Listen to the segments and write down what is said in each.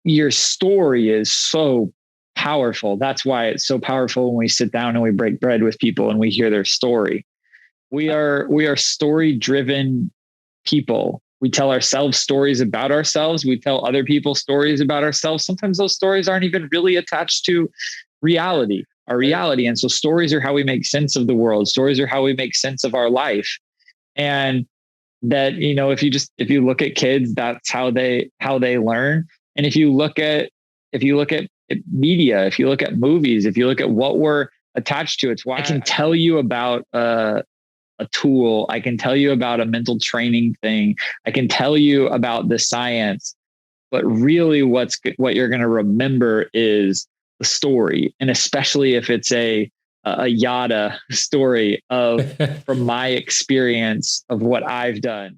your story is so powerful. That's why it's so powerful when we sit down and we break bread with people and we hear their story. We are story-driven people. We tell ourselves stories about ourselves. We tell other people stories about ourselves. Sometimes those stories aren't even really attached to our reality. And so stories are how we make sense of the world. Stories are how we make sense of our life. And that, if you look at kids, that's how they learn. And if you look at media, if you look at movies, if you look at what we're attached to, it's why I can tell you about a tool. I can tell you about a mental training thing. I can tell you about the science, but really what you're going to remember is the story. And especially if it's a yada story from my experience of what I've done.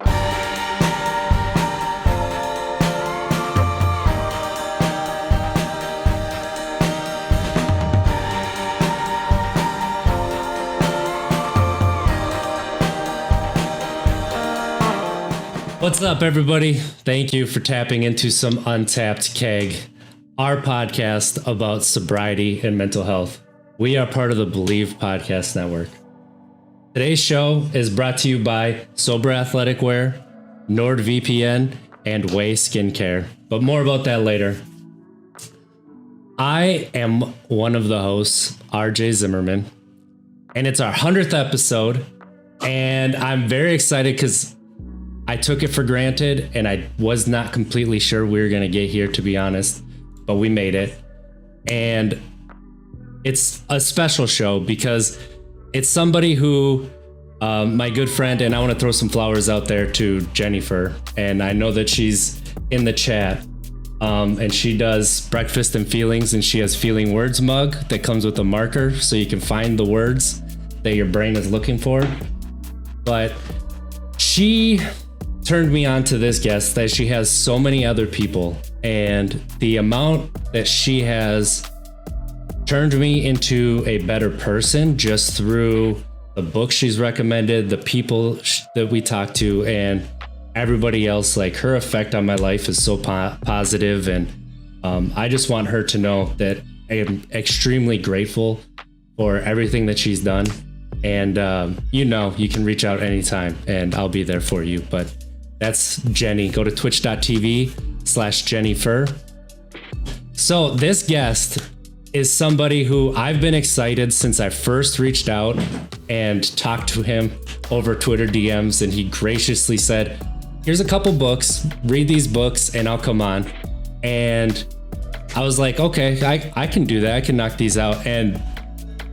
What's up, everybody? Thank you for tapping into some Untapped Keg, our podcast about sobriety and mental health. We are part of the Believe Podcast Network. Today's show is brought to you by Sober Athletic Wear, NordVPN, and OUAI Skincare. But more about that later. I am one of the hosts, RJ Zimmerman, and it's our 100th episode. And I'm very excited because I took it for granted and I was not completely sure we were going to get here, to be honest, but we made it. And it's a special show because it's somebody who, my good friend, and I want to throw some flowers out there to Jennifer. And I know that she's in the chat, and she does Breakfast and Feelings, and she has Feeling Words mug that comes with a marker so you can find the words that your brain is looking for. But she turned me on to this guest that she has so many other people, and the amount that she has turned me into a better person just through the book she's recommended, the people that we talk to, and everybody else. Like, her effect on my life is so positive, and I just want her to know that I am extremely grateful for everything that she's done. And you can reach out anytime and I'll be there for you. But that's Jenny. Go to twitch.tv/Jennifer. So this guest is somebody who I've been excited since I first reached out and talked to him over Twitter DMs, and he graciously said, here's a couple books, read these books and I'll come on. And I was like, okay, I can do that. I can knock these out. And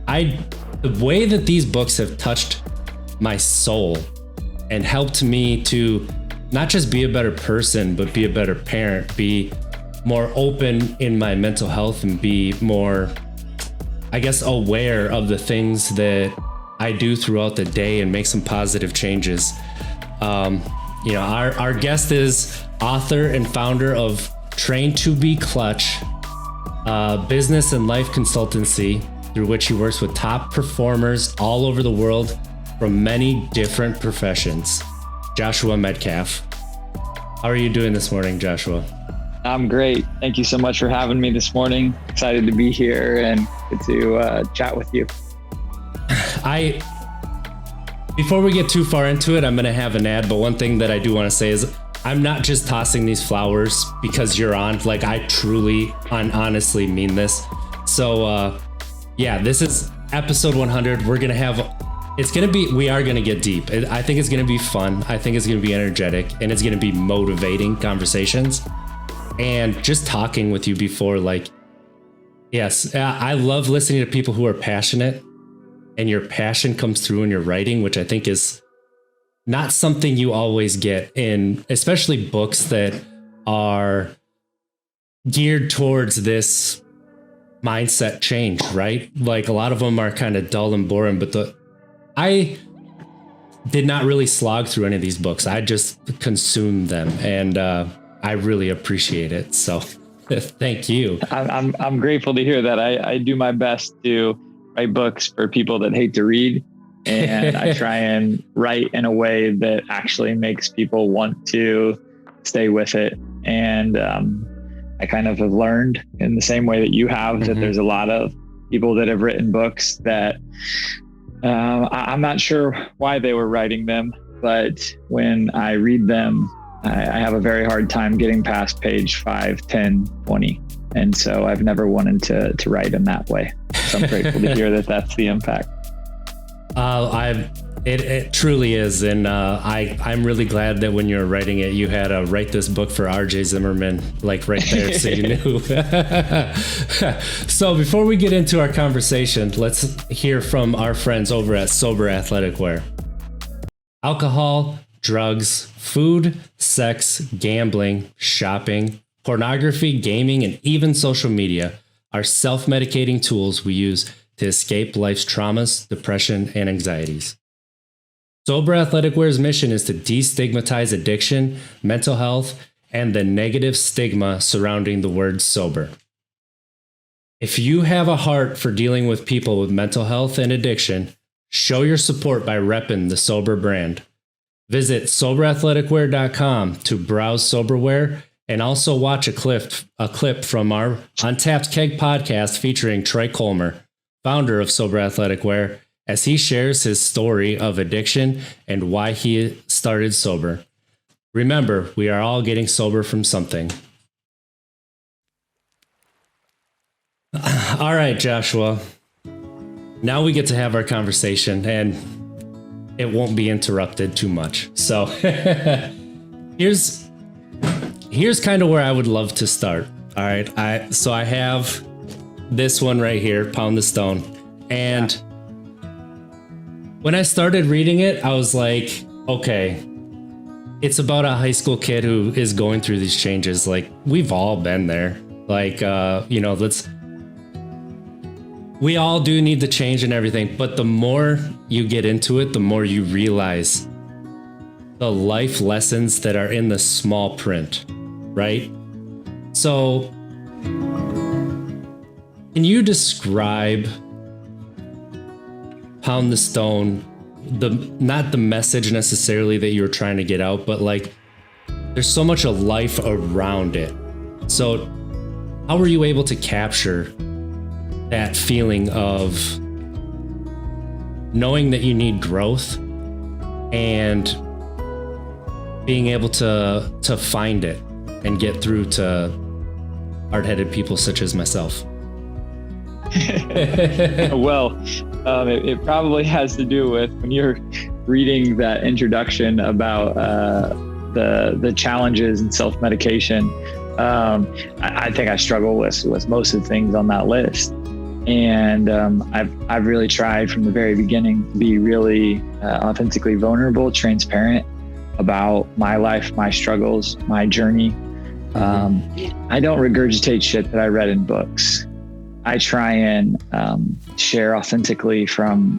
the way that these books have touched my soul and helped me to not just be a better person, but be a better parent, be more open in my mental health, and be more, I guess, aware of the things that I do throughout the day and make some positive changes. Our guest is author and founder of Train to Be Clutch, business and life consultancy, through which he works with top performers all over the world from many different professions. Joshua Medcalf. How are you doing this morning, Joshua? I'm great. Thank you so much for having me this morning. Excited to be here and get to chat with you. Before we get too far into it, I'm going to have an ad, but one thing that I do want to say is I'm not just tossing these flowers because you're on. Like, I truly and honestly mean this. So, this is episode 100. We are going to get deep. I think it's going to be fun. I think it's going to be energetic, and it's going to be motivating conversations. And just talking with you before, yes, I love listening to people who are passionate, and your passion comes through in your writing, which I think is not something you always get in, especially books that are geared towards this mindset change, right? Like, a lot of them are kind of dull and boring, but I did not really slog through any of these books. I just consumed them, and I really appreciate it. So thank you. I'm grateful to hear that. I do my best to write books for people that hate to read, and I try and write in a way that actually makes people want to stay with it. And I kind of have learned in the same way that you have, that there's a lot of people that have written books that I'm not sure why they were writing them, but when I read them, I have a very hard time getting past page 5, 10, 20. And so I've never wanted to write in that way. So I'm grateful to hear that that's the impact. It truly is. And I'm really glad that when you were writing it, you had a write this book for RJ Zimmerman, like right there. So you knew. So before we get into our conversation, let's hear from our friends over at Sober Athletic Wear. Alcohol, drugs, food, sex, gambling, shopping, pornography, gaming, and even social media are self-medicating tools we use to escape life's traumas, depression, and anxieties. Sober Athletic Wear's mission is to destigmatize addiction, mental health, and the negative stigma surrounding the word sober. If you have a heart for dealing with people with mental health and addiction, show your support by repping the Sober brand. Visit soberathleticwear.com to browse Soberwear and also watch a clip from our Untapped Keg podcast featuring Troy Colmer, founder of Sober Athletic Wear, as he shares his story of addiction and why he started sober. Remember, we are all getting sober from something. All right, Joshua. Now we get to have our conversation, and it won't be interrupted too much. So here's kind of where I would love to start. All right. I have this one right here, Pound the Stone. And when I started reading it, I was like, okay, it's about a high school kid who is going through these changes. Like, we've all been there. Like, we all do need to change and everything, but the more you get into it, the more you realize the life lessons that are in the small print, right? So, can you describe Pound the Stone, not the message necessarily that you're trying to get out, but like, there's so much of life around it. So, how were you able to capture that feeling of knowing that you need growth and being able to find it and get through to hard-headed people such as myself? Well, it probably has to do with when you're reading that introduction about the challenges in self-medication. I think I struggle with most of the things on that list. And I've really tried from the very beginning to be really authentically vulnerable, transparent about my life, my struggles, my journey. I don't regurgitate shit that I read in books. I try and share authentically from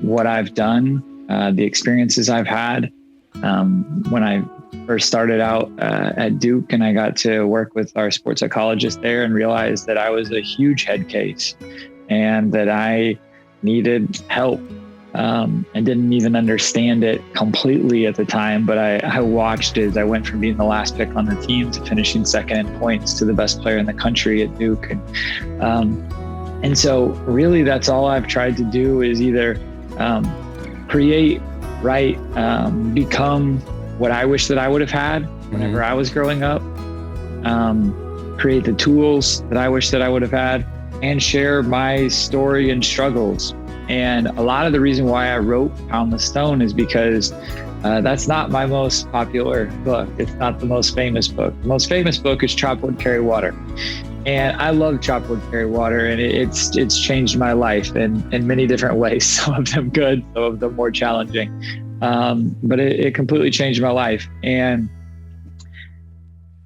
what I've done, the experiences I've had. When I first started out at Duke and I got to work with our sports psychologist there and realized that I was a huge head case and that I needed help and didn't even understand it completely at the time. But I watched as I went from being the last pick on the team to finishing second in points to the best player in the country at Duke. And so really that's all I've tried to do is either create, write, become what I wish that I would have had whenever I was growing up, create the tools that I wish that I would have had, and share my story and struggles. And a lot of the reason why I wrote Pound the Stone is because that's not my most popular book. It's not the most famous book. The most famous book is Chop Wood, Carry Water. And I love Chop Wood, Carry Water, and it's changed my life in many different ways. Some of them good, some of them more challenging. But it completely changed my life.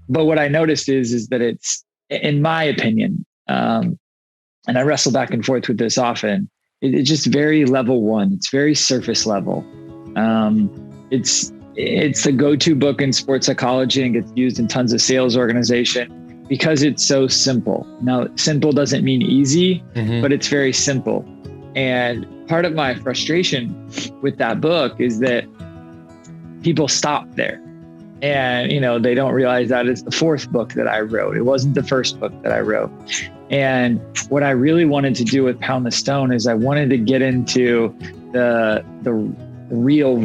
But what I noticed is that it's, in my opinion, and I wrestle back and forth with this often, it's just very level one. It's very surface level. It's the go-to book in sports psychology and gets used in tons of sales organization because it's so simple. Now, simple doesn't mean easy, but it's very simple. And part of my frustration with that book is that people stop there. And, they don't realize that it's the fourth book that I wrote. It wasn't the first book that I wrote. And what I really wanted to do with Pound the Stone is I wanted to get into the real,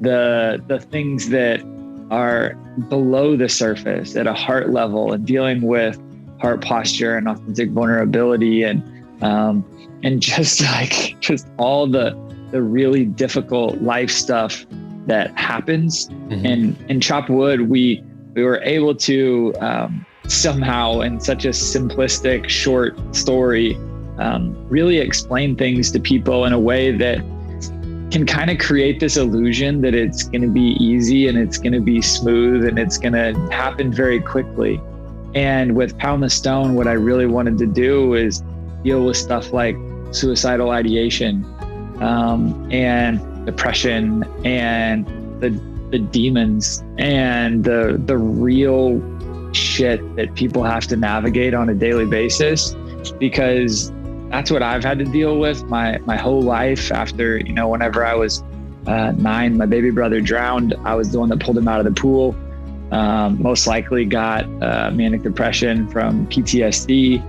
the things that are below the surface at a heart level, and dealing with heart posture and authentic vulnerability, and just all the really difficult life stuff that happens. Mm-hmm. And in Chop Wood, we were able to somehow, in such a simplistic, short story, really explain things to people in a way that can kind of create this illusion that it's going to be easy and it's going to be smooth and it's going to happen very quickly. And with Pound the Stone, what I really wanted to do is deal with stuff like suicidal ideation, and depression, and the demons, and the real shit that people have to navigate on a daily basis, because that's what I've had to deal with my whole life. After, whenever I was 9, my baby brother drowned. I was the one that pulled him out of the pool. Most likely got manic depression from PTSD.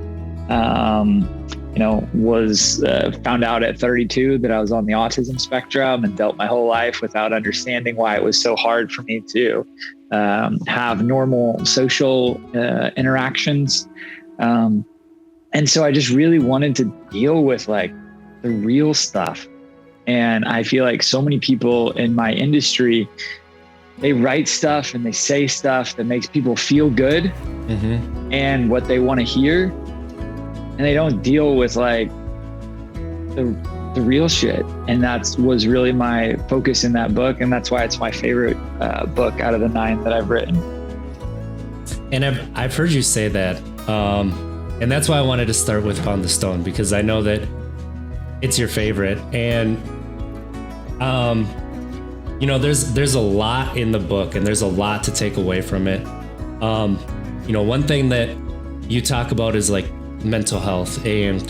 Was found out at 32 that I was on the autism spectrum, and dealt my whole life without understanding why it was so hard for me to have normal social interactions. And so I just really wanted to deal with the real stuff. And I feel like so many people in my industry, they write stuff and they say stuff that makes people feel good, mm-hmm. and what they want to hear. And they don't deal with the real shit. And that was really my focus in that book. And that's why it's my favorite book out of the 9 that I've written. And I've heard you say that. And that's why I wanted to start with Pound the Stone, because I know that it's your favorite. And, there's a lot in the book, and there's a lot to take away from it. One thing that you talk about is mental health. And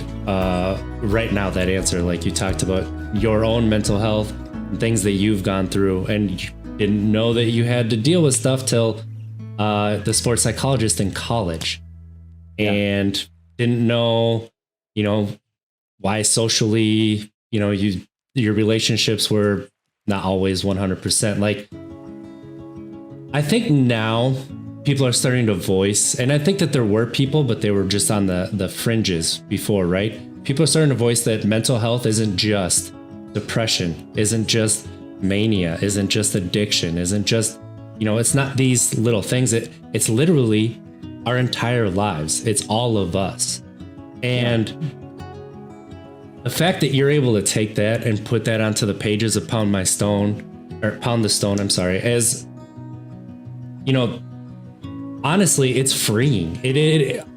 right now that answer, you talked about your own mental health and things that you've gone through, and you didn't know that you had to deal with stuff till the sports psychologist in college. And didn't know, why socially, your relationships were not always 100%. I think now people are starting to voice, and I think that there were people, but they were just on the fringes before, right? People are starting to voice that mental health isn't just depression, isn't just mania, isn't just addiction, isn't just, it's not these little things. It's literally our entire lives. It's all of us. And the fact that you're able to take that and put that onto the pages of Pound the Stone, as, honestly, it's freeing.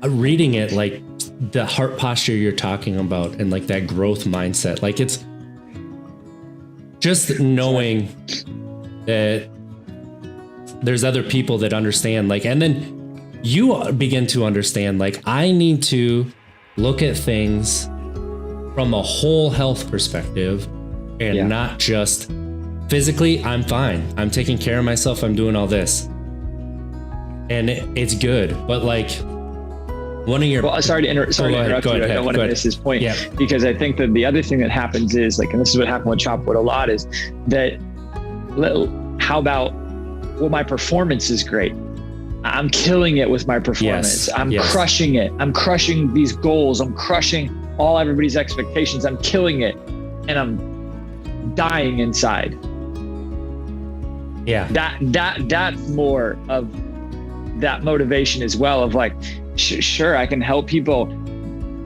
Reading it, the heart posture you're talking about, and that growth mindset, it's just knowing that there's other people that understand, and then you begin to understand, I need to look at things from a whole health perspective, and not just physically. I'm fine. I'm taking care of myself. I'm doing all this. And it's good. But one of your... Well, sorry to interrupt you. I don't want to miss his point. Yeah. Because I think that the other thing that happens is, and this is what happened with Chopwood a lot, is that, how about, my performance is great. I'm killing it with my performance. Yes. I'm crushing it. I'm crushing these goals. I'm crushing everybody's expectations. I'm killing it. And I'm dying inside. Yeah. That's more of that motivation as well, of sure, I can help people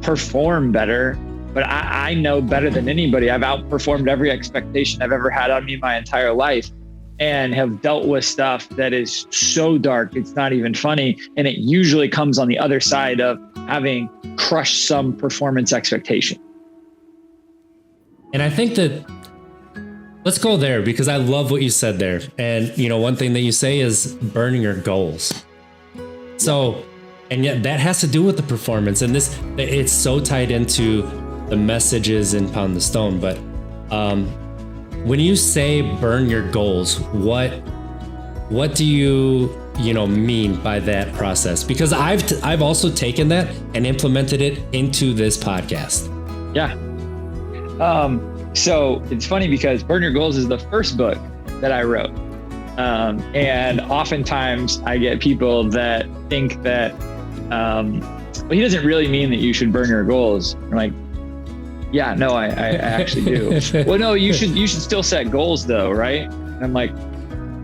perform better, but I know better than anybody. I've outperformed every expectation I've ever had on me my entire life, and have dealt with stuff that is so dark, it's not even funny. And it usually comes on the other side of having crushed some performance expectation. And I think that, let's go there, because I love what you said there. And, one thing that you say is burning your goals. So, and yet that has to do with the performance, and it's so tied into the messages in Pound the Stone. But, when you say burn your goals, what What do you mean by that process? Because I've also taken that and implemented it into this podcast. Yeah. So it's funny because Burn Your Goals is the first book that I wrote. And oftentimes I get people that think that, well, he doesn't really mean that you should burn your goals. I'm like, yeah, no, I actually do. Well, no, you should still set goals though, right? And I'm like,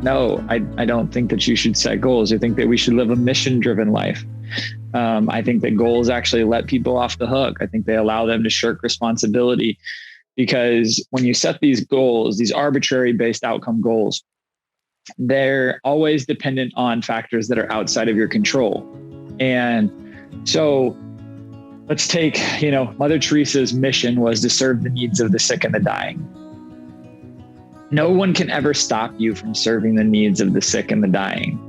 no, I don't think that you should set goals. I think that we should live a mission-driven life. I think that goals actually let people off the hook. I think they allow them to shirk responsibility, because when you set these goals, these arbitrary based outcome goals, they're always dependent on factors that are outside of your control. And so let's take, Mother Teresa's mission was to serve the needs of the sick and the dying. No one can ever stop you from serving the needs of the sick and the dying.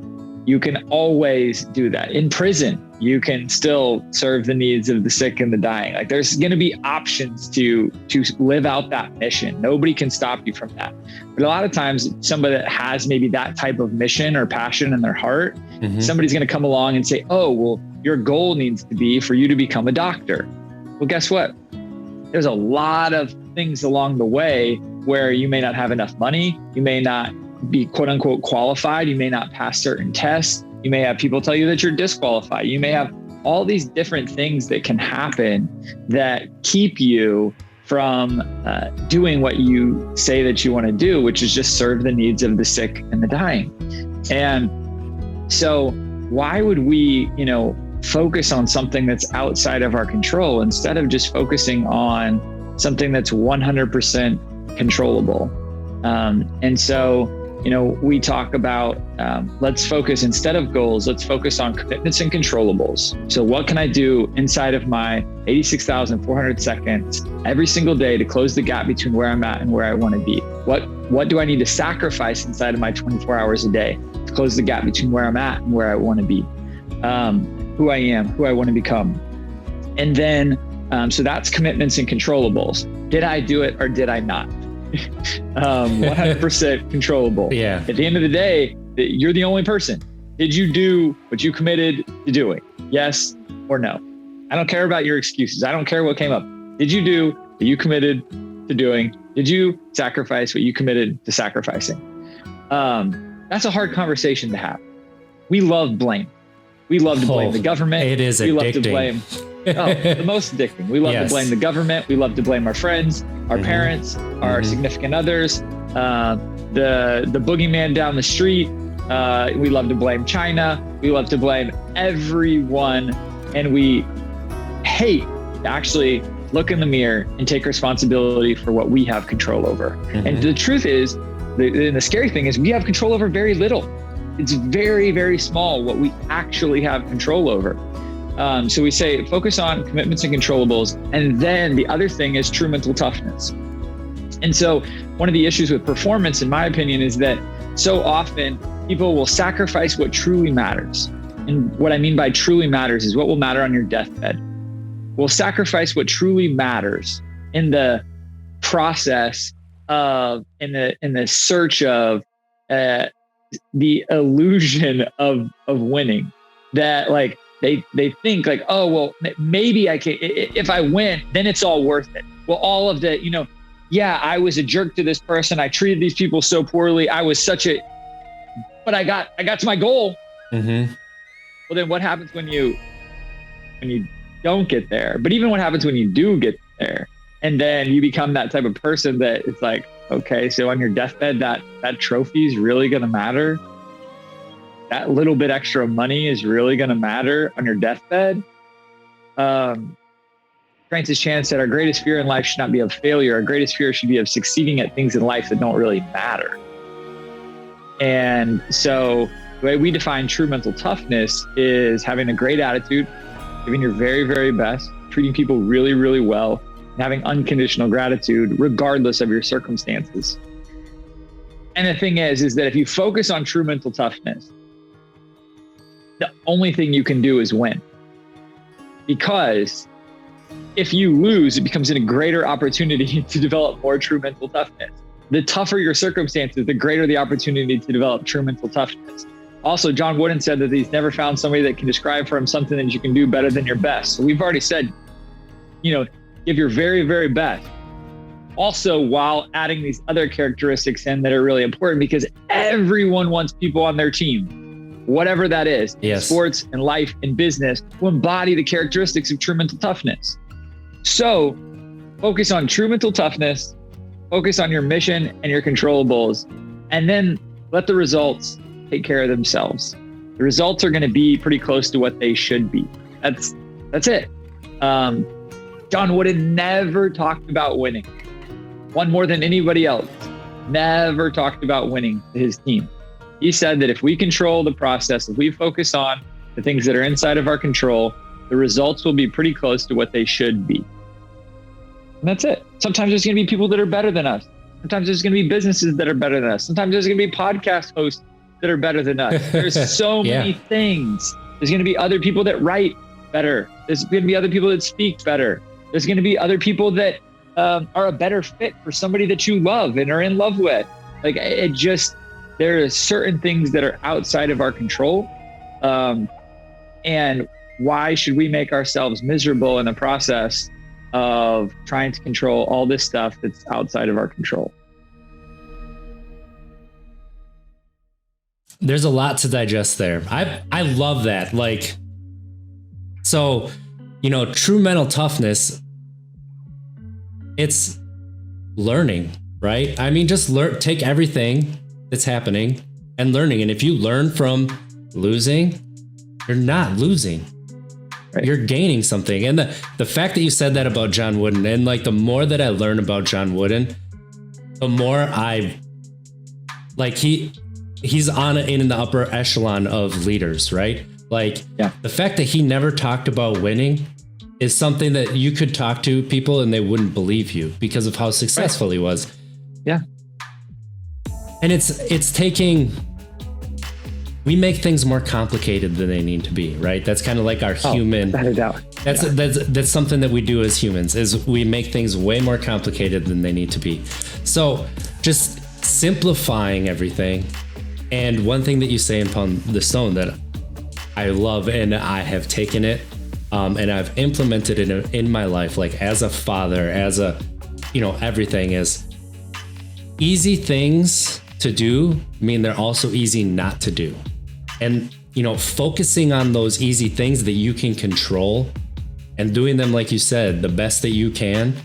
You can always do that. In prison, you can still serve the needs of the sick and the dying. Like, there's going to be options to live out that mission. Nobody can stop you from that. But a lot of times, somebody that has maybe that type of mission or passion in their heart, somebody's going to come along and say, oh, well, your goal needs to be for you to become a doctor. Well, guess what? There's a lot of things along the way where you may not have enough money. You may not be quote unquote qualified. You may not pass certain tests. You may have people tell you that you're disqualified. You may have all these different things that can happen that keep you from doing what you say that you want to do, which is just serve the needs of the sick and the dying. And so why would we, focus on something that's outside of our control instead of just focusing on something that's 100% controllable? And so, we talk about, let's focus, instead of goals, let's focus on commitments and controllables. So what can I do inside of my 86,400 seconds every single day to close the gap between where I'm at and where I want to be? What do I need to sacrifice inside of my 24 hours a day to close the gap between where I'm at and where I want to be? Who I am, who I want to become. And then, so that's commitments and controllables. Did I do it or did I not? 100% controllable. Yeah. At the end of the day, you're the only person. Did you do what you committed to doing? Yes or no? I don't care about your excuses. I don't care what came up. Did you do what you committed to doing? Did you sacrifice what you committed to sacrificing? That's a hard conversation to have. We love blame. We love to blame the government. It is addicting. We love to blame. The most addicting. We love to blame the government. We love to blame our friends, our parents, our significant others, the boogeyman down the street. We love to blame China. We love to blame everyone. And we hate to actually look in the mirror and take responsibility for what we have control over. And the truth is, the scary thing is we have control over very little. It's very, very small what we actually have control over. So we say focus on commitments and controllables. And then the other thing is true mental toughness. And so one of the issues with performance, in my opinion, is that so often people will sacrifice what truly matters. And what I mean by truly matters is what will matter on your deathbed. We'll sacrifice what truly matters in the process of, in the search of the illusion of winning. That like, they think like, oh, well, maybe I can, if I win, then it's all worth it. Well, all of the, yeah, I was a jerk to this person. I treated these people so poorly. I was but I got to my goal. Well, then what happens when you don't get there? But even what happens when you do get there, and then you become that type of person that it's like, okay, so on your deathbed, that trophy is really going to matter. That little bit extra money is really going to matter on your deathbed. Francis Chan said, our greatest fear in life should not be of failure. Our greatest fear should be of succeeding at things in life that don't really matter. And so the way we define true mental toughness is having a great attitude, giving your very, very best, treating people really, really well, and having unconditional gratitude regardless of your circumstances. And the thing is that if you focus on true mental toughness, the only thing you can do is win. Because if you lose, it becomes a greater opportunity to develop more true mental toughness. the tougher your circumstances, the greater the opportunity to develop true mental toughness. Also, John Wooden said that he's never found somebody that can describe for him something that you can do better than your best. So we've already said, give your very, very best. Also, while adding these other characteristics in that are really important, because everyone wants people on their team, whatever that is, yes. Sports and life and business, to embody the characteristics of true mental toughness. So focus on true mental toughness, focus on your mission and your controllables, and then let the results take care of themselves. The results are going to be pretty close to what they should be. That's it. John Wooden never talked about winning. Won more than anybody else. Never talked about winning to his team. He said that if we control the process, if we focus on the things that are inside of our control, the results will be pretty close to what they should be. And that's it. Sometimes there's going to be people that are better than us. Sometimes there's going to be businesses that are better than us. Sometimes there's going to be podcast hosts that are better than us. There's so many things. There's going to be other people that write better. There's going to be other people that speak better. There's going to be other people that are a better fit for somebody that you love and are in love with. Like there are certain things that are outside of our control. And why should we make ourselves miserable in the process of trying to control all this stuff that's outside of our control? There's a lot to digest there. I love that. Like, so, true mental toughness, it's learning, right? I mean, just take everything that's happening and learning. And if you learn from losing, you're not losing. Right. You're gaining something. And the fact that you said that about John Wooden, and like the more that I learn about John Wooden, the more he's in the upper echelon of leaders, right? Like the fact that he never talked about winning is something that you could talk to people and they wouldn't believe you because of how successful he was. Yeah. And we make things more complicated than they need to be, right? That's kind of like our human. Without a doubt. That's something that we do as humans, is we make things way more complicated than they need to be. So just simplifying everything. And one thing that you say in Pound the Stone that I love, and I have taken it and I've implemented it in my life, like as a father, as everything is easy things to do mean they're also easy not to do. And, focusing on those easy things that you can control and doing them, like you said, the best that you can,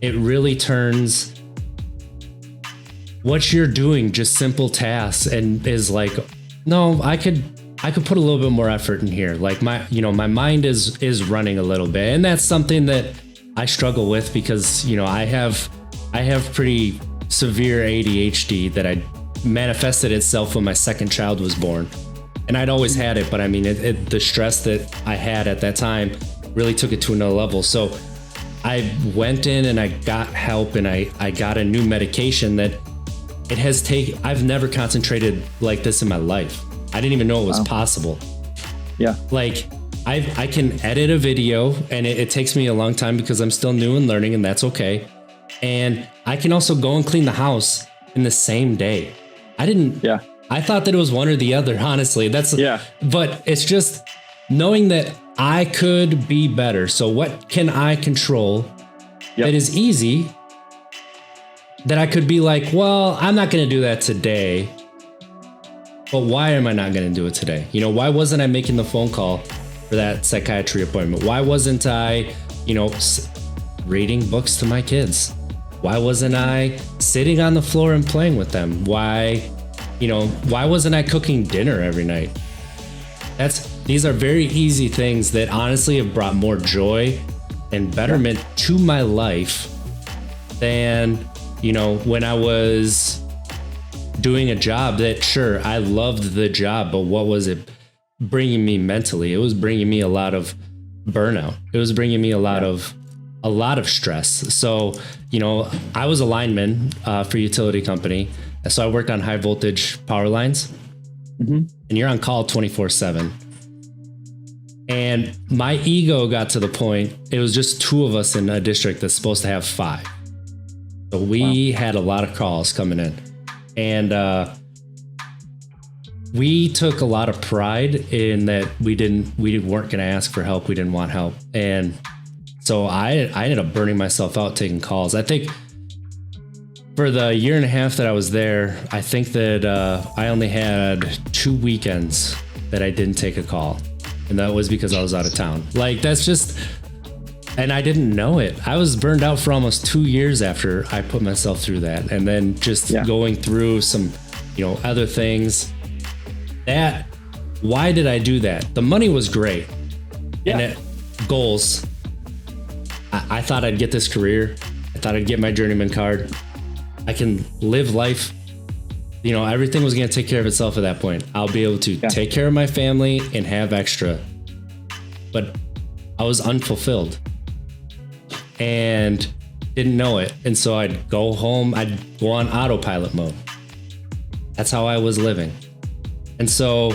it really turns what you're doing, just simple tasks, and is like, no, I could put a little bit more effort in here. Like my mind is running a little bit. And that's something that I struggle with because, I have pretty severe ADHD that I manifested itself when my second child was born. And I'd always had it, but I mean, the stress that I had at that time really took it to another level. So I went in and I got help, and I got a new medication that I've never concentrated like this in my life. I didn't even know it was possible. Yeah. Like I can edit a video, and it takes me a long time because I'm still new and learning, and that's okay. And I can also go and clean the house in the same day. I thought that it was one or the other, honestly. But it's just knowing that I could be better. So what can I control that is easy, that I could be like, well, I'm not going to do that today. But why am I not going to do it today? Why wasn't I making the phone call for that psychiatry appointment? Why wasn't I, reading books to my kids? Why wasn't I sitting on the floor and playing with them? Why wasn't I cooking dinner every night? These are very easy things that honestly have brought more joy and betterment to my life than, when I was doing a job that, sure, I loved the job, but what was it bringing me mentally? It was bringing me a lot of burnout. It was bringing me a lot of stress. So, I was a lineman for a utility company. So I worked on high voltage power lines, and you're on call 24/7. And my ego got to the point, it was just 2 of us in a district that's supposed to have 5. So we had a lot of calls coming in, and we took a lot of pride in that we weren't going to ask for help. We didn't want help. And so I ended up burning myself out taking calls. I think for the year and a half that I was there, I think that I only had 2 weekends that I didn't take a call. And that was because I was out of town. Like, that's just, and I didn't know it. I was burned out for almost 2 years after I put myself through that. And then just going through some, other things. Why did I do that? The money was great. Yeah. And goals. I thought I'd get this career. I thought I'd get my journeyman card. I can live life. Everything was going to take care of itself at that point. I'll be able to take care of my family and have extra. But I was unfulfilled and didn't know it. And so I'd go home. I'd go on autopilot mode. That's how I was living. And so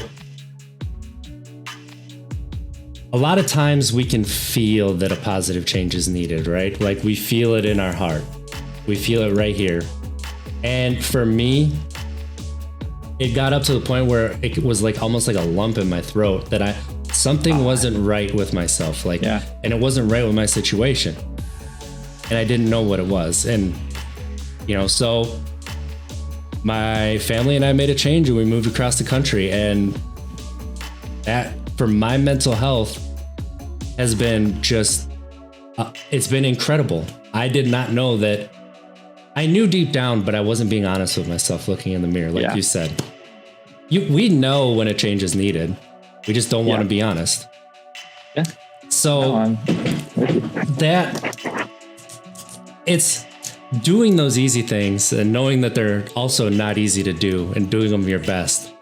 a lot of times we can feel that a positive change is needed, right? Like we feel it in our heart. We feel it right here. And for me, it got up to the point where it was like almost like a lump in my throat that something wasn't right with myself. And it wasn't right with my situation. And I didn't know what it was. And, so my family and I made a change and we moved across the country. And that, for my mental health, has been just, it's been incredible. I did not know that. I knew deep down, but I wasn't being honest with myself looking in the mirror, like you said. We know when a change is needed. We just don't want to be honest. Yeah. So it's doing those easy things and knowing that they're also not easy to do and doing them your best.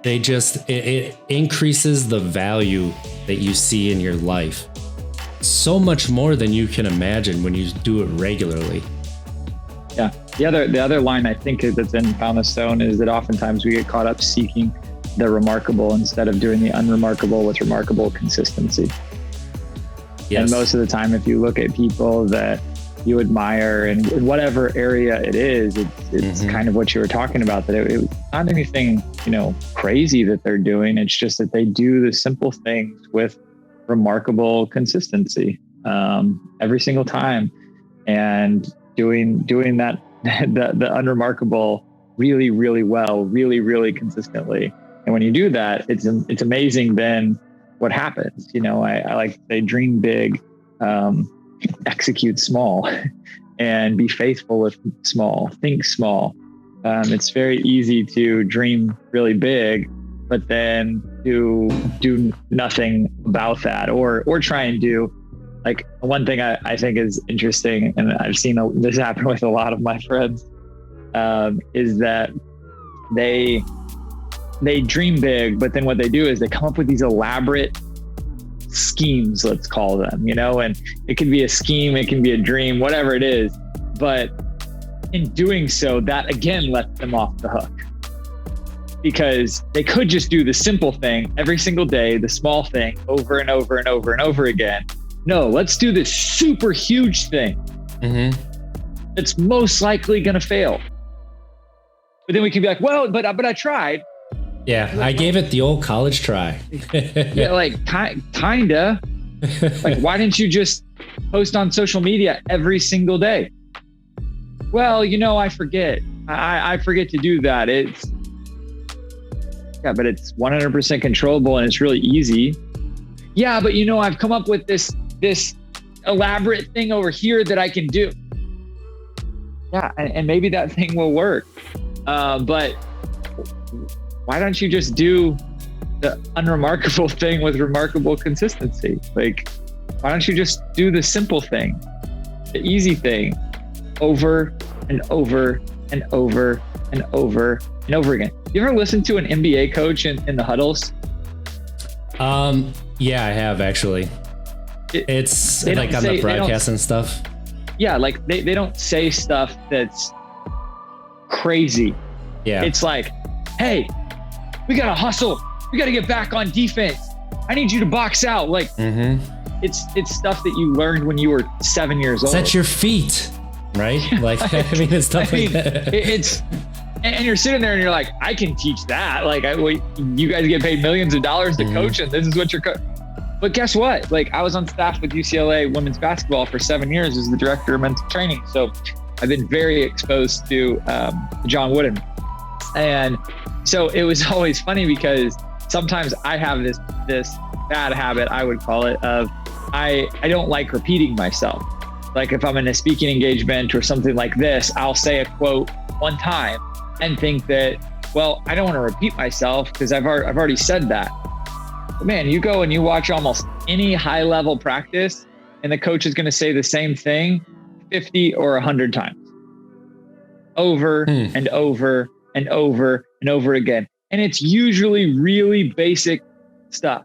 It increases the value that you see in your life so much more than you can imagine when you do it regularly. Yeah. The other line I think that's in Pound the Stone is that oftentimes we get caught up seeking the remarkable instead of doing the unremarkable with remarkable consistency. Yes. And most of the time, if you look at people that you admire in whatever area it is, it's kind of what you were talking about, that it's not anything, crazy that they're doing. It's just that they do the simple things with remarkable consistency every single time. And doing that, the unremarkable really, really well, really, really consistently. And when you do that, it's amazing then what happens. I like to say dream big, execute small, and be faithful with small, think small. It's very easy to dream really big, but then do nothing about that, or try and do. Like, one thing I think is interesting, and I've seen this happen with a lot of my friends, is that they dream big, but then what they do is they come up with these elaborate schemes, let's call them, and it can be a scheme, it can be a dream, whatever it is. But in doing so, that again lets them off the hook, because they could just do the simple thing every single day, the small thing over and over and over and over again. No, let's do this super huge thing. It's most likely going to fail. But then we can be like, well, but I tried. Yeah, I gave it the old college try. Yeah, like kinda. Like, why didn't you just post on social media every single day? Well, I forget. I forget to do that. But it's 100% controllable and it's really easy. Yeah, but I've come up with this elaborate thing over here that I can do. Yeah, and maybe that thing will work. But why don't you just do the unremarkable thing with remarkable consistency? Like, why don't you just do the simple thing, the easy thing, over and over and over and over and over again? You ever listen to an NBA coach in the huddles? Yeah, I have actually. It's like on the broadcast and stuff. Yeah, like they don't say stuff that's crazy. Yeah. It's like, hey, we got to hustle. We got to get back on defense. I need you to box out. Like, it's stuff that you learned when you were 7 years old. Set your feet. right? Like, I mean, it's stuff like that. It's, and you're sitting there and you're like, I can teach that. Like, you guys get paid millions of dollars to coach, and this is what you're But guess what? Like, I was on staff with UCLA women's basketball for 7 years as the director of mental training. So I've been very exposed to John Wooden. And so it was always funny because sometimes I have this bad habit, I would call it, of I don't like repeating myself. Like if I'm in a speaking engagement or something like this, I'll say a quote one time and think that, well, I don't want to repeat myself because I've already said that. But man, you go and you watch almost any high level practice and the coach is going to say the same thing 50 or 100 times over and over and over and over again. And it's usually really basic stuff,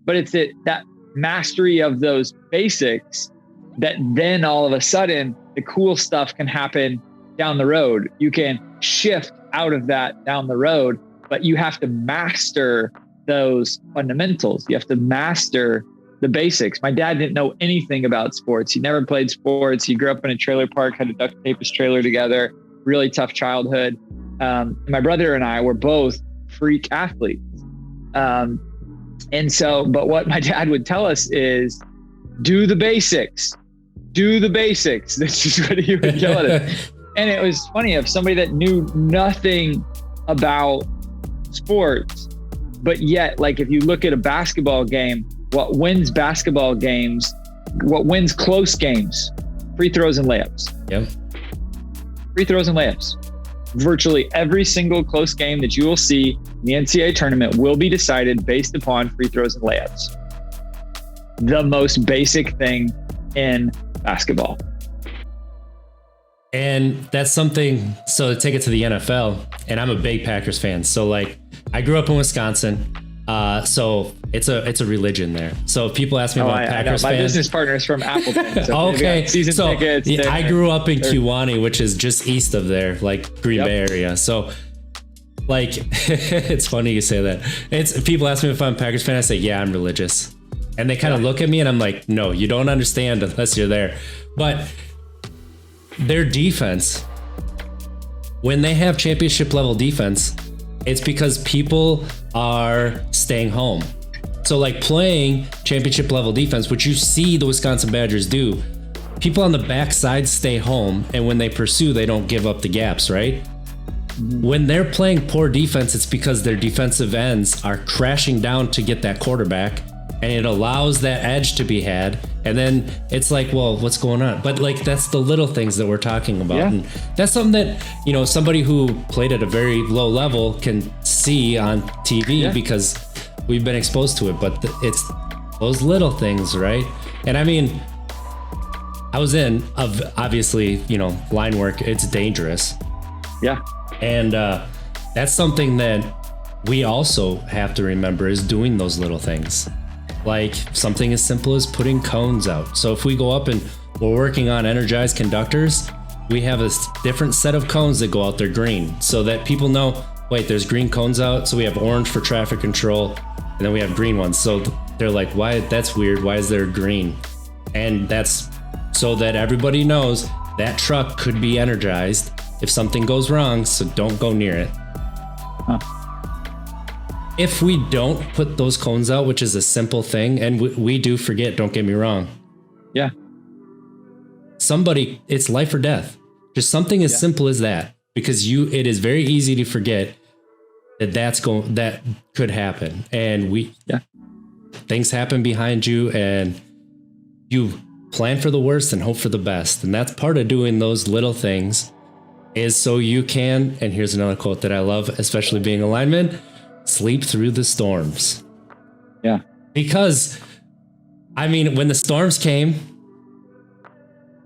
but it's that mastery of those basics that then all of a sudden the cool stuff can happen down the road. You can shift out of that down the road, but you have to master those fundamentals. You have to master the basics. My dad didn't know anything about sports. He never played sports. He grew up in a trailer park, had to duct tape his trailer together, really tough childhood. My brother and I were both freak athletes. And so, but what my dad would tell us is, do the basics. Do the basics. That's just what he would yell at us. And it was funny, of somebody that knew nothing about sports, but yet, like, if you look at a basketball game, what wins basketball games, what wins close games? Free throws and layups. Yep. Free throws and layups. Virtually every single close game that you will see in the NCAA tournament will be decided based upon free throws and layups. The most basic thing in basketball. And that's something, so to take it to the NFL, and I'm a big Packers fan. So like, I grew up in Wisconsin. So it's a religion there. So if people ask me about Packers fans, my business partner is from Appleton. So okay. Season tickets. Yeah, I grew up in Kewanee, which is just east of there, like Green Bay area. So like, it's funny you say that. It's people ask me if I'm a Packers fan. I say, yeah, I'm religious. And they kind of look at me and I'm like, no, you don't understand unless you're there. But their defense, when they have championship level defense, it's because people are staying home. So like playing championship level defense, which you see the Wisconsin Badgers do, people on the backside stay home, and when they pursue, they don't give up the gaps, right? When they're playing poor defense, it's because their defensive ends are crashing down to get that quarterback, and it allows that edge to be had. And then it's like, well, what's going on? But like, that's the little things that we're talking about. Yeah. And that's something that, you know, somebody who played at a very low level can see on TV because we've been exposed to it. But it's those little things, right? And I mean, I was in, obviously, you know, line work, it's dangerous. Yeah. And that's something that we also have to remember, is doing those little things. Like something as simple as putting cones out. So if we go up and we're working on energized conductors, we have a different set of cones that go out there green, so that people know, wait, there's green cones out. So we have orange for traffic control, and then we have green ones. So they're like, why? That's weird. Why is there green? And that's so that everybody knows that truck could be energized if something goes wrong. So don't go near it. Huh. If we don't put those cones out, which is a simple thing, and we do forget, don't get me wrong. Yeah. Somebody, it's life or death. Just something as simple as that, because it is very easy to forget that could happen. And things happen behind you, and you plan for the worst and hope for the best. And that's part of doing those little things, is so you can, and here's another quote that I love, especially being a lineman, sleep through the storms. Yeah. Because, I mean, when the storms came,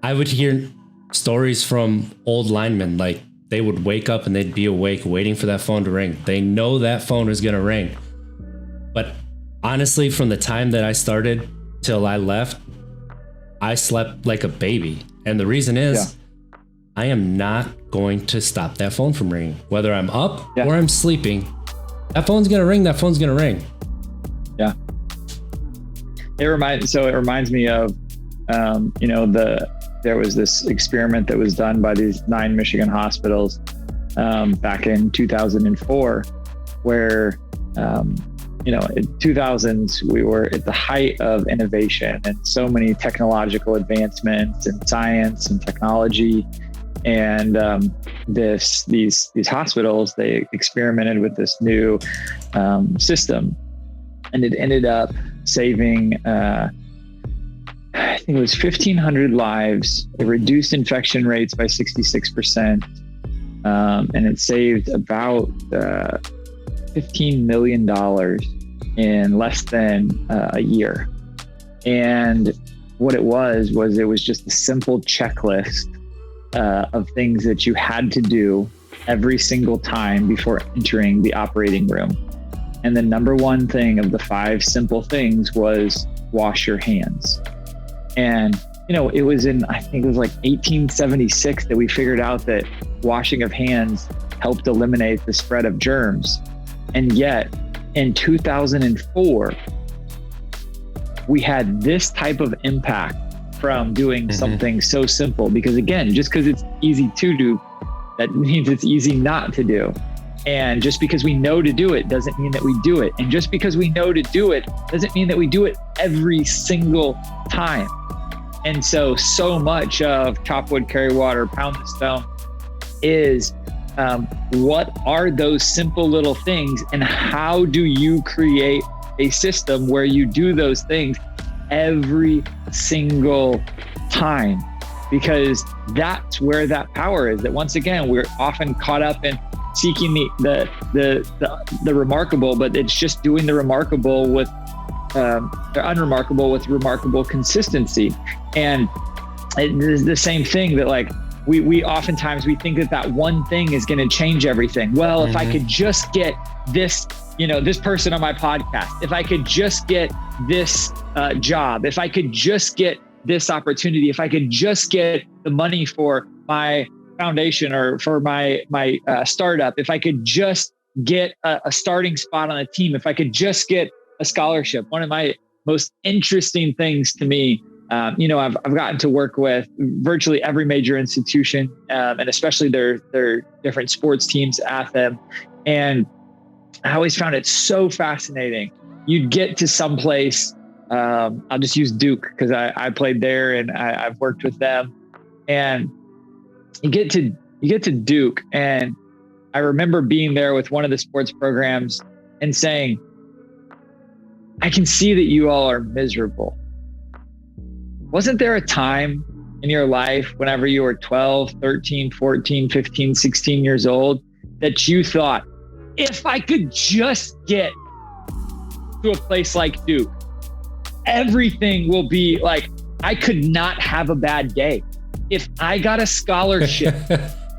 I would hear stories from old linemen, like they would wake up and they'd be awake waiting for that phone to ring. They know that phone is going to ring. But honestly, from the time that I started till I left, I slept like a baby. And the reason is, I am not going to stop that phone from ringing. Whether I'm up or I'm sleeping, that phone's going to ring. That phone's going to ring. Yeah. It reminds me of, you know, there was this experiment that was done by these 9 Michigan hospitals back in 2004, where in 2000s, we were at the height of innovation and so many technological advancements in science and technology. And these hospitals, they experimented with this new system, and it ended up saving, I think it was 1,500 lives. It reduced infection rates by 66%, and it saved about $15 million in less than a year. And what it was just a simple checklist of things that you had to do every single time before entering the operating room. And the number one thing of the 5 simple things was wash your hands. And, it was I think it was like 1876 that we figured out that washing of hands helped eliminate the spread of germs. And yet in 2004, we had this type of impact from doing something so simple. Because again, just because it's easy to do, that means it's easy not to do. And just because we know to do it doesn't mean that we do it. And just because we know to do it doesn't mean that we do it every single time. And so much of chop wood, carry water, pound the stone is what are those simple little things, and how do you create a system where you do those things every single time? Because that's where that power is. That once again, we're often caught up in seeking the remarkable, but it's just doing the remarkable with the unremarkable with remarkable consistency. And it is the same thing that like we oftentimes we think that one thing is going to change everything. Well, if I could just get this, this person on my podcast, if I could just get this job, if I could just get this opportunity, if I could just get the money for my foundation or for my startup, if I could just get a starting spot on a team, if I could just get a scholarship. One of my most interesting things to me, I've gotten to work with virtually every major institution, and especially their different sports teams at them. And I always found it so fascinating. You'd get to some place, I'll just use Duke because I played there and I've worked with them. And you get to Duke, and I remember being there with one of the sports programs and saying, I can see that you all are miserable. Wasn't there a time in your life whenever you were 12, 13, 14, 15, 16 years old that you thought, if I could just get to a place like Duke, everything will be like, I could not have a bad day. If I got a scholarship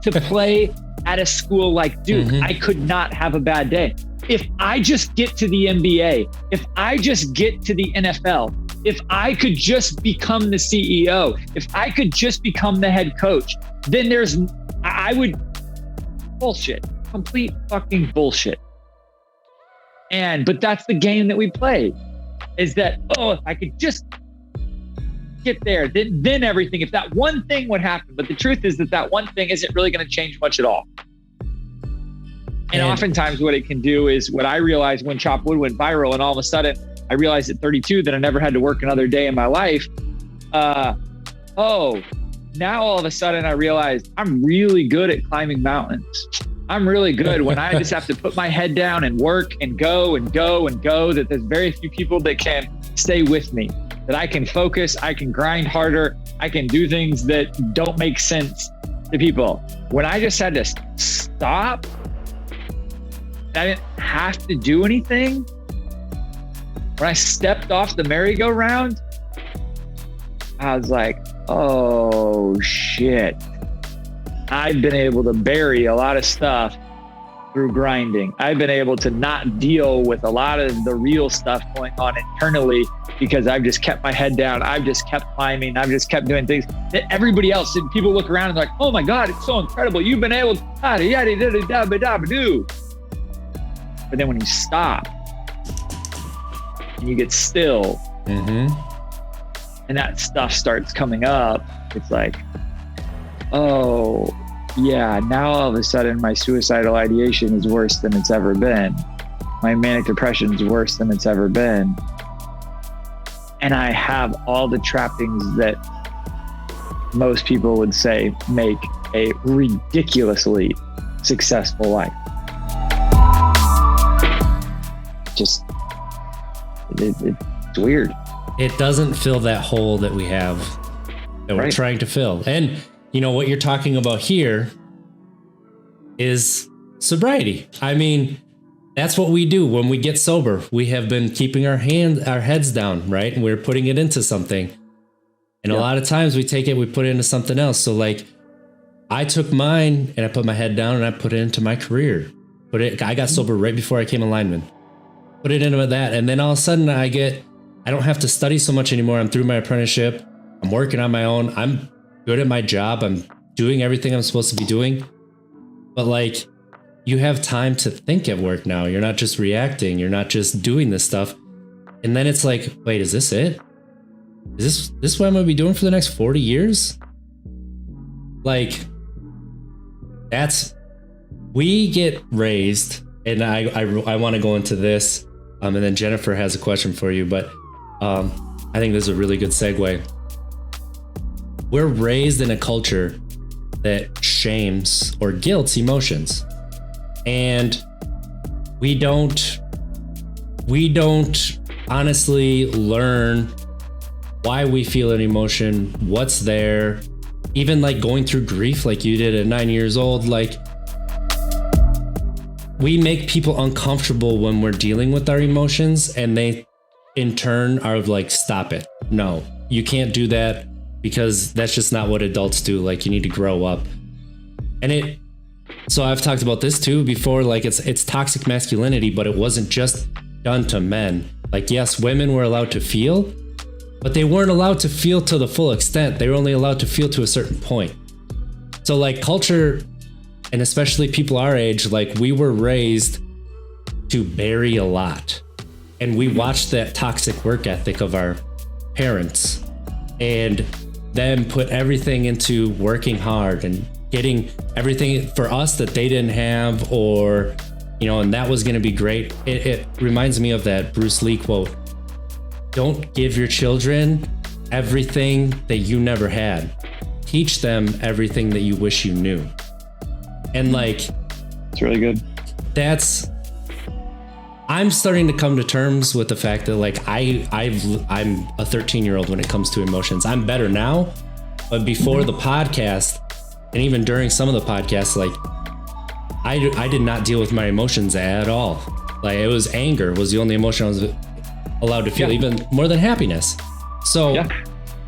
to play at a school like Duke, I could not have a bad day. If I just get to the NBA, if I just get to the NFL, if I could just become the CEO, if I could just become the head coach, then bullshit, complete fucking bullshit. But that's the game that we play, is that, if I could just get there, then everything, if that one thing would happen. But the truth is that one thing isn't really going to change much at all. And oftentimes what it can do is what I realized when Chop Wood went viral, and all of a sudden I realized at 32 that I never had to work another day in my life. Now all of a sudden I realized I'm really good at climbing mountains. I'm really good when I just have to put my head down and work and go and go and go, that there's very few people that can stay with me, that I can focus, I can grind harder, I can do things that don't make sense to people. When I just had to stop, I didn't have to do anything. When I stepped off the merry-go-round, I was like, oh shit. I've been able to bury a lot of stuff through grinding. I've been able to not deal with a lot of the real stuff going on internally because I've just kept my head down. I've just kept climbing. I've just kept doing things that everybody else did. People look around and they're like, oh my God, it's so incredible. You've been able to do. But then when you stop and you get still, and that stuff starts coming up, it's like, oh yeah, now all of a sudden my suicidal ideation is worse than it's ever been. My manic depression is worse than it's ever been. And I have all the trappings that most people would say make a ridiculously successful life. Just, it's weird. It doesn't fill that hole that we have, that we're trying to fill. And you know, what you're talking about here is sobriety. I mean, that's what we do when we get sober. We have been keeping our heads down, right? And we're putting it into something. And a lot of times we take it, we put it into something else. So like, I took mine and I put my head down and I put it into my career. I got sober right before I came a lineman. Put it into that. And then all of a sudden I don't have to study so much anymore. I'm through my apprenticeship. I'm working on my own. I'm good at my job. I'm doing everything I'm supposed to be doing. But like, you have time to think at work now. You're not just reacting. You're not just doing this stuff. And then it's like, wait, is this it? Is this what I'm going to be doing for the next 40 years? Like, we get raised, and I want to go into this, and then Jennifer has a question for you, but I think this is a really good segue. We're raised in a culture that shames or guilts emotions, and we don't honestly learn why we feel an emotion, what's there, even like going through grief like you did at 9 years old. Like, we make people uncomfortable when we're dealing with our emotions, and they in turn are like, stop it. No, you can't do that, because that's just not what adults do. Like, you need to grow up. And so I've talked about this too before, like it's toxic masculinity, but it wasn't just done to men. Like, yes, women were allowed to feel, but they weren't allowed to feel to the full extent. They were only allowed to feel to a certain point. So like, culture, and especially people our age, like, we were raised to bury a lot. And we watched that toxic work ethic of our parents and then put everything into working hard and getting everything for us that they didn't have, or, you know, and that was going to be great. It reminds me of that Bruce Lee quote: don't give your children everything that you never had. Teach them everything that you wish you knew. And like, it's really good. I'm starting to come to terms with the fact that like, I'm a 13-year-old when it comes to emotions. I'm better now, but before the podcast, and even during some of the podcasts, like, I did not deal with my emotions at all. Like, it was anger was the only emotion I was allowed to feel, even more than happiness. So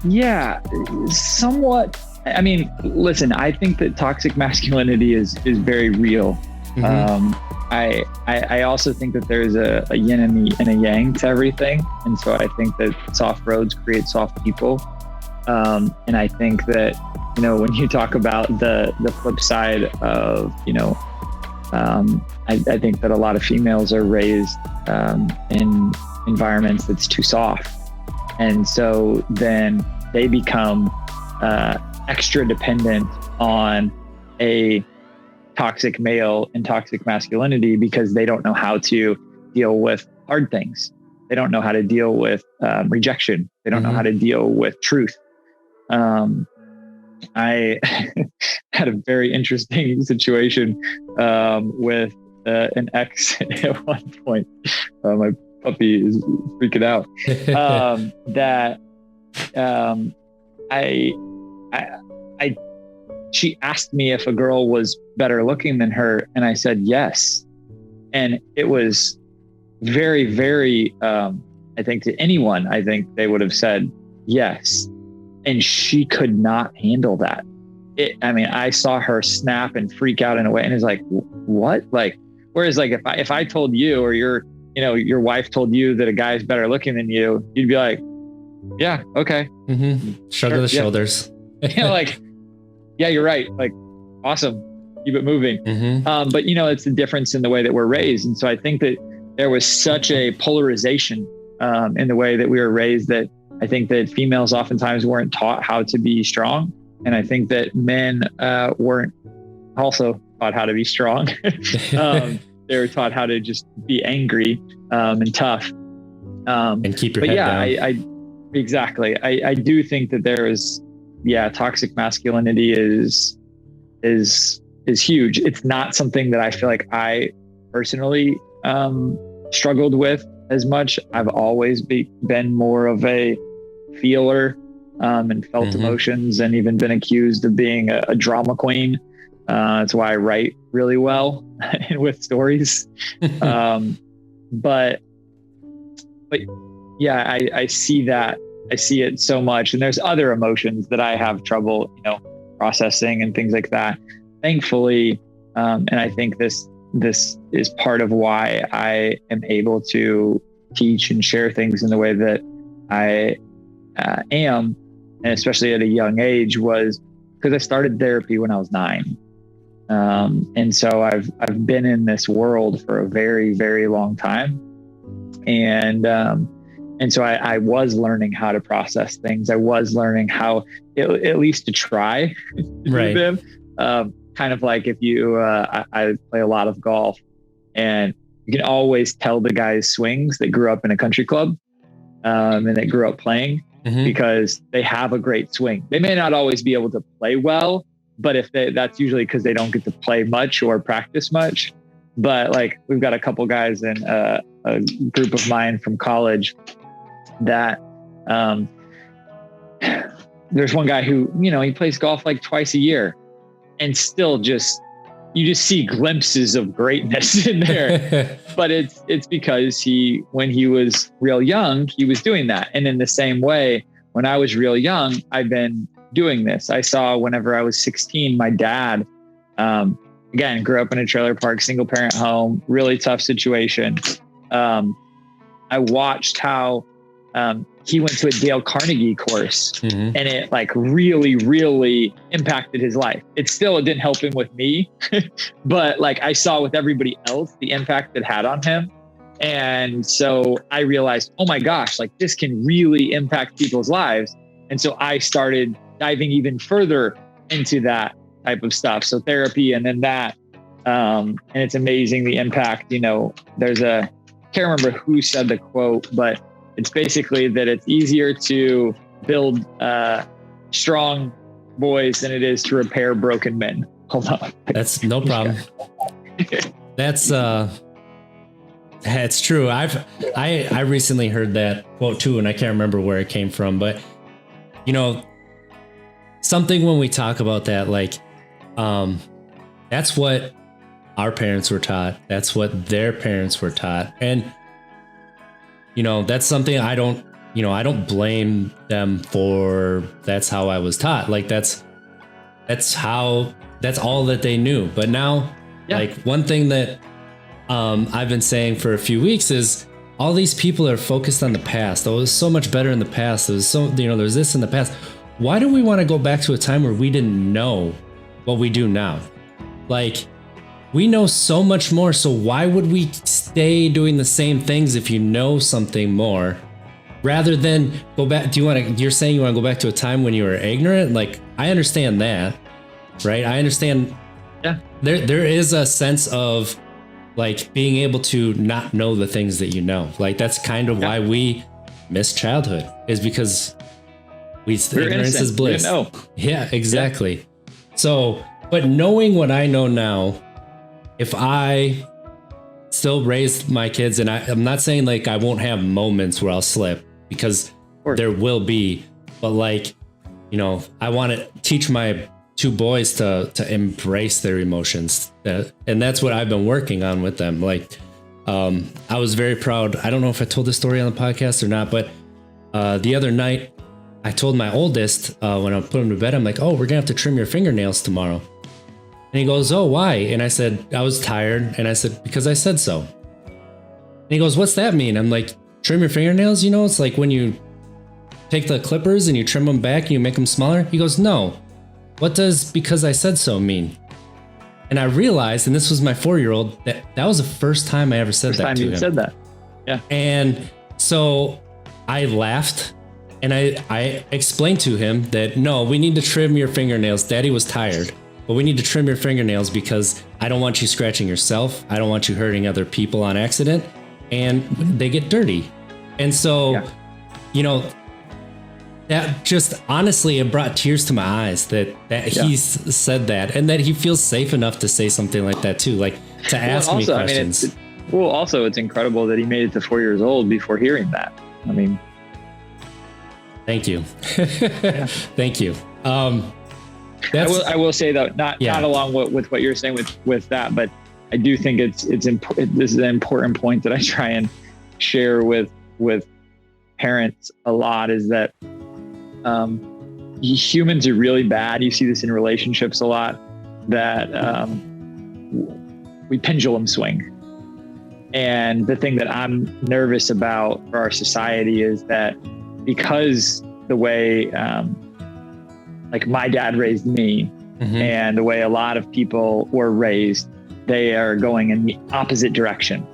yeah, somewhat. I mean, listen, I think that toxic masculinity is very real. Mm-hmm. I also think that there's a yin and a yang to everything. And so I think that soft roads create soft people. And I think that, you know, when you talk about the flip side of, you know, I think that a lot of females are raised in environments that's too soft. And so then they become extra dependent on a toxic male and toxic masculinity, because they don't know how to deal with hard things. They don't know how to deal with rejection. They don't know how to deal with truth. I had a very interesting situation with an ex at one point. My puppy is freaking out. She asked me if a girl was better looking than her, and I said yes. And it was very, very, I think to anyone, I think they would have said yes. And she could not handle that. I saw her snap and freak out in a way, and it's like, what? Like, whereas like, if I told you, or your wife told you that a guy's better looking than you, you'd be like, yeah, okay. Mm-hmm. Shrug of the shoulders. Like, yeah, you're right. Like, awesome. Keep it moving. Mm-hmm. But it's the difference in the way that we're raised. And so I think that there was such a polarization in the way that we were raised that I think that females oftentimes weren't taught how to be strong. And I think that men weren't also taught how to be strong. They were taught how to just be angry and tough. And keep your head down. Exactly. I do think that there is, toxic masculinity is huge. It's not something that I feel like I personally struggled with as much. I've always been more of a feeler and felt emotions, and even been accused of being a drama queen. That's why I write really well with stories. But yeah, I see that. I see it so much. And there's other emotions that I have trouble, processing and things like that. Thankfully, and I think this is part of why I am able to teach and share things in the way that I am, and especially at a young age, was because I started therapy when I was 9. And so I've been in this world for a very, very long time. And so I was learning how to process things. I was learning how, at least to try to do them. Kind of like if you, I play a lot of golf, and you can always tell the guys' swings that grew up in a country club and that grew up playing, because they have a great swing. They may not always be able to play well, but that's usually because they don't get to play much or practice much. But like, we've got a couple guys in a group of mine from college that there's one guy who, he plays golf like twice a year, and still you just see glimpses of greatness in there. But it's because when he was real young, he was doing that. And in the same way, when I was real young, I've been doing this. I saw whenever I was 16, my dad, again, grew up in a trailer park, single parent home, really tough situation. I watched how he went to a Dale Carnegie course, and it like really, really impacted his life. It didn't help him with me, but like I saw with everybody else, the impact it had on him. And so I realized, oh my gosh, like this can really impact people's lives. And so I started diving even further into that type of stuff. So therapy, and then that, and it's amazing the impact. There's can't remember who said the quote, but it's basically that it's easier to build strong boys than it is to repair broken men. Hold on. That's no problem. That's true. I recently heard that quote too, and I can't remember where it came from, but something when we talk about that, like, that's what our parents were taught. That's what their parents were taught. And, that's something I don't blame them for. That's how I was taught. Like that's all that they knew. But now, like one thing that, I've been saying for a few weeks is all these people are focused on the past. Oh, it was so much better in the past. It was so, there's this in the past. Why do we want to go back to a time where we didn't know what we do now? Like, we know so much more. So why would we stay doing the same things if you know something more, rather than go back? You're saying you want to go back to a time when you were ignorant? Like, I understand that, right? I understand. Yeah. There is a sense of like being able to not know the things that you know. Like that's kind of why we miss childhood, is because ignorance is bliss. Yeah, exactly. Yeah. So, but knowing what I know now, if I still raise my kids, and I'm not saying like I won't have moments where I'll slip, because there will be, but like, I want to teach my 2 boys to embrace their emotions. And that's what I've been working on with them. Like, I was very proud. I don't know if I told this story on the podcast or not, but the other night I told my oldest, when I put him to bed, I'm like, oh, we're gonna have to trim your fingernails tomorrow. And he goes, oh, why? And I said, I was tired. And I said, because I said so. And he goes, what's that mean? I'm like, trim your fingernails? It's like when you take the clippers and you trim them back and you make them smaller. He goes, no. What does because I said so mean? And I realized, and this was my 4-year-old, that was the first time I ever said that to him. Said that. Yeah. And so I laughed And I explained to him that, no, we need to trim your fingernails. Daddy was tired, but we need to trim your fingernails because I don't want you scratching yourself. I don't want you hurting other people on accident. And they get dirty. And so, you know, that just honestly, it brought tears to my eyes that he's said that, and that he feels safe enough to say something like that too, like to ask me questions. Also, it's incredible that he made it to 4 years old before hearing that. I mean, thank you. Thank you. I will say though, not along with what you're saying with that, but I do think it's important. This is an important point that I try and share with parents a lot, is that humans are really bad. You see this in relationships a lot, that we pendulum swing. And the thing that I'm nervous about for our society is that because the way like my dad raised me, and the way a lot of people were raised, they are going in the opposite direction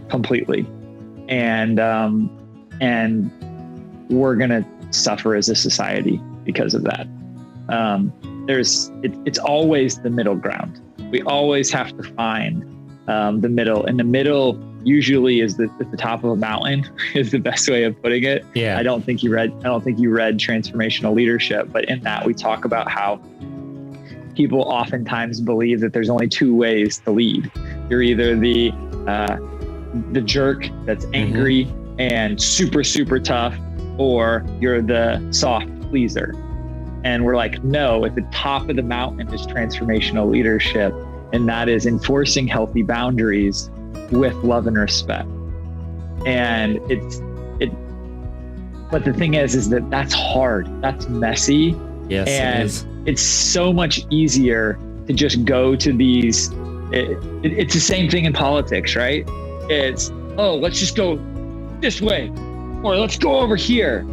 completely. And we're going to suffer as a society because of that. It's always the middle ground. We always have to find the middle, and the middle usually is at the top of a mountain is the best way of putting it. Yeah. I don't think you read Transformational Leadership, but in that we talk about how people oftentimes believe that there's only two ways to lead. You're either the jerk that's angry and super, super tough, or you're the soft pleaser. And we're like, no, at the top of the mountain is transformational leadership. And that is enforcing healthy boundaries with love and respect. And but the thing is that that's hard. That's messy. Yes, and it is. It's so much easier to just go to these. It's the same thing in politics, right? It's, oh, let's just go this way, or let's go over here.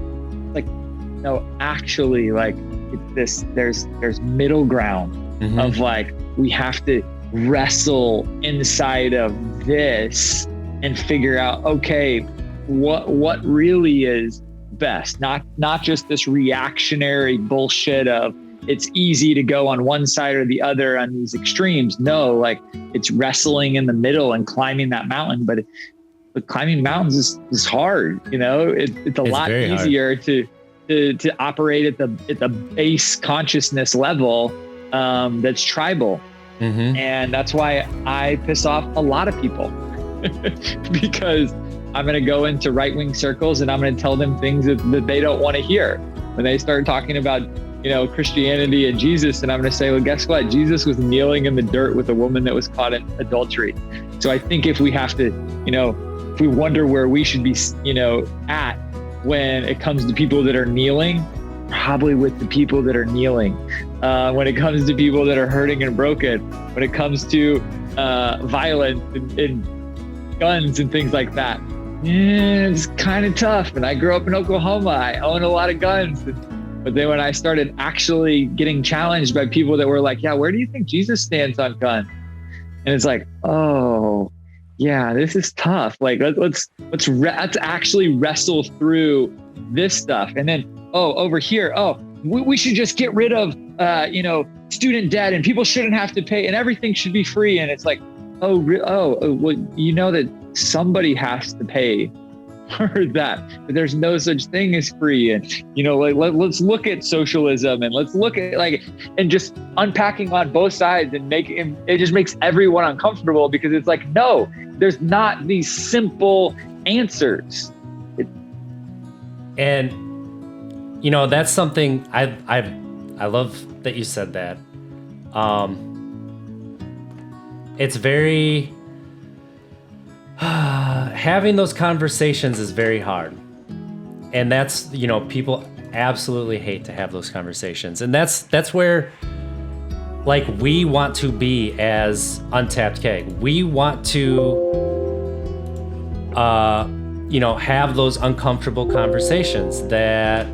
Like, no, actually, like it's this. There's middle ground of like, we have to wrestle inside of this and figure out, okay, what really is best, not just this reactionary bullshit of it's easy to go on one side or the other on these extremes. No, like it's wrestling in the middle and climbing that mountain. But climbing mountains is hard. You know, it's a lot easier to operate at the base consciousness level that's tribal. And that's why I piss off a lot of people because I'm going to go into right-wing circles and I'm going to tell them things that they don't want to hear. When they start talking about, you know, Christianity and Jesus, and I'm going to say, well, guess what? Jesus was kneeling in the dirt with a woman that was caught in adultery. So I think if we have to, you know, if we wonder where we should be, you know, at when it comes to people that are kneeling, probably with the people that are kneeling. When it comes to people that are hurting and broken, when it comes to violence and guns and things like that, it's kind of tough. And I grew up in Oklahoma. I own a lot of guns. But then when I started actually getting challenged by people that were like, yeah, where do you think Jesus stands on guns? And it's like, oh, yeah, this is tough. Like, let's actually wrestle through this stuff. And then, over here, we should just get rid of, student debt, and people shouldn't have to pay, and everything should be free. And it's like, well, you know that somebody has to pay for that. But there's no such thing as free. And, you know, like, let's look at socialism, and let's look at and just unpacking on both sides, and it just makes everyone uncomfortable because it's like, no, there's not these simple answers. And, you know, that's something I love that you said that. It's very, having those conversations is very hard. And that's, you know, people absolutely hate to have those conversations. And that's where, like, we want to be as Untapped Keg. We want to, have those uncomfortable conversations that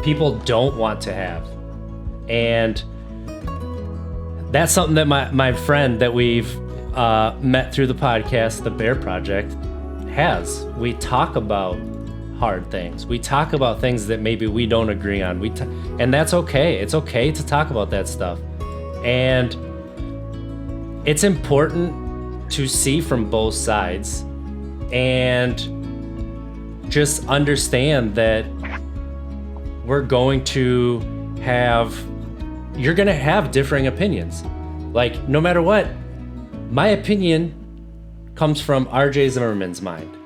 people don't want to have. And that's something that my friend that we've met through the podcast, the Bear Project, has. We talk about hard things. We talk about things that maybe we don't agree on. And that's okay. It's okay to talk about that stuff. And it's important to see from both sides and just understand that you're going to have differing opinions. Like, no matter what, my opinion comes from RJ Zimmerman's mind.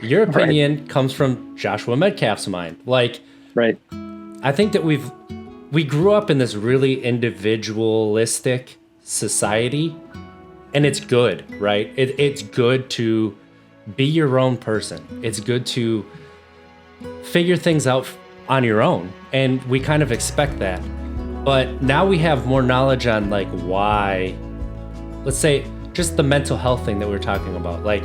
Your opinion comes from Joshua Medcalf's mind. Like, right. I think that we grew up in this really individualistic society, and it's good, right? It's good to be your own person. It's good to figure things out on your own, and we kind of expect that. But now we have more knowledge on like why, let's say, just the mental health thing that we were talking about. Like,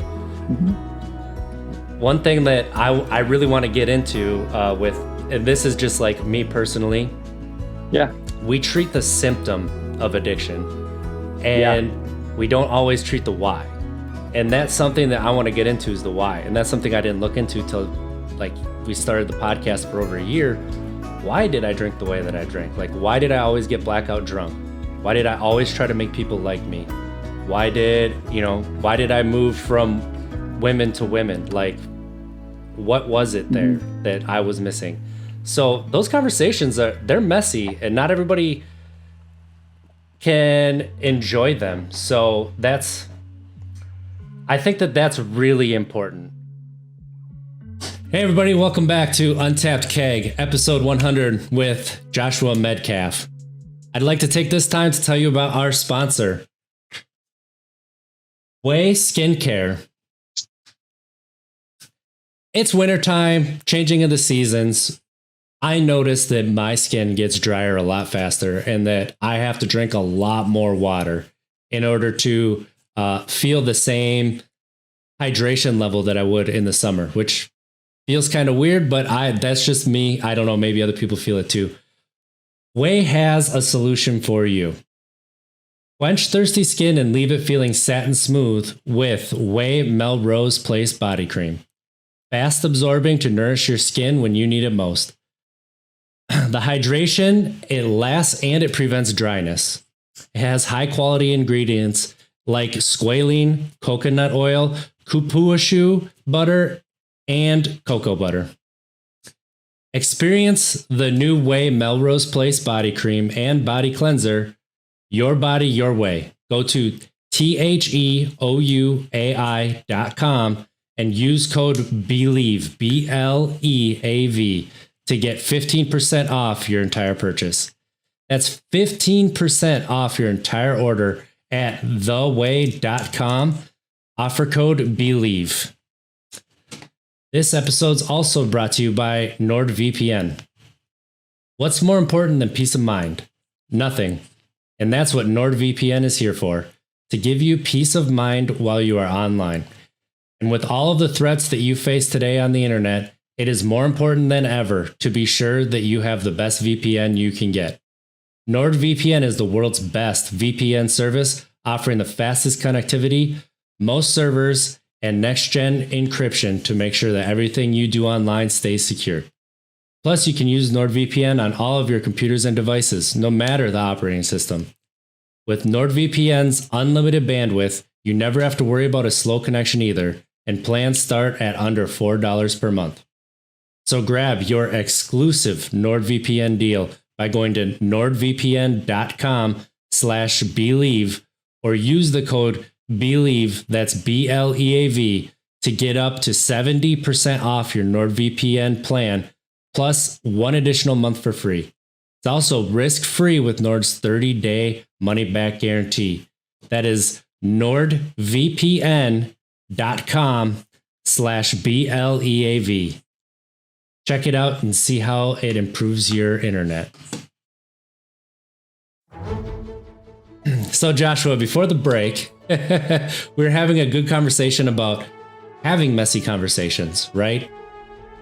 one thing that I really want to get into with, and this is just like me personally. Yeah. We treat the symptom of addiction, and we don't always treat the why. And that's something that I want to get into, is the why. And that's something I didn't look into till like we started the podcast for over a year. Why did I drink the way that I drank? Like, why did I always get blackout drunk? Why did I always try to make people like me? Why did I move from women to women? Like, what was it there that I was missing? So those conversations they're messy, and not everybody can enjoy them. So I think that's really important. Hey everybody, welcome back to Untapped Keg, episode 100 with Joshua Medcalf. I'd like to take this time to tell you about our sponsor, OUAI Skincare. It's wintertime, changing of the seasons. I noticed that my skin gets drier a lot faster, and that I have to drink a lot more water in order to feel the same hydration level that I would in the summer, which feels kind of weird, but that's just me. I don't know, maybe other people feel it too. OUAI has a solution for you. Quench thirsty skin and leave it feeling satin smooth with OUAI Melrose Place Body Cream. Fast absorbing to nourish your skin when you need it most. The hydration, it lasts and it prevents dryness. It has high quality ingredients like squalene, coconut oil, cupuaçu butter, and cocoa butter. Experience the new OUAI Melrose Place Body Cream and Body Cleanser. Your body, your way. Go to THEOUAI.com and use code BELIEVE, BLEAV, to get 15% off your entire purchase. That's 15% off your entire order at theouai.com. Offer code BELIEVE. This episode's also brought to you by NordVPN. What's more important than peace of mind? Nothing. And that's what NordVPN is here for, to give you peace of mind while you are online. And with all of the threats that you face today on the internet, it is more important than ever to be sure that you have the best VPN you can get. NordVPN is the world's best VPN service, offering the fastest connectivity, most servers, and next-gen encryption to make sure that everything you do online stays secure. Plus, you can use NordVPN on all of your computers and devices, no matter the operating system. With NordVPN's unlimited bandwidth, you never have to worry about a slow connection either, and plans start at under $4 per month. So grab your exclusive NordVPN deal by going to nordvpn.com/believe or use the code BELIEVE, that's BLEAV, to get up to 70% off your NordVPN plan, plus one additional month for free. It's also risk-free with Nord's 30-day money-back guarantee. That is nordvpn.com/BLEAV. Check it out and see how it improves your internet. So Joshua, before the break, we were having a good conversation about having messy conversations, right?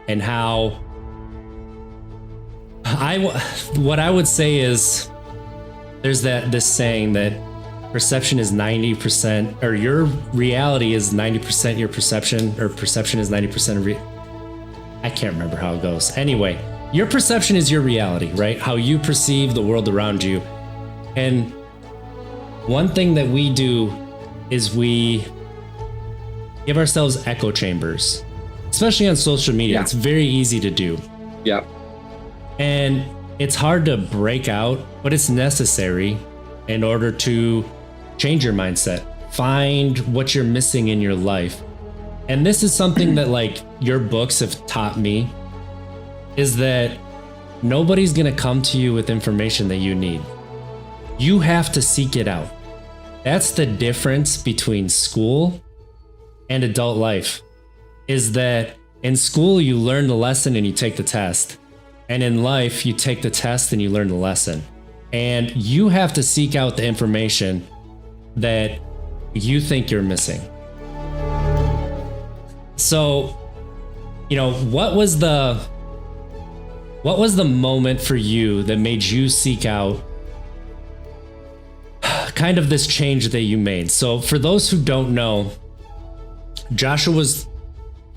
And how what I would say is there's this saying that perception is 90%, or your reality is 90% your perception, or perception is 90% of I can't remember how it goes. Anyway, your perception is your reality, right? How you perceive the world around you. And one thing that we do is we give ourselves echo chambers, especially on social media. Yeah. It's very easy to do. Yeah. And it's hard to break out, but it's necessary in order to change your mindset, find what you're missing in your life. And this is something that like your books have taught me, is that nobody's going to come to you with information that you need. You have to seek it out. That's the difference between school and adult life, is that in school you learn the lesson and you take the test. And in life you take the test and you learn the lesson. And you have to seek out the information that you think you're missing. So, you know, what was the moment for you that made you seek out kind of this change that you made? So for those who don't know, Joshua was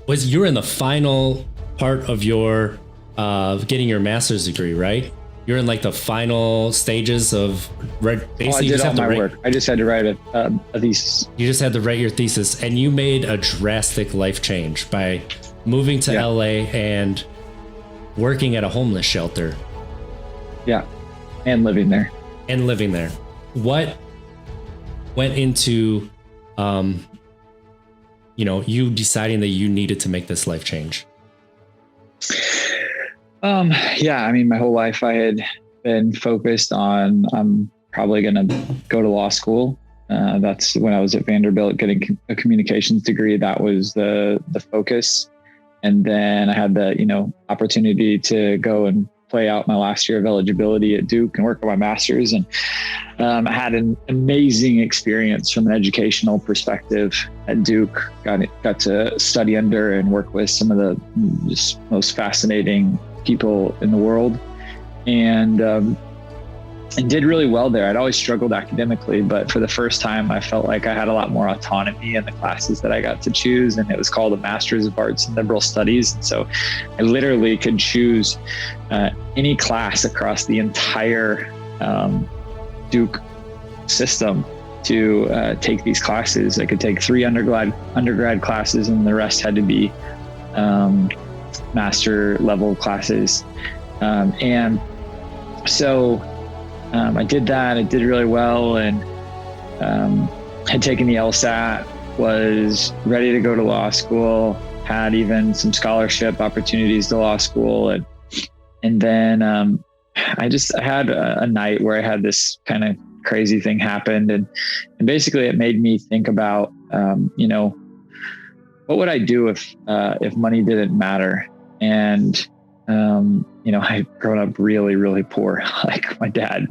you were in the final part of your getting your master's degree, right? You're in like the final stages of basically. I did all my work. I just had to write a thesis. You just had to write your thesis, and you made a drastic life change by moving to LA and working at a homeless shelter. Yeah, and living there. What went into, you deciding that you needed to make this life change? I mean, my whole life I had been focused on, I'm probably going to go to law school. That's when I was at Vanderbilt getting a communications degree. That was the focus. And then I had the, opportunity to go and play out my last year of eligibility at Duke and work on my master's. And I had an amazing experience from an educational perspective at Duke. Got to study under and work with some of the just most fascinating people in the world, and did really well there. I'd always struggled academically, but for the first time I felt like I had a lot more autonomy in the classes that I got to choose, and it was called a Master's of Arts in Liberal Studies. And so I literally could choose any class across the entire Duke system to take these classes. I could take 3 undergrad classes, and the rest had to be master level classes. And so I did that. I did really well, and had taken the LSAT, was ready to go to law school, had even some scholarship opportunities to law school. And then I had a night where I had this kind of crazy thing happen. And basically it made me think about, what would I do if money didn't matter? And, I'd grown up really, really poor. Like my dad,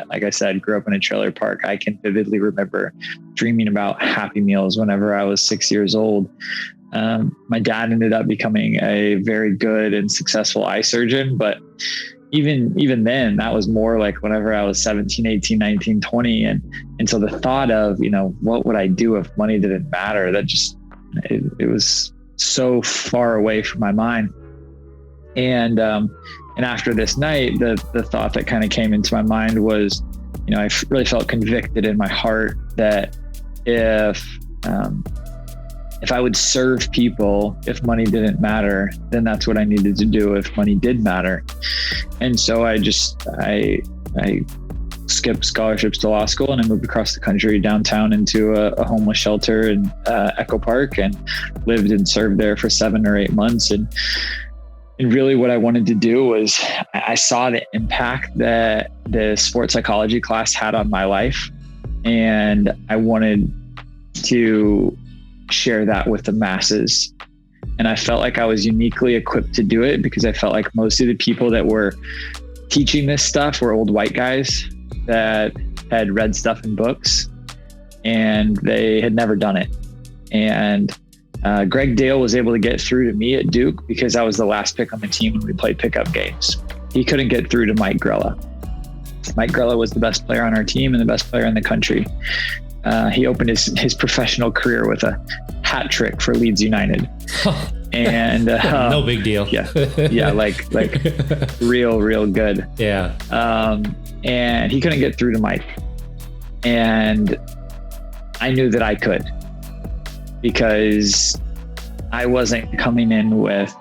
like I said, grew up in a trailer park. I can vividly remember dreaming about Happy Meals whenever I was 6 years old. My dad ended up becoming a very good and successful eye surgeon, but even then, that was more like whenever I was 17, 18, 19, 20. And so the thought of, what would I do if money didn't matter? That just, it was so far away from my mind. And after this night, the thought that kind of came into my mind was, I really felt convicted in my heart that if I would serve people, if money didn't matter, then that's what I needed to do if money did matter. And so I skipped scholarships to law school, and I moved across the country downtown into a homeless shelter in Echo Park, and lived and served there for 7 or 8 months. And really what I wanted to do was, I saw the impact that the sports psychology class had on my life, and I wanted to share that with the masses. And I felt like I was uniquely equipped to do it, because I felt like most of the people that were teaching this stuff were old white guys that had read stuff in books, and they had never done it. And Greg Dale was able to get through to me at Duke because I was the last pick on the team when we played pickup games. He couldn't get through to Mike Grella. Mike Grella was the best player on our team and the best player in the country. He opened his professional career with a hat trick for Leeds United. And no big deal. Yeah, like real good. Yeah. And he couldn't get through to Mike, and I knew that I could, because I wasn't coming in with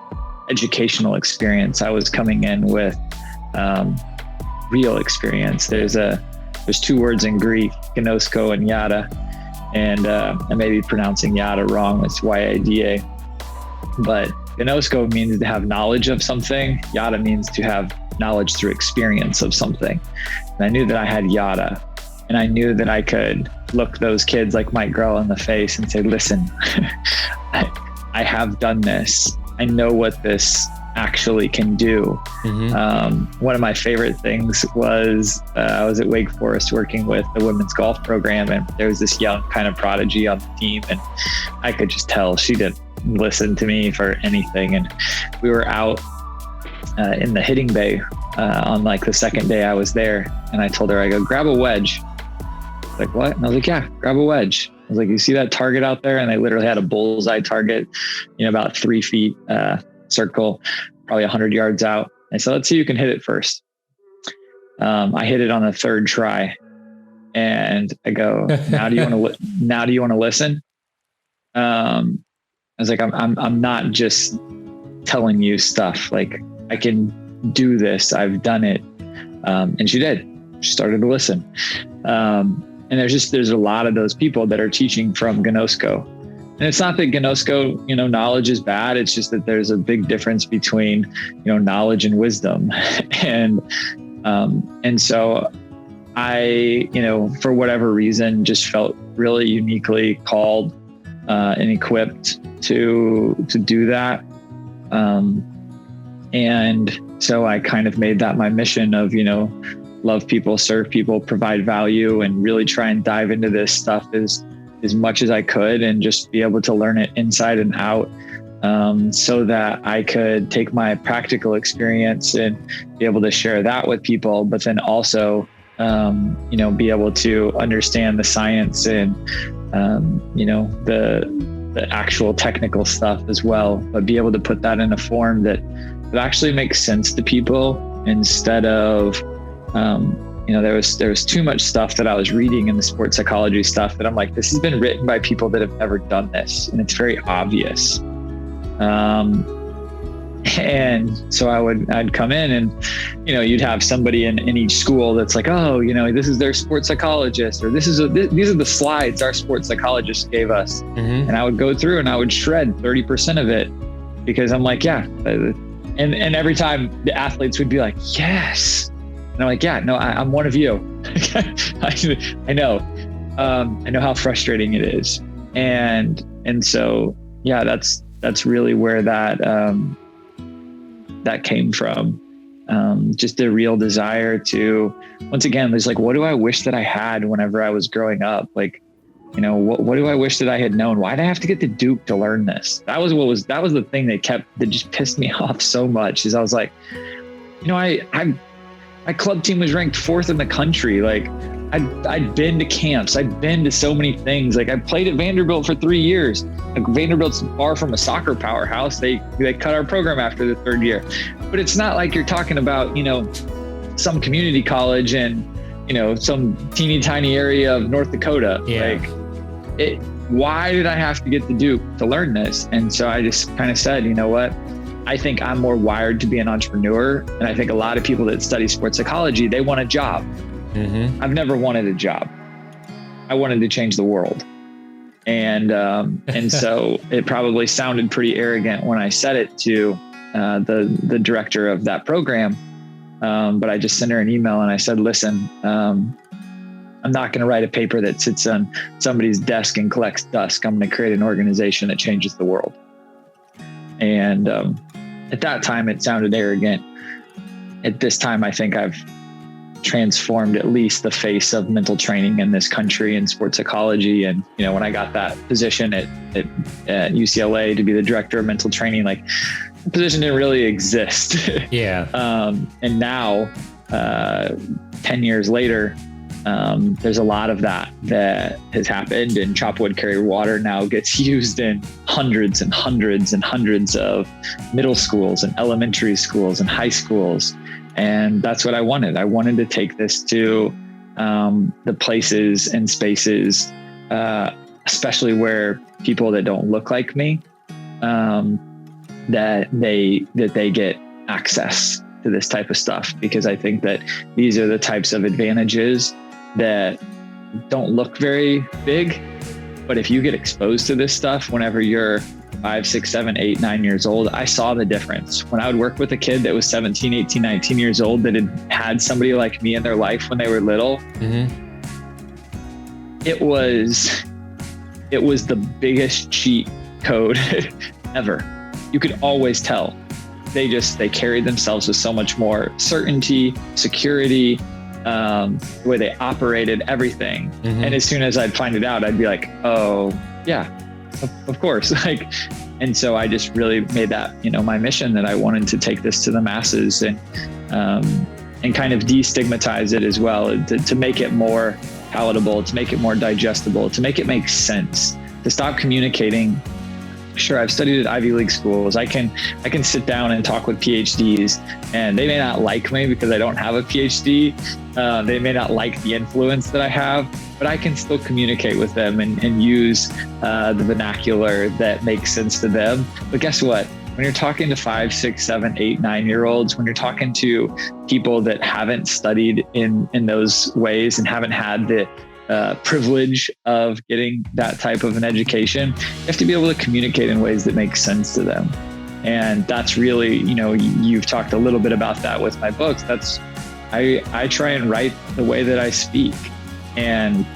educational experience. I was coming in with real experience. There's two words in Greek, gnosko and yada, and I may be pronouncing yada wrong. It's YADA, but gnosko means to have knowledge of something. Yada means to have knowledge through experience of something. And I knew that I had yada, and I knew that I could look those kids like Mike Grell in the face and say, listen, I have done this. I know what this actually can do. One of my favorite things was I was at Wake Forest working with the women's golf program, and there was this young kind of prodigy on the team, and I could just tell she didn't listen to me for anything. And we were out in the hitting bay on like the second day I was there, and I told her, I go, grab a wedge. Like, what? And I was like, yeah, grab a wedge. I was like, you see that target out there? And they literally had a bullseye target, about 3 feet circle, probably 100 yards out. I said, let's see who can hit it first. I hit it on the third try, and I go, now do you want to listen? I was like, I'm not just telling you stuff. Like, I can do this. I've done it. And she did. She started to listen. And there's a lot of those people that are teaching from gnosko. And it's not that gnosko, knowledge is bad. It's just that there's a big difference between, knowledge and wisdom. And so I, for whatever reason, just felt really uniquely called and equipped to do that. And so I kind of made that my mission of, love people, serve people, provide value, and really try and dive into this stuff as much as I could, and just be able to learn it inside and out, so that I could take my practical experience and be able to share that with people, but then also, be able to understand the science and, the actual technical stuff as well, but be able to put that in a form that actually makes sense to people, instead of, there was too much stuff that I was reading in the sports psychology stuff that I'm like, this has been written by people that have never done this, and it's very obvious. And so I'd come in, and, you'd have somebody in each school that's like, oh, this is their sports psychologist, or these are the slides our sports psychologist gave us. And I would go through and I would shred 30% of it, because I'm like, yeah. And every time the athletes would be like, yes. And I'm like, yeah, no, I'm one of you. I know. I know how frustrating it is. And so, yeah, that's really where that came from. Just a real desire to, once again, there's like, what do I wish that I had whenever I was growing up? Like, what do I wish that I had known? Why did I have to get to Duke to learn this? That was the thing that just pissed me off so much, is I was like, my club team was ranked 4th in the country. Like, I'd been to camps. I'd been to so many things. Like, I played at Vanderbilt for 3 years. Like, Vanderbilt's far from a soccer powerhouse. They cut our program after the 3rd year. But it's not like you're talking about, some community college and, some teeny tiny area of North Dakota. Yeah. Like, why did I have to get to Duke to learn this? And so I just kind of said, you know what? I think I'm more wired to be an entrepreneur. And I think a lot of people that study sports psychology, they want a job. I've never wanted a job. I wanted to change the world. And so it probably sounded pretty arrogant when I said it to the director of that program. But I just sent her an email and I said, listen, I'm not going to write a paper that sits on somebody's desk and collects dust. I'm going to create an organization that changes the world. And at that time, it sounded arrogant. At this time, I think I've transformed at least the face of mental training in this country and sports psychology. And, when I got that position at UCLA to be the director of mental training, like, the position didn't really exist. Yeah. And now, 10 years later, There's a lot of that has happened, and chop wood, carry water now gets used in hundreds and hundreds and hundreds of middle schools and elementary schools and high schools. And that's what I wanted. I wanted to take this to the places and spaces, especially where people that don't look like me, that they get access to this type of stuff, because I think that these are the types of advantages that don't look very big, but if you get exposed to this stuff whenever you're 5, 6, 7, 8, 9 years old, I saw the difference. When I would work with a kid that was 17, 18, 19 years old that had somebody like me in their life when they were little, it was the biggest cheat code ever. You could always tell. They carried themselves with so much more certainty, security, the way they operated, everything. And as soon as I'd find it out, I'd be like, oh yeah, of course. And so I just really made that, my mission, that I wanted to take this to the masses and kind of destigmatize it as well, to make it more palatable, to make it more digestible, to make it make sense, to stop communicating. Sure, I've studied at Ivy League schools. I can sit down and talk with PhDs, and they may not like me because I don't have a PhD. They may not like the influence that I have, but I can still communicate with them and use the vernacular that makes sense to them. But guess what? When you're talking to 5, 6, 7, 8, 9-year-olds, when you're talking to people that haven't studied in those ways and haven't had the privilege of getting that type of an education, you have to be able to communicate in ways that make sense to them. And that's really, you've talked a little bit about that with my books. I try and write the way that I speak, and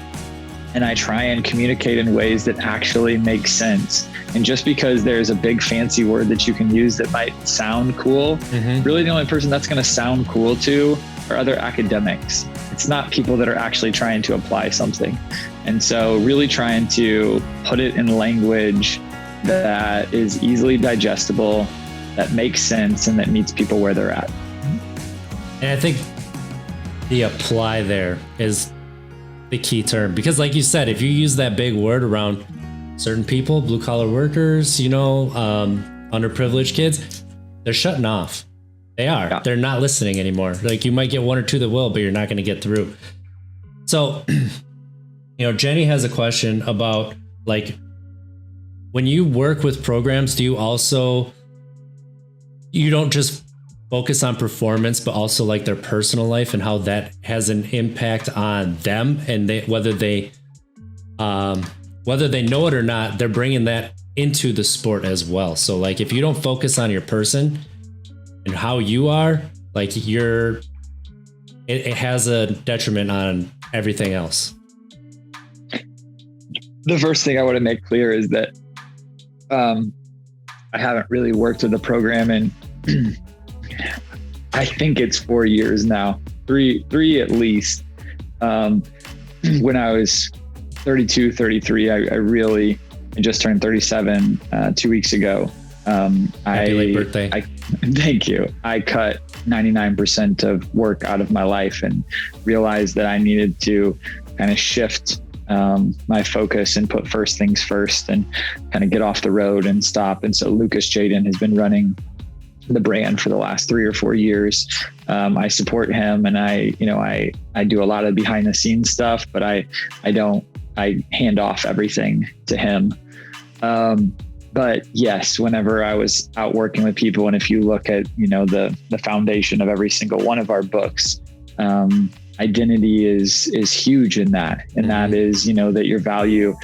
I try and communicate in ways that actually make sense. And just because there's a big fancy word that you can use that might sound cool, really the only person that's going to sound cool to are other academics. It's not people that are actually trying to apply something. And so really trying to put it in language that is easily digestible, that makes sense, and that meets people where they're at. And I think the apply there is the key term, because like you said, if you use that big word around certain people, blue collar workers, underprivileged kids, they're shutting off. They are. Yeah. They're not listening anymore. Like, you might get one or two that will, but you're not going to get through. So, Jenny has a question about, like, when you work with programs, do you don't just focus on performance, but also like their personal life and how that has an impact on them, and whether they know it or not, they're bringing that into the sport as well. So like, if you don't focus on your person and how you are, like, it has a detriment on everything else. The first thing I want to make clear is that I haven't really worked with a program in I think it's 4 years now, three at least. When I was 32, 33, I just turned 37 2 weeks ago. Happy late birthday. Thank you. I cut 99% of work out of my life and realized that I needed to kind of shift my focus and put first things first and kind of get off the road and stop. And so Lucas Jaden has been running the brand for the last 3 or 4 years. I support him, and I do a lot of behind the scenes stuff, but I hand off everything to him. But yes, whenever I was out working with people, and if you look at, the foundation of every single one of our books, identity is huge in that. And that is, that your value,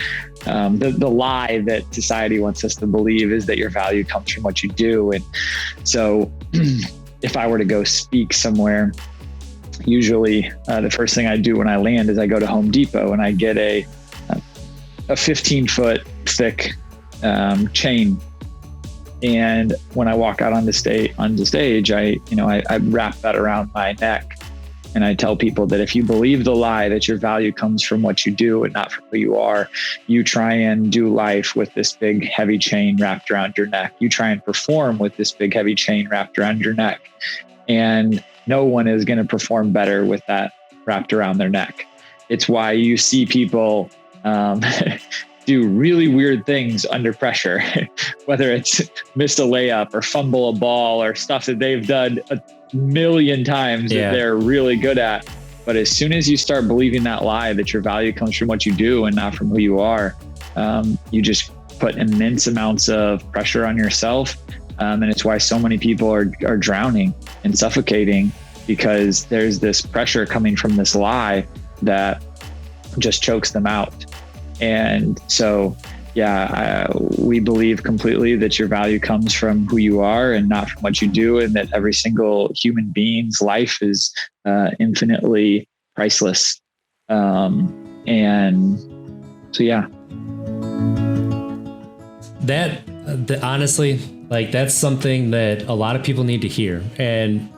the lie that society wants us to believe is that your value comes from what you do. And so if I were to go speak somewhere, usually the first thing I do when I land is I go to Home Depot and I get a 15-foot thick chain. And when I walk out on the stage, I wrap that around my neck. And I tell people that if you believe the lie that your value comes from what you do and not from who you are, you try and do life with this big, heavy chain wrapped around your neck. You try and perform with this big, heavy chain wrapped around your neck. And no one is going to perform better with that wrapped around their neck. It's why you see people do really weird things under pressure, whether it's miss a layup or fumble a ball or stuff that they've done a million times that they're really good at. But as soon as you start believing that lie that your value comes from what you do and not from who you are, you just put immense amounts of pressure on yourself. And it's why so many people are drowning and suffocating, because there's this pressure coming from this lie that just chokes them out. And so, we believe completely that your value comes from who you are and not from what you do, and that every single human being's life is infinitely priceless. And so, that honestly, like, that's something that a lot of people need to hear. And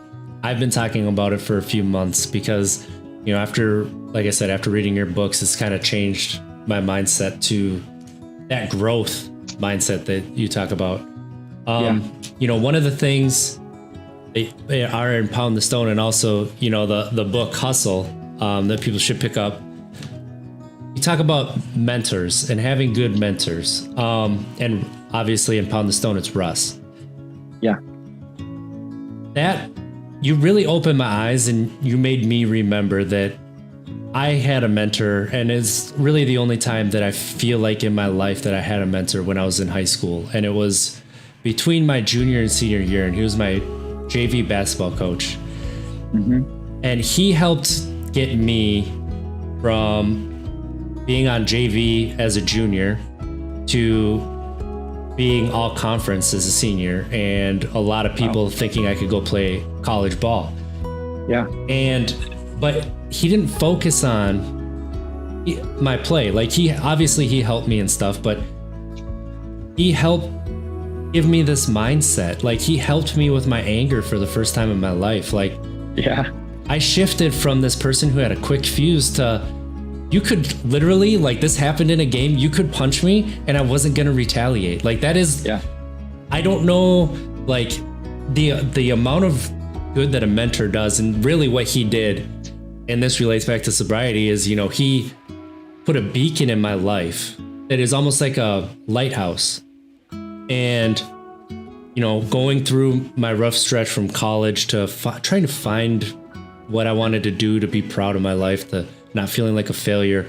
I've been talking about it for a few months because, after, like I said, after reading your books, it's kind of changed my mindset to that growth mindset that you talk about. One of the things they are in Pound the Stone, and also, the book Hustle, that people should pick up. You talk about mentors and having good mentors. And obviously in Pound the Stone, it's Russ. Yeah. That, you really opened my eyes, and you made me remember that I had a mentor, and it's really the only time that I feel like in my life that I had a mentor, when I was in high school. And it was between my junior and senior year, and he was my JV basketball coach. Mm-hmm. And he helped get me from being on JV as a junior to being all conference as a senior, and a lot of people thinking I could go play college ball. Yeah. But he didn't focus on my play. Like, he helped me and stuff, but he helped give me this mindset. Like, he helped me with my anger for the first time in my life. Like, I shifted from this person who had a quick fuse to, you could literally, like, this happened in a game, you could punch me and I wasn't going to retaliate. Like, that is, I don't know, like, the amount of good that a mentor does. And really what he did, and this relates back to sobriety, is, he put a beacon in my life that is almost like a lighthouse. And, going through my rough stretch from college to trying to find what I wanted to do to be proud of my life, to not feeling like a failure,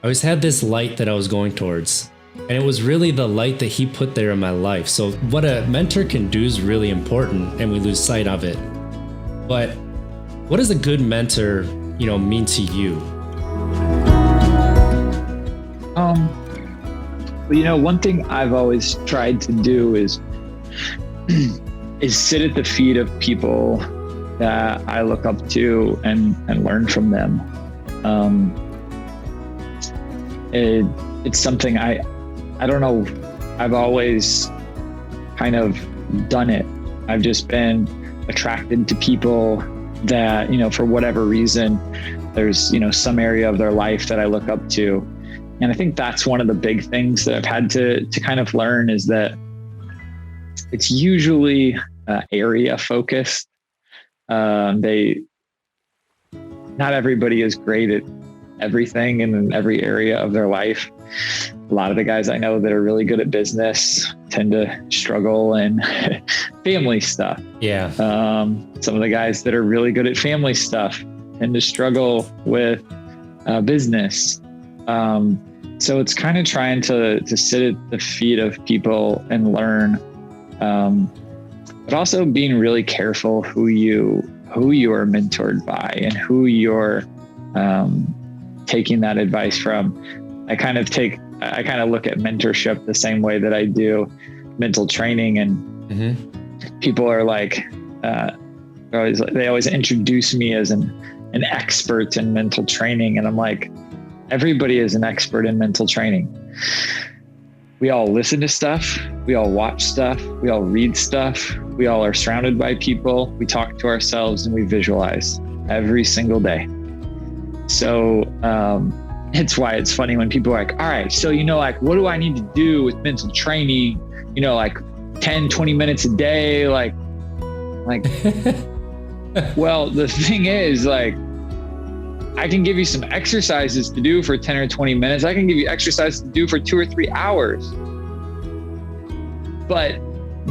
I always had this light that I was going towards. And it was really the light that he put there in my life. So what a mentor can do is really important, and we lose sight of it. But what does a good mentor, mean to you? One thing I've always tried to do is sit at the feet of people that I look up to and learn from them. It's something I don't know. I've always kind of done it. I've just been attracted to people that, for whatever reason, there's, some area of their life that I look up to. And I think that's one of the big things that I've had to kind of learn, is that it's usually area focused. Not everybody is great at everything in every area of their life. A lot of the guys I know that are really good at business tend to struggle in family stuff. Yeah. Some of the guys that are really good at family stuff tend to struggle with business. So it's kind of trying to sit at the feet of people and learn, but also being really careful who you are mentored by and who you're taking that advice from. I kind of look at mentorship the same way that I do mental training, and people are like, they always introduce me as an expert in mental training. And I'm like, everybody is an expert in mental training. We all listen to stuff. We all watch stuff. We all read stuff. We all are surrounded by people. We talk to ourselves and we visualize every single day. So, it's why it's funny when people are like, all right, so, what do I need to do with mental training? 10, 20 minutes a day, like, well, the thing is, like, I can give you some exercises to do for 10 or 20 minutes. I can give you exercises to do for 2 or 3 hours. But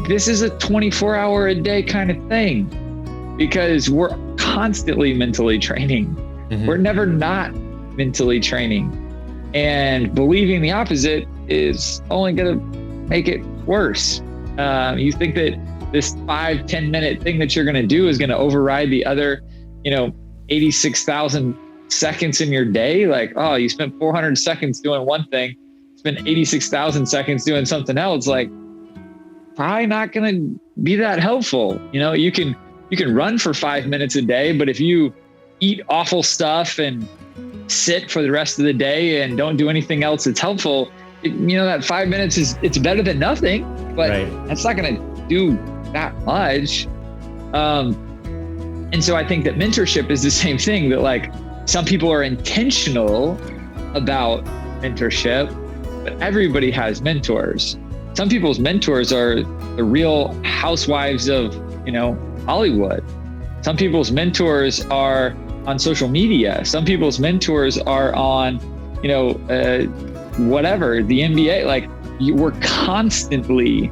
this is a 24-hour a day kind of thing, because we're constantly mentally training. Mm-hmm. We're never not mentally training. And believing the opposite is only going to make it worse. You think that this 5-10 minute thing that you're going to do is going to override the other, 86,000 seconds in your day. Like, oh, you spent 400 seconds doing one thing, spent 86,000 seconds doing something else. Like, probably not going to be that helpful. You can run for 5 minutes a day, but if you eat awful stuff and sit for the rest of the day and don't do anything else that's helpful, that 5 minutes it's better than nothing, but that's not going to do that much. And so I think that mentorship is the same thing, that like some people are intentional about mentorship, but everybody has mentors. Some people's mentors are the real housewives of, Hollywood. Some people's mentors are on social media. Some people's mentors are on, whatever, the NBA. Like, we're constantly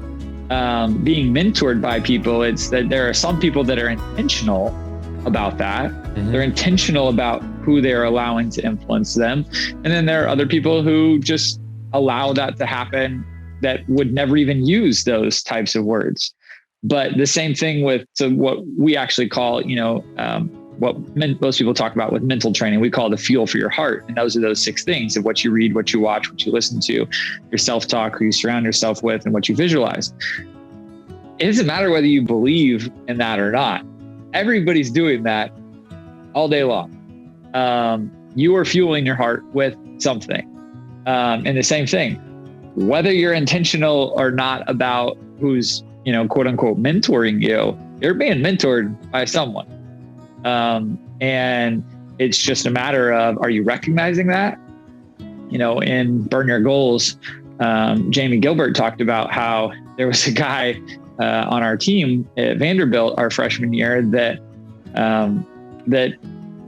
being mentored by people. It's that there are some people that are intentional about that. Mm-hmm. They're intentional about who they're allowing to influence them. And then there are other people who just allow that to happen, that would never even use those types of words. But the same thing with what we actually call, what most people talk about with mental training, we call the fuel for your heart. And those are those 6 things of what you read, what you watch, what you listen to, your self-talk, who you surround yourself with, and what you visualize. It doesn't matter whether you believe in that or not. Everybody's doing that all day long. You are fueling your heart with something. And the same thing, whether you're intentional or not about who's, quote unquote, mentoring you, you're being mentored by someone. And it's just a matter of, are you recognizing that? In Burn Your Goals, Jamie Gilbert talked about how there was a guy on our team at Vanderbilt our freshman year that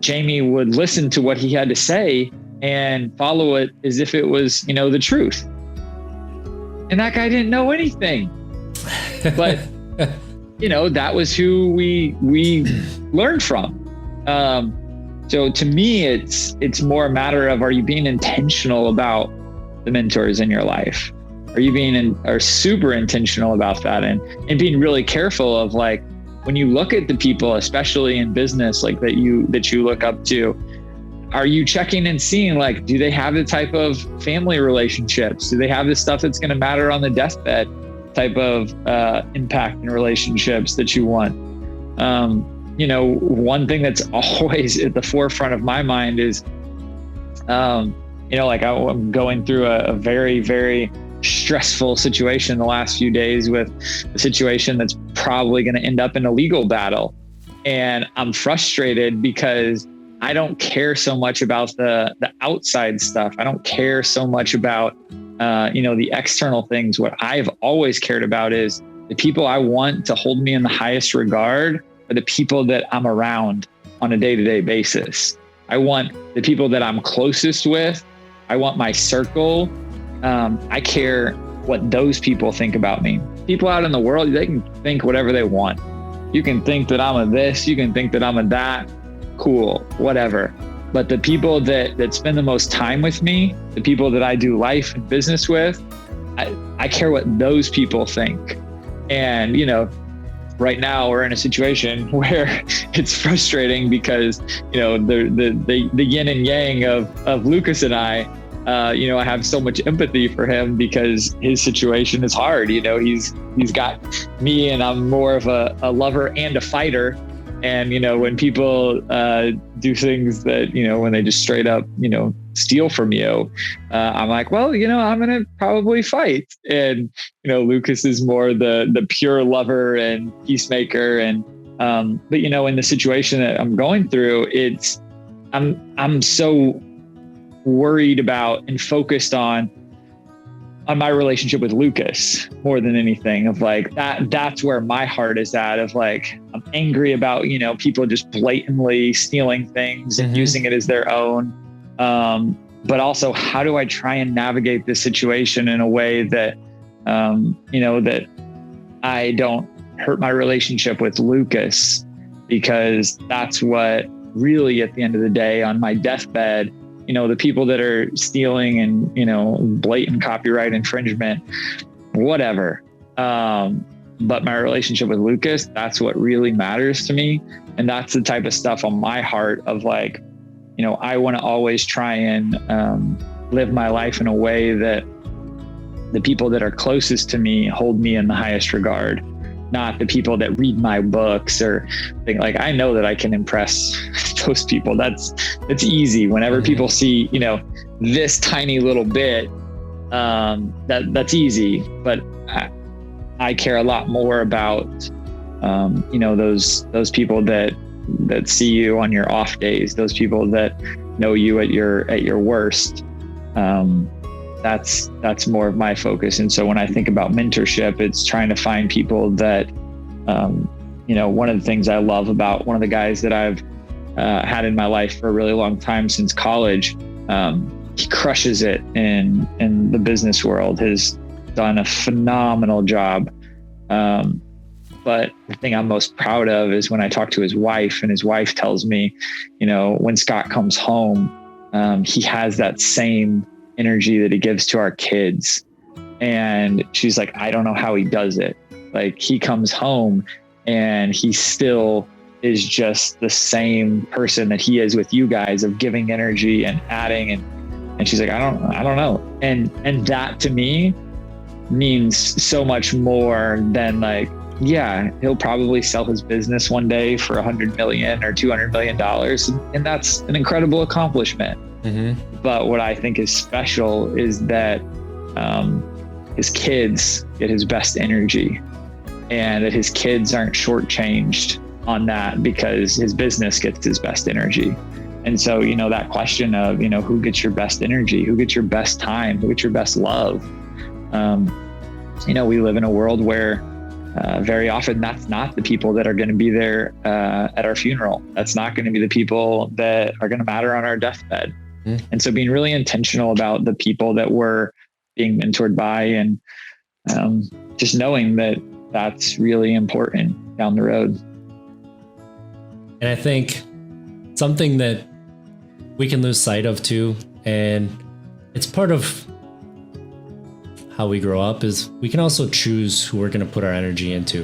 Jamie would listen to what he had to say and follow it as if it was, the truth. And that guy didn't know anything, but that was who we learned from. So to me, it's more a matter of, are you being intentional about the mentors in your life? Are you are super intentional about that, and being really careful of, like, when you look at the people, especially in business, like that you look up to, are you checking and seeing, like, do they have the type of family relationships? Do they have the stuff that's going to matter on the deathbed type of impact and relationships that you want? One thing that's always at the forefront of my mind is, I'm going through a very, very stressful situation the last few days with a situation that's probably going to end up in a legal battle. And I'm frustrated because I don't care so much about the outside stuff. I don't care so much about, the external things. What I've always cared about is the people I want to hold me in the highest regard are the people that I'm around on a day-to-day basis. I want the people that I'm closest with. I want my circle. I care what those people think about me. People out in the world, they can think whatever they want. You can think that I'm a this, you can think that I'm a that, cool, whatever. But the people that spend the most time with me, the people that I do life and business with, I care what those people think. And, right now we're in a situation where it's frustrating because, the yin and yang of Lucas and I have so much empathy for him because his situation is hard. He's got me, and I'm more of a lover and a fighter. And, when people do things that, when they just straight up, steal from you, I'm like, well, I'm going to probably fight. And, Lucas is more the pure lover and peacemaker. And, but, in the situation that I'm going through, I'm so worried about and focused on on my relationship with Lucas more than anything, of like that's where my heart is at, of like, I'm angry about, people just blatantly stealing things and using it as their own. But also, how do I try and navigate this situation in a way that, that I don't hurt my relationship with Lucas, because that's what really, at the end of the day, on my deathbed, the people that are stealing and, blatant copyright infringement, whatever. But my relationship with Lucas, that's what really matters to me. And that's the type of stuff on my heart of like, I want to always try and live my life in a way that the people that are closest to me hold me in the highest regard, not the people that read my books or think like, I know that I can impress those people. It's easy. Whenever people see, this tiny little bit, that's easy. But I care a lot more about, those people that see you on your off days, those people that know you at your worst. That's more of my focus. And so when I think about mentorship, it's trying to find people that, one of the things I love about one of the guys that I've had in my life for a really long time, since college, he crushes it in the business world, has done a phenomenal job. But the thing I'm most proud of is when I talk to his wife, and his wife tells me, when Scott comes home, he has that same energy that he gives to our kids. And she's like, I don't know how he does it. Like, he comes home and he still is just the same person that he is with you guys, of giving energy and adding. And she's like, I don't know. And that to me means so much more than like, yeah, he'll probably sell his business one day for $100 million or $200 million. And that's an incredible accomplishment. But what I think is special is that his kids get his best energy, and that his kids aren't shortchanged on that because his business gets his best energy. And so, that question of, who gets your best energy, who gets your best time, who gets your best love? We live in a world where very often that's not the people that are going to be there at our funeral. That's not going to be the people that are going to matter on our deathbed. And so being really intentional about the people that we're being mentored by, and just knowing that that's really important down the road. And I think something that we can lose sight of too, and it's part of how we grow up, is we can also choose who we're going to put our energy into,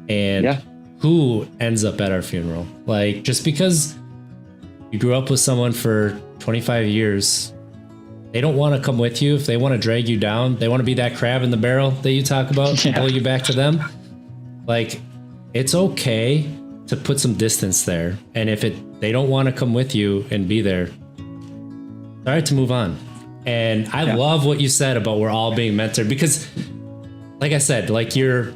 and who ends up at our funeral. Like, just because you grew up with someone for 25 years, they don't want to come with you. If they want to drag you down, they want to be that crab in the barrel that you talk about, pull you back to them. Like, it's okay to put some distance there. And if they don't want to come with you and be there, all right, to move on. And I love what you said about we're all being mentored, because like I said, like your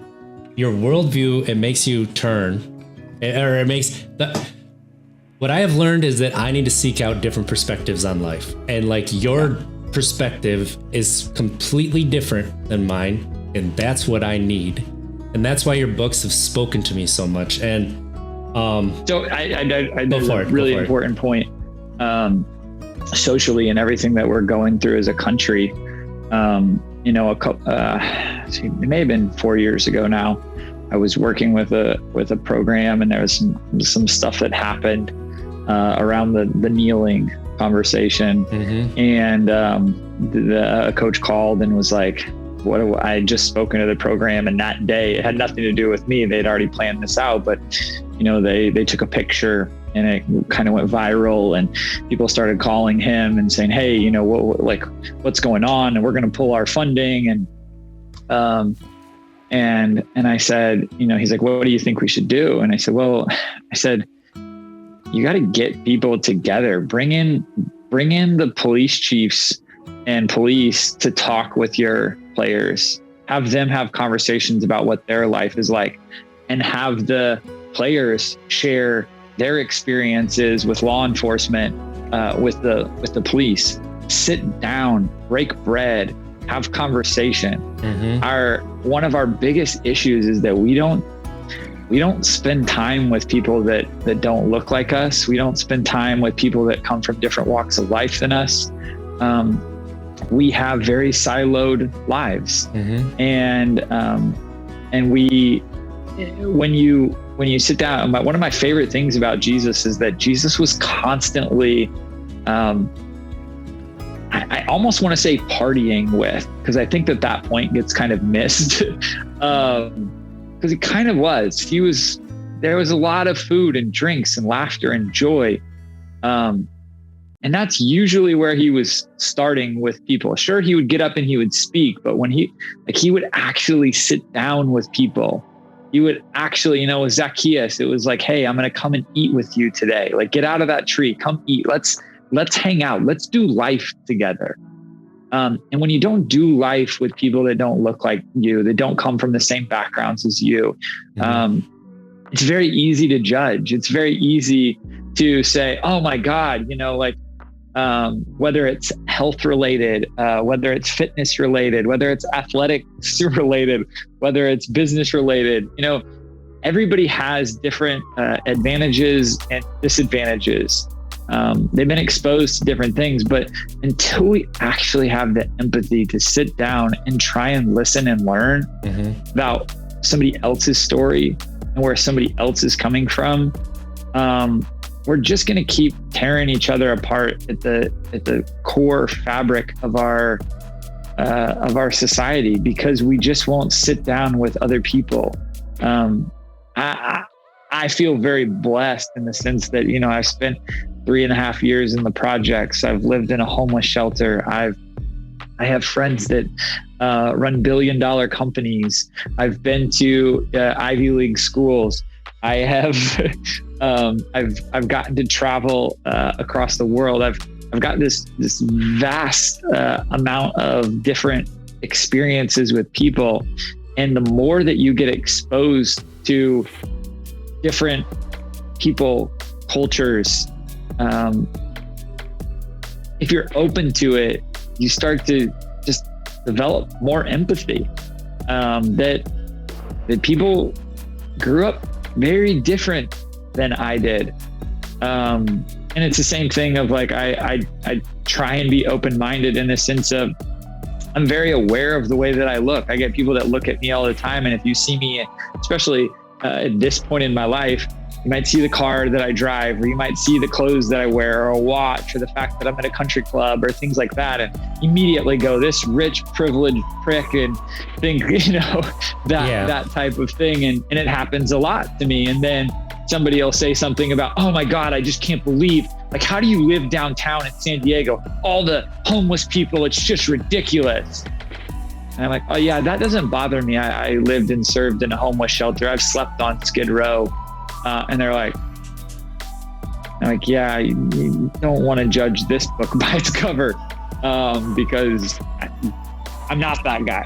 worldview, it makes you turn, or it makes what I have learned is that I need to seek out different perspectives on life. And like your perspective is completely different than mine. And that's what I need. And that's why your books have spoken to me so much. And so I there's a really important point. Socially, and everything that we're going through as a country, it may have been 4 years ago now, I was working with a program, and there was some stuff that happened around the kneeling conversation. And the coach called and was like, I had just spoken to the program, and that day it had nothing to do with me. They'd already planned this out, but they took a picture and it kind of went viral, and people started calling him and saying, hey, what's going on? And we're going to pull our funding. And I said, he's like, what do you think we should do? And I said, you got to get people together, bring in the police chiefs and police to talk with your players, have them have conversations about what their life is like, and have the players share their experiences with law enforcement, with the police. Sit down, break bread, have conversation. One of our biggest issues is that we don't spend time with people that don't look like us. We don't spend time with people that come from different walks of life than us. We have very siloed lives, and we, when you sit down, one of my favorite things about Jesus is that Jesus was constantly, I almost want to say partying with, because I think that point gets kind of missed. Because it kind of was. There was a lot of food and drinks and laughter and joy. And that's usually where he was starting with people. Sure, he would get up and he would speak, but when he would actually sit down with people, he would actually, with Zacchaeus, it was like, hey, I'm going to come and eat with you today. Like, get out of that tree, come eat. Let's hang out. Let's do life together. And when you don't do life with people that don't look like you, that don't come from the same backgrounds as you, it's very easy to judge. It's very easy to say, oh my God, whether it's health related, whether it's fitness related, whether it's athletics related, whether it's business related, everybody has different advantages and disadvantages. They've been exposed to different things, but until we actually have the empathy to sit down and try and listen and learn about somebody else's story and where somebody else is coming from, we're just going to keep tearing each other apart at the core fabric of our society, because we just won't sit down with other people. I feel very blessed in the sense that, I've spent 3.5 years in the projects. I've lived in a homeless shelter. I have friends that run billion-dollar companies. I've been to Ivy League schools. I have I've gotten to travel across the world. I've got this vast amount of different experiences with people, and the more that you get exposed to different people, cultures, if you're open to it, you start to just develop more empathy. That people grew up very different than I did. And it's the same thing of like, I try and be open-minded in the sense of I'm very aware of the way that I look. I get people that look at me all the time. And if you see me, especially at this point in my life, you might see the car that I drive, or you might see the clothes that I wear, or a watch, or the fact that I'm at a country club, or things like that, and immediately go, this rich, privileged prick, and think, that type of thing. And it happens a lot to me. And then somebody will say something about, oh my God, I just can't believe, like, how do you live downtown in San Diego? All the homeless people, it's just ridiculous. And I'm like, oh yeah, that doesn't bother me. I lived and served in a homeless shelter. I've slept on Skid Row. And they're like, yeah, you don't want to judge this book by its cover, because I'm not that guy.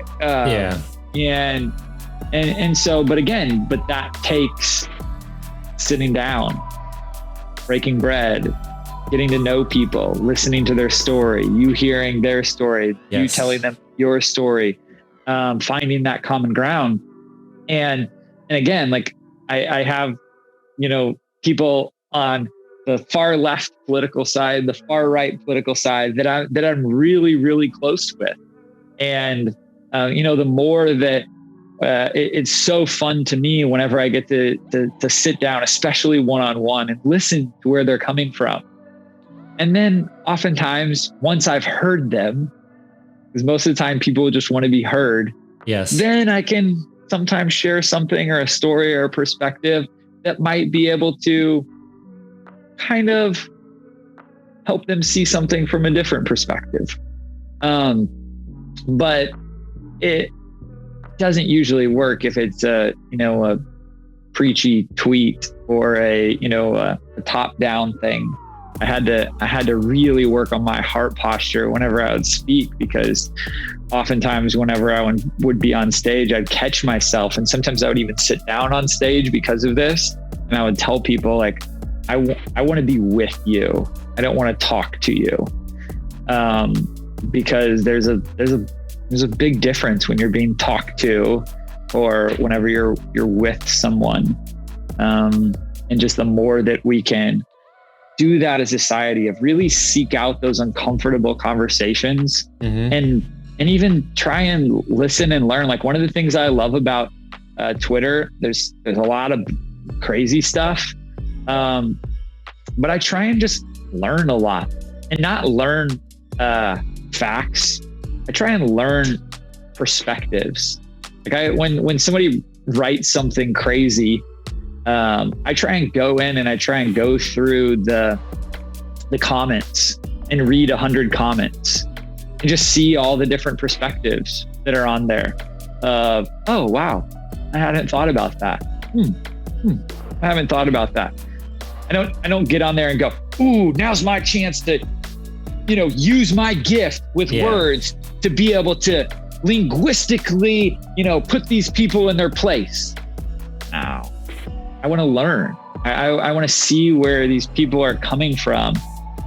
And so, but that takes sitting down, breaking bread, getting to know people, listening to their story, you hearing their story, you telling them your story, finding that common ground. And again, like I have, people on the far left political side, the far right political side that I'm really, really close with. And, the more that it's so fun to me whenever I get to sit down, especially one-on-one, and listen to where they're coming from. And then oftentimes, once I've heard them, because most of the time people just want to be heard. Yes. Then I can sometimes share something or a story or a perspective that might be able to kind of help them see something from a different perspective. But it doesn't usually work if it's a preachy tweet or a top-down thing. I had to really work on my heart posture whenever I would speak, because oftentimes whenever I would be on stage, I'd catch myself, and sometimes I would even sit down on stage because of this. And I would tell people, like, I want to be with you. I don't want to talk to you, because there's a There's a big difference when you're being talked to or whenever you're with someone. And just the more that we can do that as a society of really seek out those uncomfortable conversations and even try and listen and learn. Like one of the things I love about Twitter, there's a lot of crazy stuff. But I try and just learn a lot and not learn facts. I try and learn perspectives. Like when somebody writes something crazy, I try and go in and I try and go through the comments and read 100 comments and just see all the different perspectives that are on there. Oh, wow. I hadn't thought about that. I haven't thought about that. I don't get on there and go, ooh, now's my chance to, use my gift with words to be able to linguistically, put these people in their place. No, I want to learn. I want to see where these people are coming from.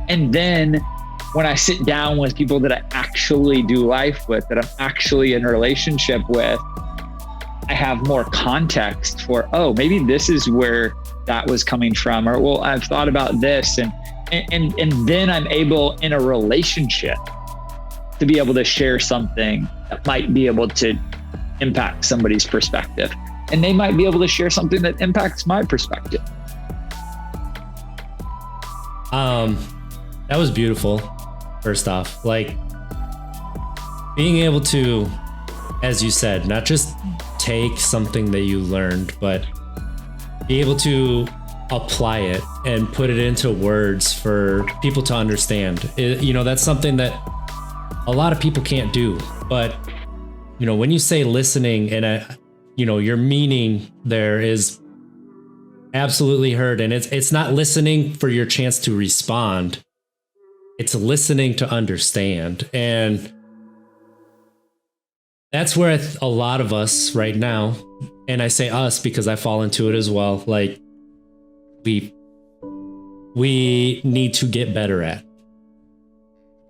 And then when I sit down with people that I actually do life with, that I'm actually in a relationship with, I have more context for, oh, maybe this is where that was coming from, or well, I've thought about this, and then I'm able in a relationship to be able to share something that might be able to impact somebody's perspective, and they might be able to share something that impacts my perspective. That was beautiful. First off, like being able to, as you said, not just take something that you learned, but be able to apply it and put it into words for people to understand. That's something that a lot of people can't do. But, when you say listening and, your meaning there is absolutely heard. And it's not listening for your chance to respond. It's listening to understand. And that's where a lot of us right now, and I say us because I fall into it as well, like we need to get better at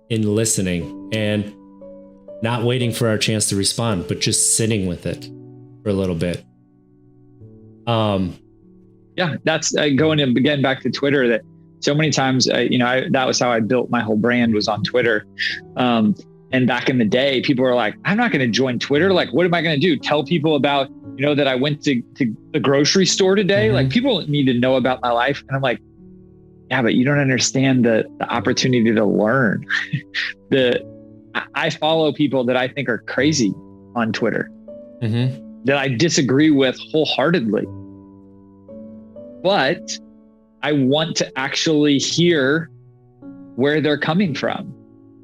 in listening and not waiting for our chance to respond, but just sitting with it for a little bit. Yeah, that's going again back to Twitter, that so many times, that was how I built my whole brand, was on Twitter. And back in the day, people were like, I'm not going to join Twitter. Like, what am I going to do? Tell people about, that I went to the grocery store today? Like, people need to know about my life. And I'm like, yeah, but you don't understand the opportunity to learn. I follow people that I think are crazy on Twitter, that I disagree with wholeheartedly. But I want to actually hear where they're coming from.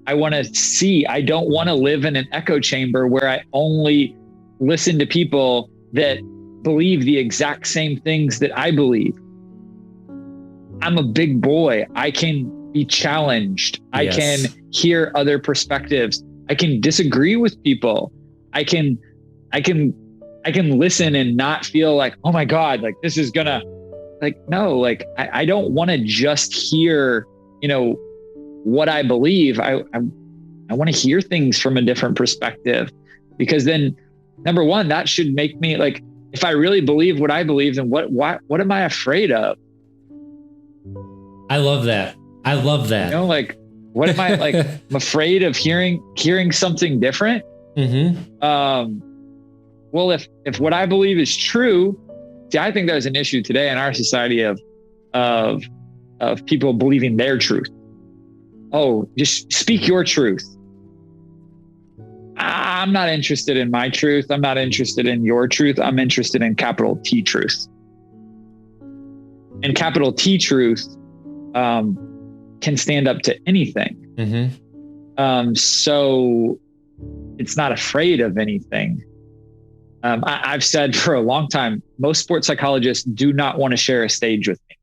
I want to see. I don't want to live in an echo chamber where I only listen to people that believe the exact same things that I believe. I'm a big boy. I can be challenged. Yes. I can hear other perspectives. I can disagree with people. I can listen and not feel like, oh my God, like this is gonna, like, no, like I don't want to just hear, what I believe. I want to hear things from a different perspective, because then, number one, that should make me, like, if I really believe what I believe, then what am I afraid of? I love that. Like, what am I like? I'm afraid of hearing something different. Well, if what I believe is true, see, I think there's an issue today in our society of people believing their truth. Oh, just speak your truth. I'm not interested in my truth. I'm not interested in your truth. I'm interested in capital T truth. And capital T truth can stand up to anything. So it's not afraid of anything. I've said for a long time, most sports psychologists do not want to share a stage with me.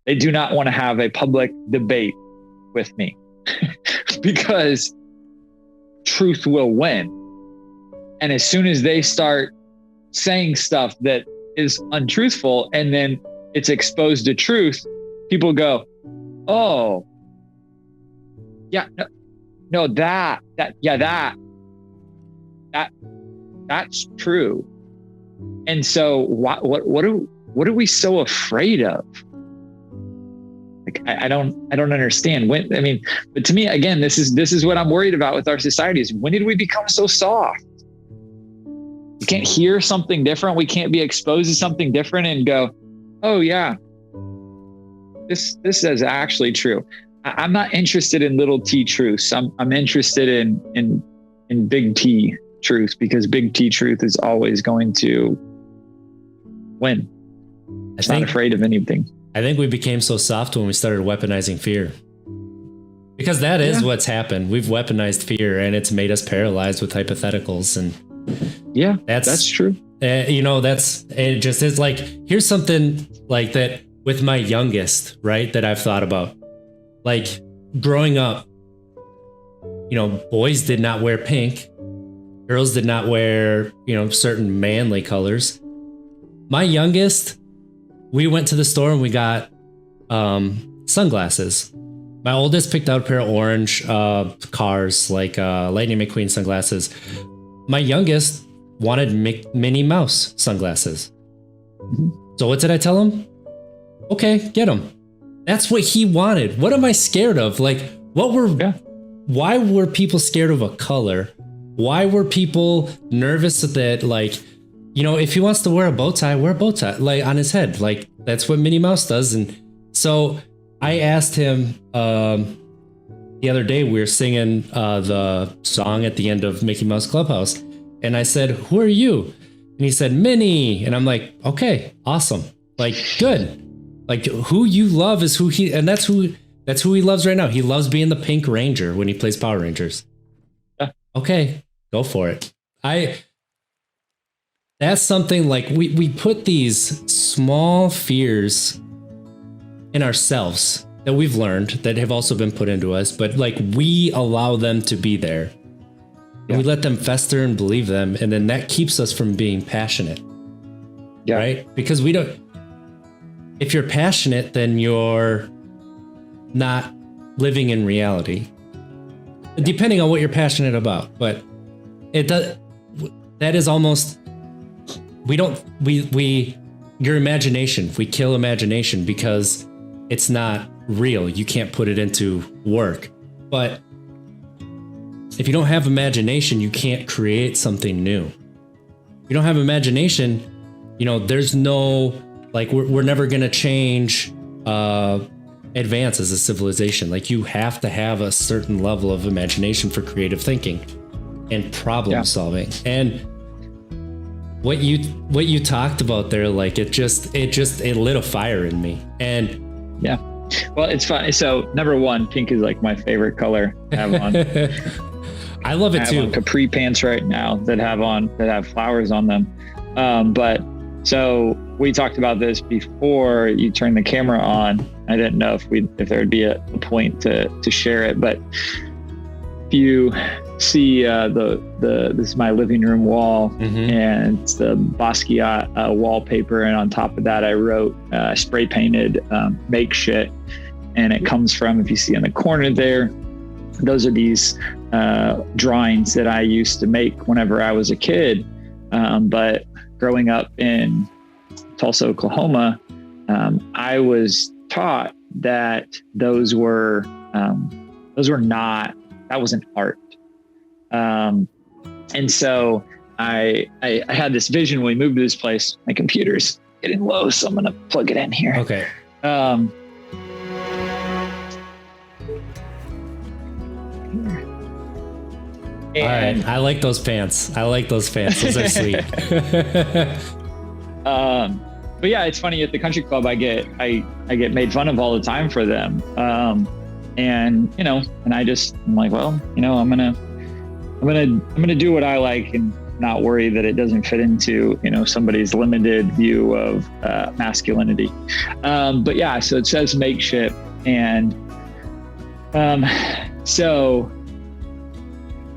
They do not want to have a public debate with me because truth will win. And as soon as they start saying stuff that is untruthful and then it's exposed to truth, people go, oh, yeah, no, that. that's true. And so what are we so afraid of? Like, I don't understand but to me, again, this is what I'm worried about with our society is, when did we become so soft? We can't hear something different. We can't be exposed to something different and go, oh yeah, this is actually true. I'm not interested in little T truths. I'm interested in big T truth, because big T truth is always going to win. It's not afraid of anything. I think we became so soft when we started weaponizing fear, because that is what's happened. We've weaponized fear, and it's made us paralyzed with hypotheticals. And that's true. It just is like, here's something like that with my youngest, right? That I've thought about, like growing up, boys did not wear pink. Girls did not wear, certain manly colors. My youngest, we went to the store and we got sunglasses. My oldest picked out a pair of orange cars, like Lightning McQueen sunglasses. My youngest wanted Minnie Mouse sunglasses. Mm-hmm. So what did I tell him? Okay, get them. That's what he wanted. What am I scared of? Like, why were people scared of a color? Why were people nervous that, like, if he wants to wear a bow tie, wear a bow tie, like, on his head. Like, that's what Minnie Mouse does. And so I asked him the other day, we were singing the song at the end of Mickey Mouse Clubhouse. And I said, who are you? And he said, Minnie. And I'm like, okay, awesome. Like, good. Like, who you love is who he, and that's who he loves right now. He loves being the Pink Ranger when he plays Power Rangers. Yeah. Okay, go for it. That's something, like, we put these small fears in ourselves that we've learned, that have also been put into us, but like, we allow them to be there. And we let them fester and believe them, and then that keeps us from being passionate. Yeah. Right? Because if you're passionate, then you're not living in reality. Yeah. Depending on what you're passionate about. But that is almost, your imagination, we kill imagination because it's not real. You can't put it into work. But if you don't have imagination, you can't create something new. If you don't have imagination, there's no, like, we're never going to change, advance as a civilization. Like, you have to have a certain level of imagination for creative thinking and problem solving. And what you talked about there, like, it lit a fire in me. And yeah, well, it's funny. So number one, pink is like my favorite color to have on. I love it too. On capri pants right now that have flowers on them. But so we talked about this before you turned the camera on. I didn't know if there would be a point to share it, but if you see this is my living room wall, and it's the Basquiat wallpaper, and on top of that I wrote spray painted make shit, and it comes from, if you see in the corner there, those are these drawings that I used to make whenever I was a kid. But growing up in Tulsa, Oklahoma, I was taught that those were not, that wasn't art. And so I had this vision when we moved to this place. My computer's getting low, so I'm going to plug it in here. Okay. All right. I like those pants. Those are sweet. But yeah, it's funny, at the country club, I get made fun of all the time for them. And I'm like, well, I'm gonna do what I like and not worry that it doesn't fit into, somebody's limited view of masculinity. But yeah, so it says make shit. And so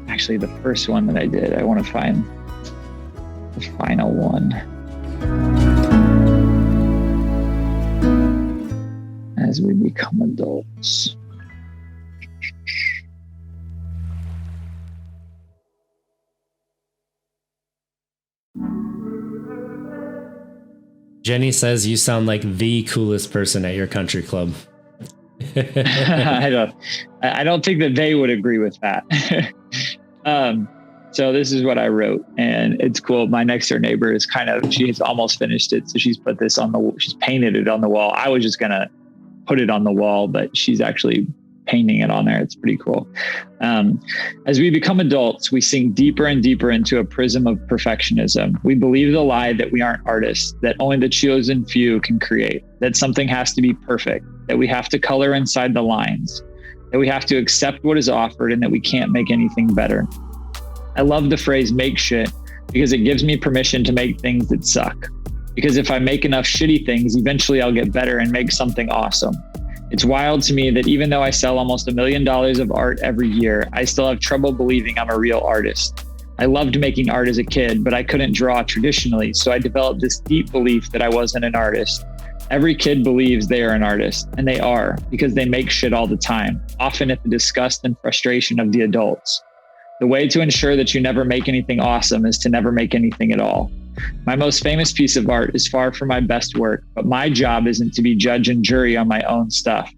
actually the first one that I did, I want to find the final one. As we become adults. Jenny says you sound like the coolest person at your country club. I don't think that they would agree with that. So this is what I wrote, and it's cool. My next door neighbor is she's almost finished it. So she's put this she's painted it on the wall. I was just going to put it on the wall, but she's actually painting it on there. It's pretty cool. As we become adults, we sink deeper and deeper into a prism of perfectionism. We believe the lie that we aren't artists, that only the chosen few can create, that something has to be perfect, that we have to color inside the lines, that we have to accept what is offered, and that we can't make anything better. I love the phrase make shit because it gives me permission to make things that suck. Because if I make enough shitty things, eventually I'll get better and make something awesome. It's wild to me that even though I sell almost $1 million of art every year, I still have trouble believing I'm a real artist. I loved making art as a kid, but I couldn't draw traditionally, so I developed this deep belief that I wasn't an artist. Every kid believes they are an artist, and they are, because they make shit all the time, often at the disgust and frustration of the adults. The way to ensure that you never make anything awesome is to never make anything at all. My most famous piece of art is far from my best work, but my job isn't to be judge and jury on my own stuff.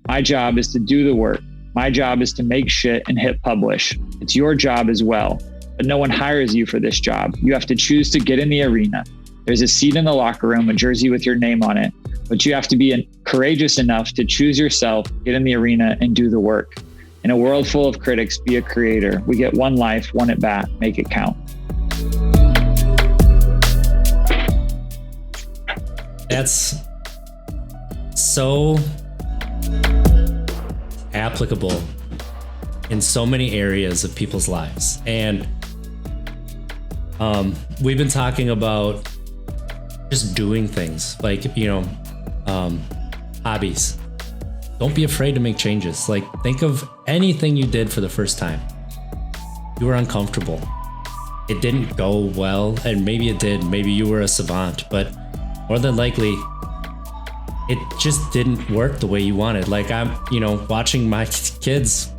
My job is to do the work. My job is to make shit and hit publish. It's your job as well, but no one hires you for this job. You have to choose to get in the arena. There's a seat in the locker room, a jersey with your name on it, but you have to be courageous enough to choose yourself, get in the arena, and do the work. In a world full of critics, be a creator. We get one life, one at bat, make it count. That's so applicable in so many areas of people's lives. And we've been talking about just doing things like, hobbies. Don't be afraid to make changes. Like, think of anything you did for the first time. You were uncomfortable. It didn't go well, and maybe it did. Maybe you were a savant, but more than likely, it just didn't work the way you wanted. Like, I'm, watching my kids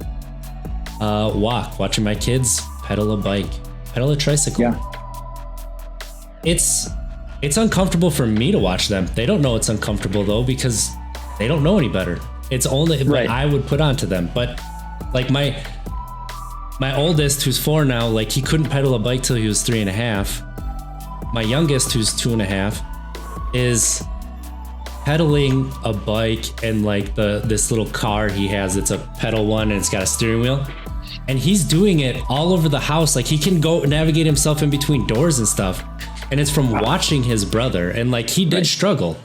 walk, watching my kids pedal a bike, pedal a tricycle. Yeah. It's uncomfortable for me to watch them. They don't know it's uncomfortable though, because they don't know any better. It's only what I would put onto them. But like my oldest, who's 4 now, like, he couldn't pedal a bike till he was 3.5. My youngest, who's 2.5, is pedaling a bike and like this little car he has. It's a pedal one and it's got a steering wheel, and he's doing it all over the house. Like, he can go navigate himself in between doors and stuff. And it's from watching his brother. And like, he did struggle,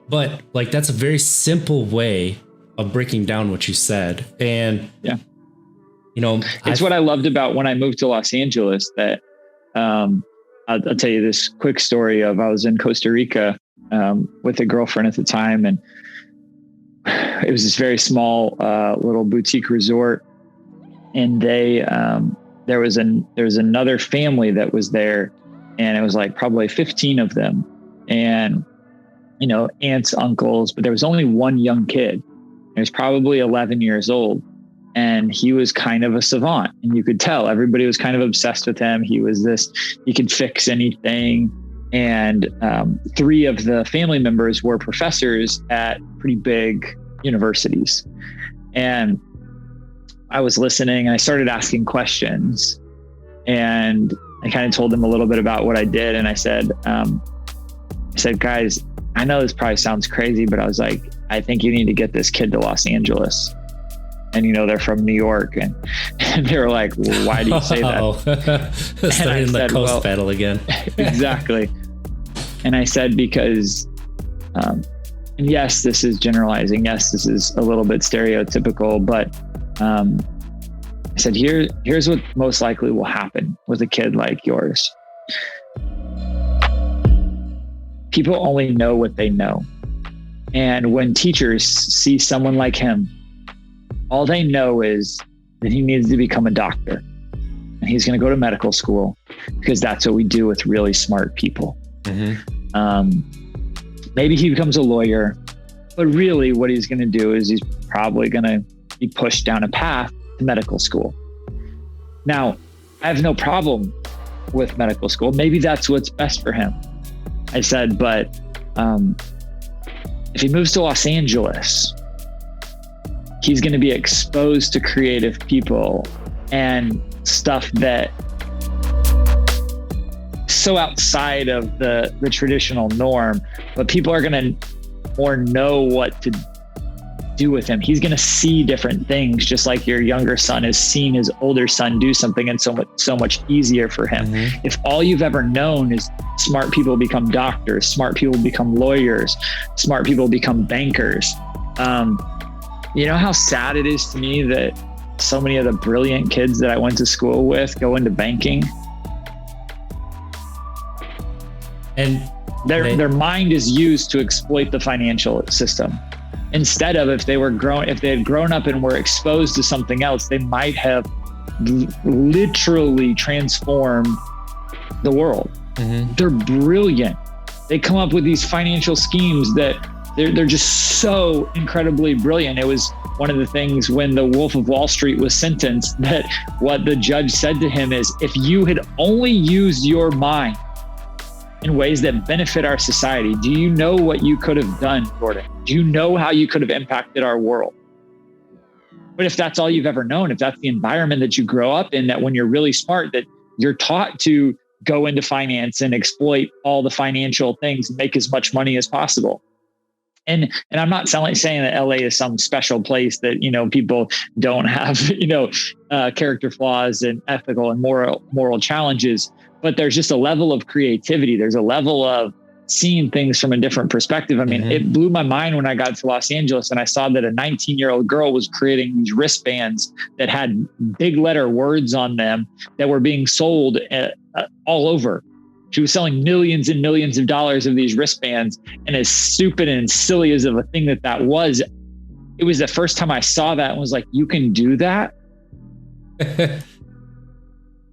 but like, that's a very simple way of breaking down what you said. And it's what I loved about when I moved to Los Angeles, that I'll tell you this quick story of, I was in Costa Rica with a girlfriend at the time, and it was this very small little boutique resort, and there was another family that was there, and it was like probably 15 of them, and aunts, uncles, but there was only one young kid. He was probably 11 years old, and he was kind of a savant, and you could tell everybody was kind of obsessed with him. He could fix anything. And 3 of the family members were professors at pretty big universities. And I was listening, and I started asking questions, and I kind of told them a little bit about what I did. And I said, guys, I know this probably sounds crazy, but I was like, I think you need to get this kid to Los Angeles. And, they're from New York. And they were like, well, why do you say that? Starting the coast pedal again. Exactly. And I said, because, and yes, this is generalizing. Yes, this is a little bit stereotypical, but I said, here's what most likely will happen with a kid like yours. People only know what they know. And when teachers see someone like him, all they know is that he needs to become a doctor, and he's going to go to medical school, because that's what we do with really smart people. Mm-hmm. Maybe he becomes a lawyer, but really what he's going to do is he's probably going to be pushed down a path to medical school. Now, I have no problem with medical school. Maybe that's what's best for him. I said, but If he moves to Los Angeles, he's going to be exposed to creative people and stuff that so outside of the traditional norm, but people are going to more know what to do with him. He's going to see different things, just like your younger son has seen his older son do something, and so much easier for him. Mm-hmm. If all you've ever known is smart people become doctors, smart people become lawyers, smart people become bankers. You know how sad it is to me that so many of the brilliant kids that I went to school with go into banking, and their mind is used to exploit the financial system. Instead of if they had grown up and were exposed to something else, they might have literally transformed the world. Mm-hmm. They're brilliant. They come up with these financial schemes that they're just so incredibly brilliant. It was one of the things when the Wolf of Wall Street was sentenced, that what the judge said to him is, if you had only used your mind in ways that benefit our society, do you know what you could have done, Jordan? Do you know how you could have impacted our world? But if that's all you've ever known, if that's the environment that you grow up in, that when you're really smart, that you're taught to go into finance and exploit all the financial things and make as much money as possible. And I'm not saying that LA is some special place that, people don't have, character flaws and ethical and moral challenges, but there's just a level of creativity. There's a level of seeing things from a different perspective. I mean, mm-hmm. It blew my mind when I got to Los Angeles and I saw that a 19-year-old girl was creating these wristbands that had big letter words on them that were being sold all over. She was selling millions and millions of dollars of these wristbands. And as stupid and silly as of a thing that was, it was the first time I saw that and was like, you can do that?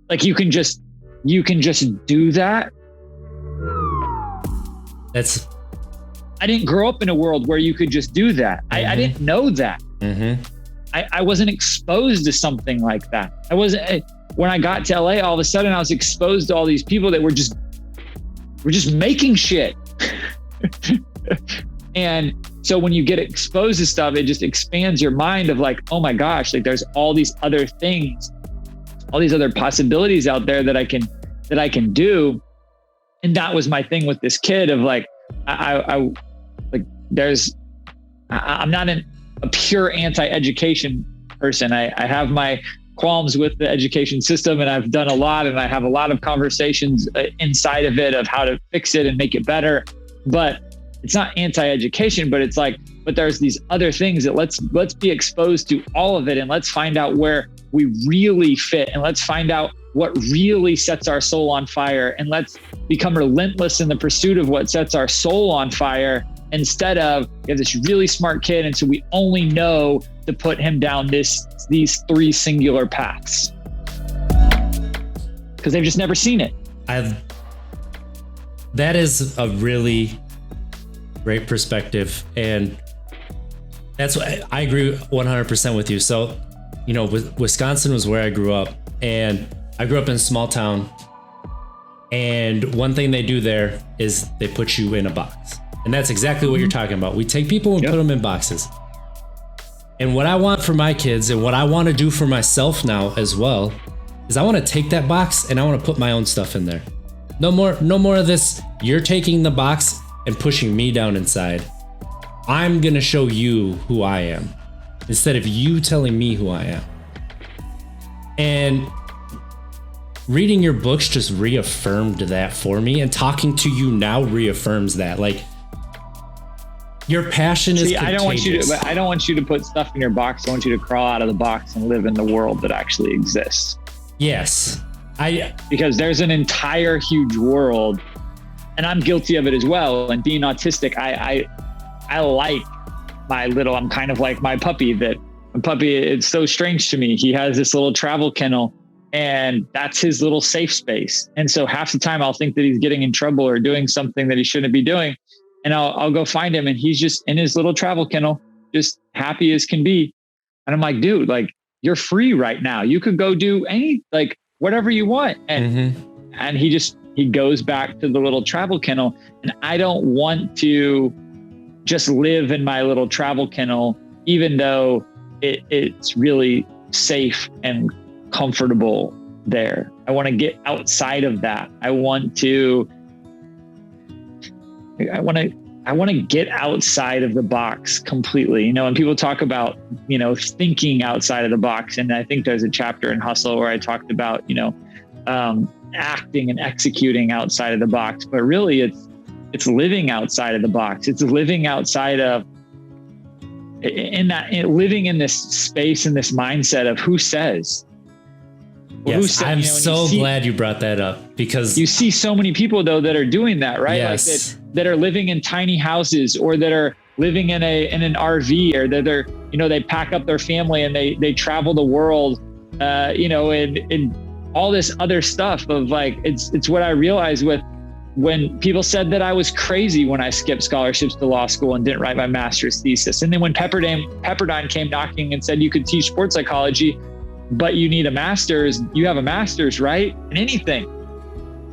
Like you can just do that? I didn't grow up in a world where you could just do that. Mm-hmm. I didn't know that. Mm-hmm. I wasn't exposed to something like that. When I got to LA, all of a sudden I was exposed to all these people that were just making shit. And so when you get exposed to stuff, it just expands your mind of like, oh my gosh, like there's all these other things, all these other possibilities out there that I can do. And that was my thing with this kid of like, I'm not a pure anti-education person. I have my qualms with the education system, and I've done a lot, and I have a lot of conversations inside of it of how to fix it and make it better. But it's not anti-education, but it's like, but there's these other things that let's be exposed to all of it, and let's find out where we really fit, and let's find out what really sets our soul on fire, and let's become relentless in the pursuit of what sets our soul on fire, instead of you have this really smart kid, and so we only know to put him down these three singular paths because they've just never seen it. That is a really great perspective, and that's what I agree 100% with you. So, Wisconsin was where I grew up, and I grew up in a small town, and one thing they do there is they put you in a box. And that's exactly what you're talking about. We take people and put them in boxes. And what I want for my kids, and what I want to do for myself now as well, is I want to take that box and I want to put my own stuff in there. No more of this, you're taking the box and pushing me down inside. I'm going to show you who I am, instead of you telling me who I am. And reading your books just reaffirmed that for me, and talking to you now reaffirms that. Like, your passion is contagious. I don't want you to put stuff in your box. I want you to crawl out of the box and live in the world that actually exists. Yes. Because there's an entire huge world, and I'm guilty of it as well. And being autistic, I like I'm kind of like my puppy. It's so strange to me. He has this little travel kennel, and that's his little safe space. And so half the time I'll think that he's getting in trouble or doing something that he shouldn't be doing. And I'll go find him, and he's just in his little travel kennel, just happy as can be. And I'm like, dude, like, you're free right now. You could go do whatever you want. And he just he goes back to the little travel kennel. And I don't want to just live in my little travel kennel, even though it's really safe and comfortable there. I want to get outside of that. I want to get outside of the box completely, and people talk about, thinking outside of the box. And I think there's a chapter in Hustle where I talked about, acting and executing outside of the box, but really it's living outside of the box. It's living outside of living in this space and this mindset of who says. Yes, I'm so glad you brought that up, because you see so many people though that are doing that, right? Yes. Like that are living in tiny houses, or that are living in an RV, or that they're, they pack up their family and they travel the world, and all this other stuff of like, it's what I realized with when people said that I was crazy when I skipped scholarships to law school and didn't write my master's thesis. And then when Pepperdine came knocking and said you could teach sports psychology, but you need a master's, you have a master's, right? In anything.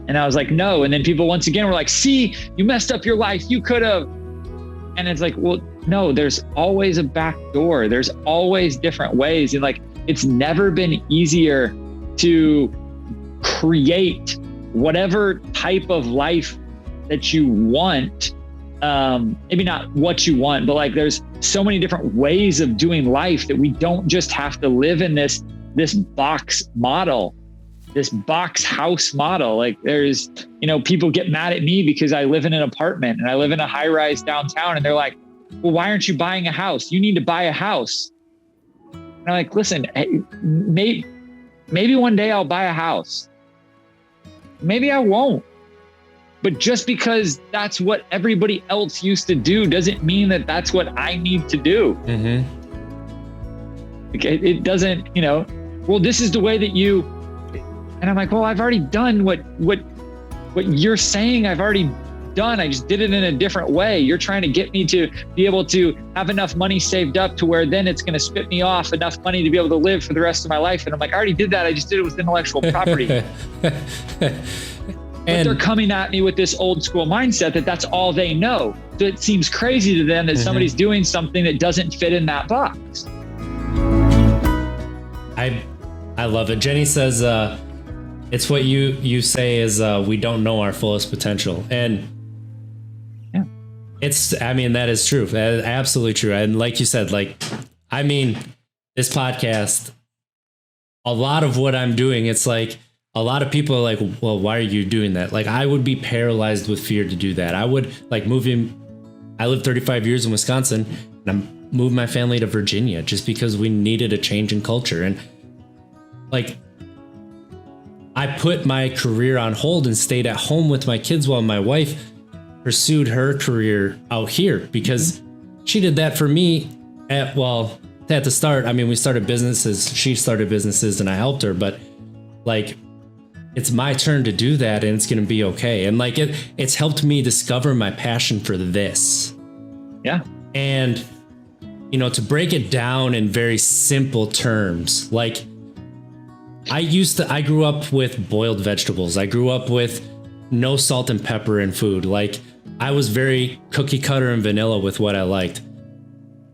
And I was like, no. And then people once again were like, see, you messed up your life. You could have. And it's like, well, no, there's always a back door. There's always different ways. And like, it's never been easier to create whatever type of life that you want. Maybe not what you want, but like, there's so many different ways of doing life that we don't just have to live in this box model, this box house model. Like there's, people get mad at me because I live in an apartment and I live in a high rise downtown. And they're like, well, why aren't you buying a house? You need to buy a house. And I'm like, listen, maybe one day I'll buy a house. Maybe I won't. But just because that's what everybody else used to do doesn't mean that that's what I need to do. Mm-hmm. It doesn't, well, this is the way that you, and I'm like, well, I've already done what you're saying I've already done. I just did it in a different way. You're trying to get me to be able to have enough money saved up to where then it's going to spit me off enough money to be able to live for the rest of my life. And I'm like, I already did that. I just did it with intellectual property. But they're coming at me with this old school mindset that that's all they know. So it seems crazy to them that somebody's doing something that doesn't fit in that box. I love it. Jenny says, it's what you say is we don't know our fullest potential. And yeah, that is true. That is absolutely true. And like you said, this podcast, a lot of what I'm doing, it's like, a lot of people are like, well, why are you doing that? Like, I would be paralyzed with fear to do that. I would like I lived 35 years in Wisconsin and I moved my family to Virginia just because we needed a change in culture. And like, I put my career on hold and stayed at home with my kids while my wife pursued her career out here, because she did that for me at the start. I mean, we started businesses, she started businesses and I helped her, but like, it's my turn to do that and it's going to be okay. And like, it's helped me discover my passion for this. Yeah. And, to break it down in very simple terms, like I grew up with boiled vegetables. I grew up with no salt and pepper in food. Like I was very cookie cutter and vanilla with what I liked.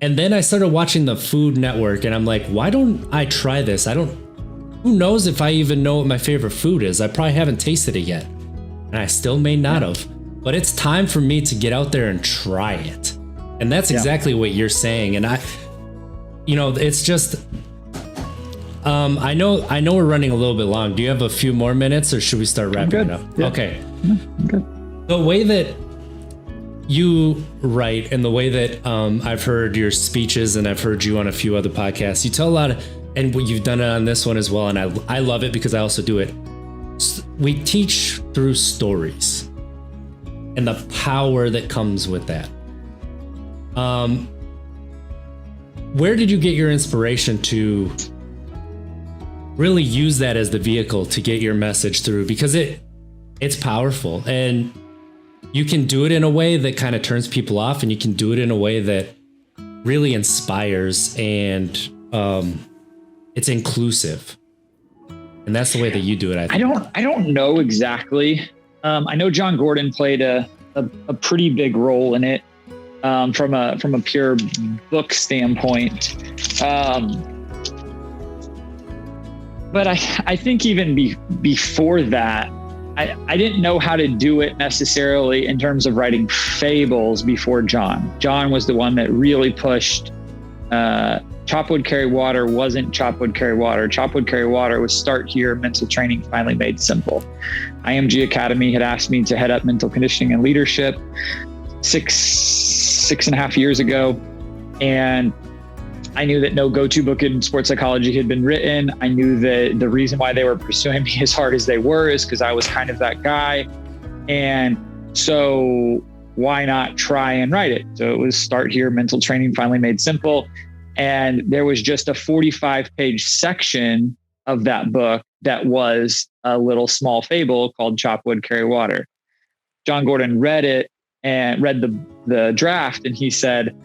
And then I started watching the Food Network and I'm like, why don't I try this? Who knows if I even know what my favorite food is? I probably haven't tasted it yet. And I still may not have. But it's time for me to get out there and try it. And that's exactly what you're saying. And it's just, I know we're running a little bit long. Do you have a few more minutes or should we start wrapping it up? Yeah. Okay. I'm good. The way that you write and the way that I've heard your speeches and I've heard you on a few other podcasts, you tell a lot of, and you've done it on this one as well. And I love it because I also do it. We teach through stories and the power that comes with that. Where did you get your inspiration to really use that as the vehicle to get your message through? Because it's powerful and you can do it in a way that kind of turns people off, and you can do it in a way that really inspires and it's inclusive. And that's the way that you do it. I think. I don't know exactly. I know John Gordon played a pretty big role in it from a pure book standpoint. But I think even before that, I didn't know how to do it necessarily in terms of writing fables before John. John was the one that really pushed. Chop Wood, Carry Water wasn't Chop Wood, Carry Water. Chop Wood, Carry Water was Start Here, Mental Training Finally Made Simple. IMG Academy had asked me to head up mental conditioning and leadership six and a half years ago. And I knew that no go-to book in sports psychology had been written. I knew that the reason why they were pursuing me as hard as they were is because I was kind of that guy. And so why not try and write it? So it was Start Here, Mental Training Finally Made Simple. And there was just a 45-page section of that book that was a little small fable called Chop Wood, Carry Water. John Gordon read it and read the draft, and he said,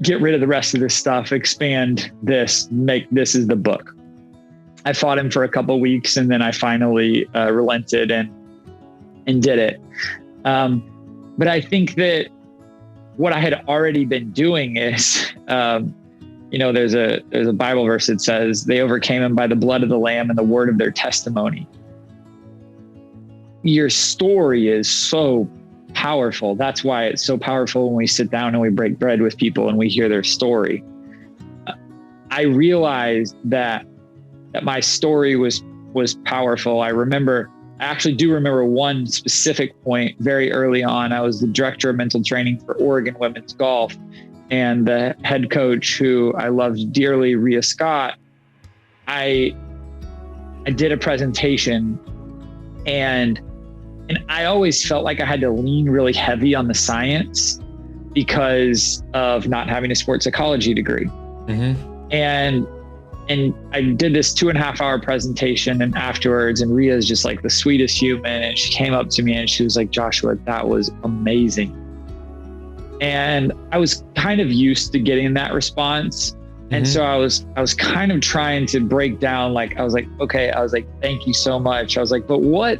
get rid of the rest of this stuff, expand this, make this is the book. I fought him for a couple of weeks, and then I finally relented and did it. But I think that what I had already been doing is, there's a Bible verse that says they overcame him by the blood of the Lamb and the word of their testimony. Your story is so powerful. That's why it's so powerful when we sit down and we break bread with people and we hear their story. I realized that my story was powerful. I actually do remember one specific point very early on. I was the director of mental training for Oregon women's golf, and the head coach, who I loved dearly, Rhea Scott, I did a presentation, and I always felt like I had to lean really heavy on the science because of not having a sports psychology degree. Mm-hmm. And I did this 2.5 hour presentation, and afterwards, and Rhea is just like the sweetest human. And she came up to me and she was like, Joshua, that was amazing. And I was kind of used to getting that response. Mm-hmm. And so I was kind of trying to break down, like, I was like, okay, I was like, thank you so much. I was like, but what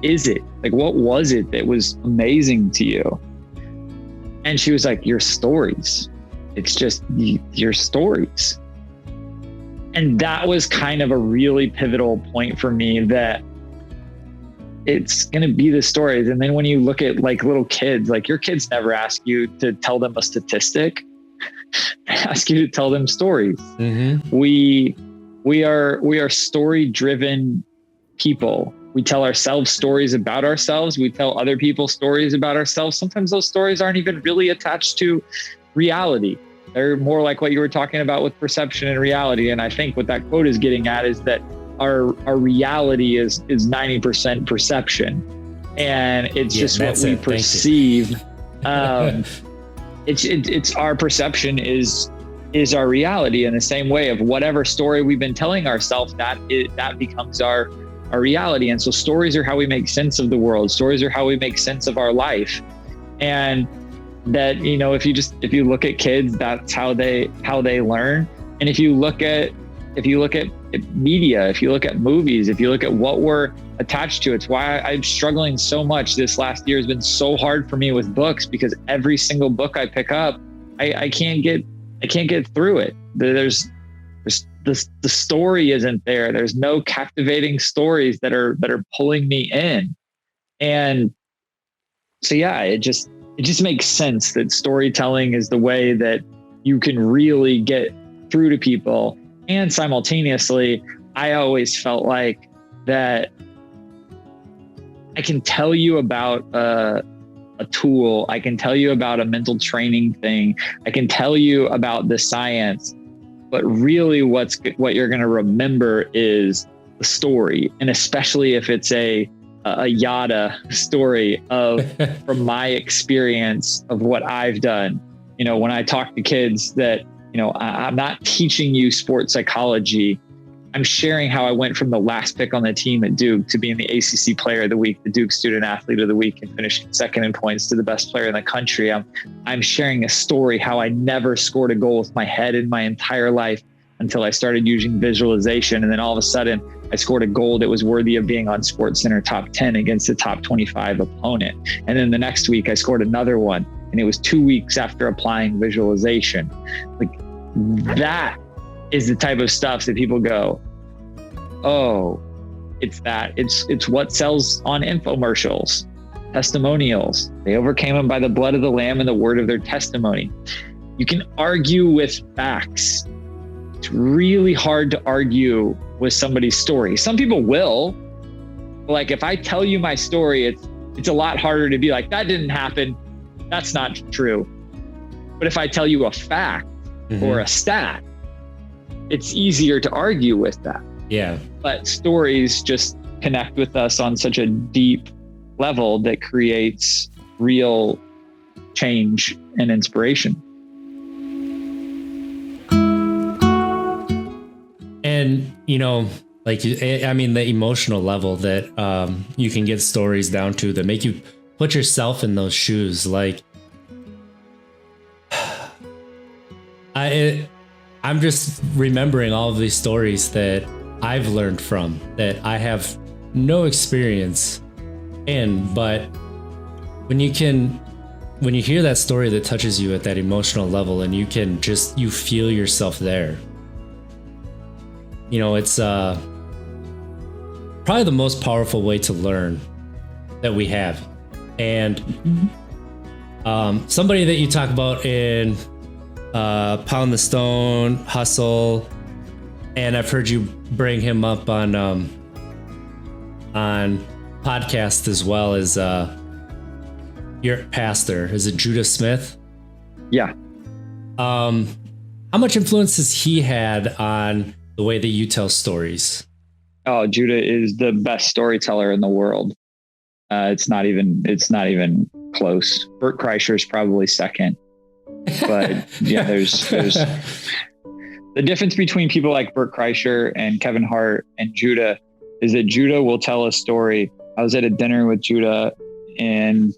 is it? Like, what was it that was amazing to you? And she was like, your stories. It's just your stories. And that was kind of a really pivotal point for me, that it's going to be the stories. And then when you look at like little kids, like your kids never ask you to tell them a statistic. They ask you to tell them stories. Mm-hmm. We are story-driven people. We tell ourselves stories about ourselves. We tell other people stories about ourselves. Sometimes those stories aren't even really attached to reality. They're more like what you were talking about with perception and reality. And I think what that quote is getting at is that our reality is 90% perception, and it's just what we perceive. It's our perception is our reality, in the same way of whatever story we've been telling ourselves, that becomes our reality. And so stories are how we make sense of the world. Stories are how we make sense of our life. And that, if you look at kids, that's how they learn. And if you look at media, if you look at movies, if you look at what we're attached to, it's why I'm struggling so much. This last year has been so hard for me with books, because every single book I pick up, I can't get through it. There's the story isn't there. There's no captivating stories that are pulling me in. And so, yeah, it just makes sense that storytelling is the way that you can really get through to people. And simultaneously, I always felt like that I can tell you about a tool. I can tell you about a mental training thing. I can tell you about the science, but really what you're going to remember is the story. And especially if it's a yada story from my experience of what I've done. When I talk to kids that, I'm not teaching you sports psychology. I'm sharing how I went from the last pick on the team at Duke to being the ACC Player of the Week, the Duke Student Athlete of the Week, and finishing second in points to the best player in the country. I'm sharing a story how I never scored a goal with my head in my entire life, until I started using visualization. And then all of a sudden I scored a goal that was worthy of being on SportsCenter top 10 against a top 25 opponent. And then the next week I scored another one, and it was 2 weeks after applying visualization. Like, that is the type of stuff that people go, oh, it's that. It's what sells on infomercials, testimonials. They overcame them by the blood of the Lamb and the word of their testimony. You can argue with facts. It's really hard to argue with somebody's story. Some people will. Like, if I tell you my story, it's a lot harder to be like, that didn't happen. That's not true. But if I tell you a fact or a stat, it's easier to argue with that. Yeah. But stories just connect with us on such a deep level that creates real change and inspiration. And, you know, like, I mean, the emotional level that you can get stories down to that make you put yourself in those shoes. Like, I'm just remembering all of these stories that I've learned from, that I have no experience in, but when you hear that story that touches you at that emotional level, and you feel yourself there, you know, it's probably the most powerful way to learn that we have. And somebody that you talk about in Pound the Stone, Hustle, and I've heard you bring him up on podcast as well, as your pastor. Is it Judah Smith? Yeah. How much influence has he had on the way that you tell stories? Oh, Judah is the best storyteller in the world. It's not even close. Bert Kreischer is probably second. But yeah, there's the difference between people like Bert Kreischer and Kevin Hart and Judah is that Judah will tell a story. I was at a dinner with Judah in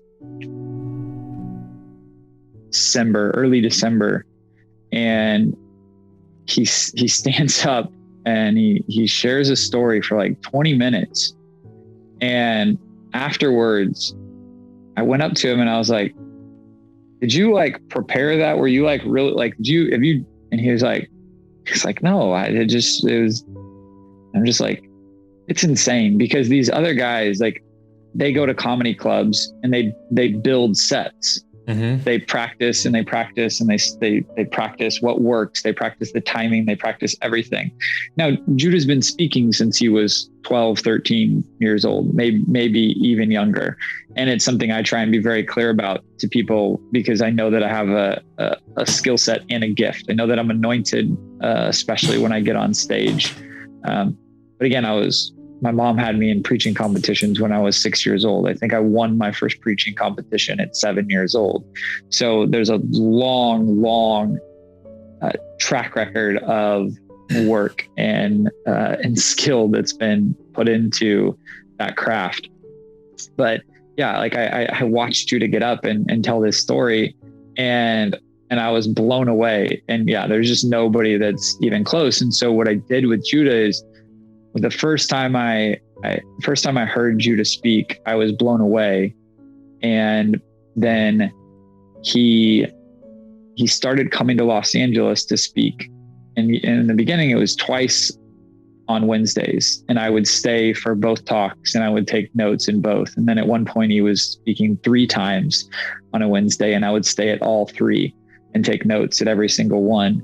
early December, and he stands up and he shares a story for like 20 minutes. And afterwards, I went up to him and I was like, did you like prepare that? Were you like really like, and he was like, no, I'm just like, it's insane, because these other guys, like, they go to comedy clubs and they build sets. They practice and they practice and they practice what works. They practice the timing. They practice everything. Now, Judah's been speaking since he was 12, 13 years old, maybe even younger. And it's something I try and be very clear about to people, because I know that I have a skill set and a gift. I know that I'm anointed, especially when I get on stage. But again, my mom had me in preaching competitions when I was 6 years old. I think I won my first preaching competition at 7 years old. So there's a long track record of work and skill that's been put into that craft. But yeah, like I watched Judah get up and tell this story, and I was blown away. And yeah, there's just nobody that's even close. And so what I did with Judah is, the first time I heard Judah speak, I was blown away. And then he started coming to Los Angeles to speak. And in the beginning, it was twice on Wednesdays, and I would stay for both talks and I would take notes in both. And then at one point he was speaking 3 times on a Wednesday, and I would stay at all 3 and take notes at every single one.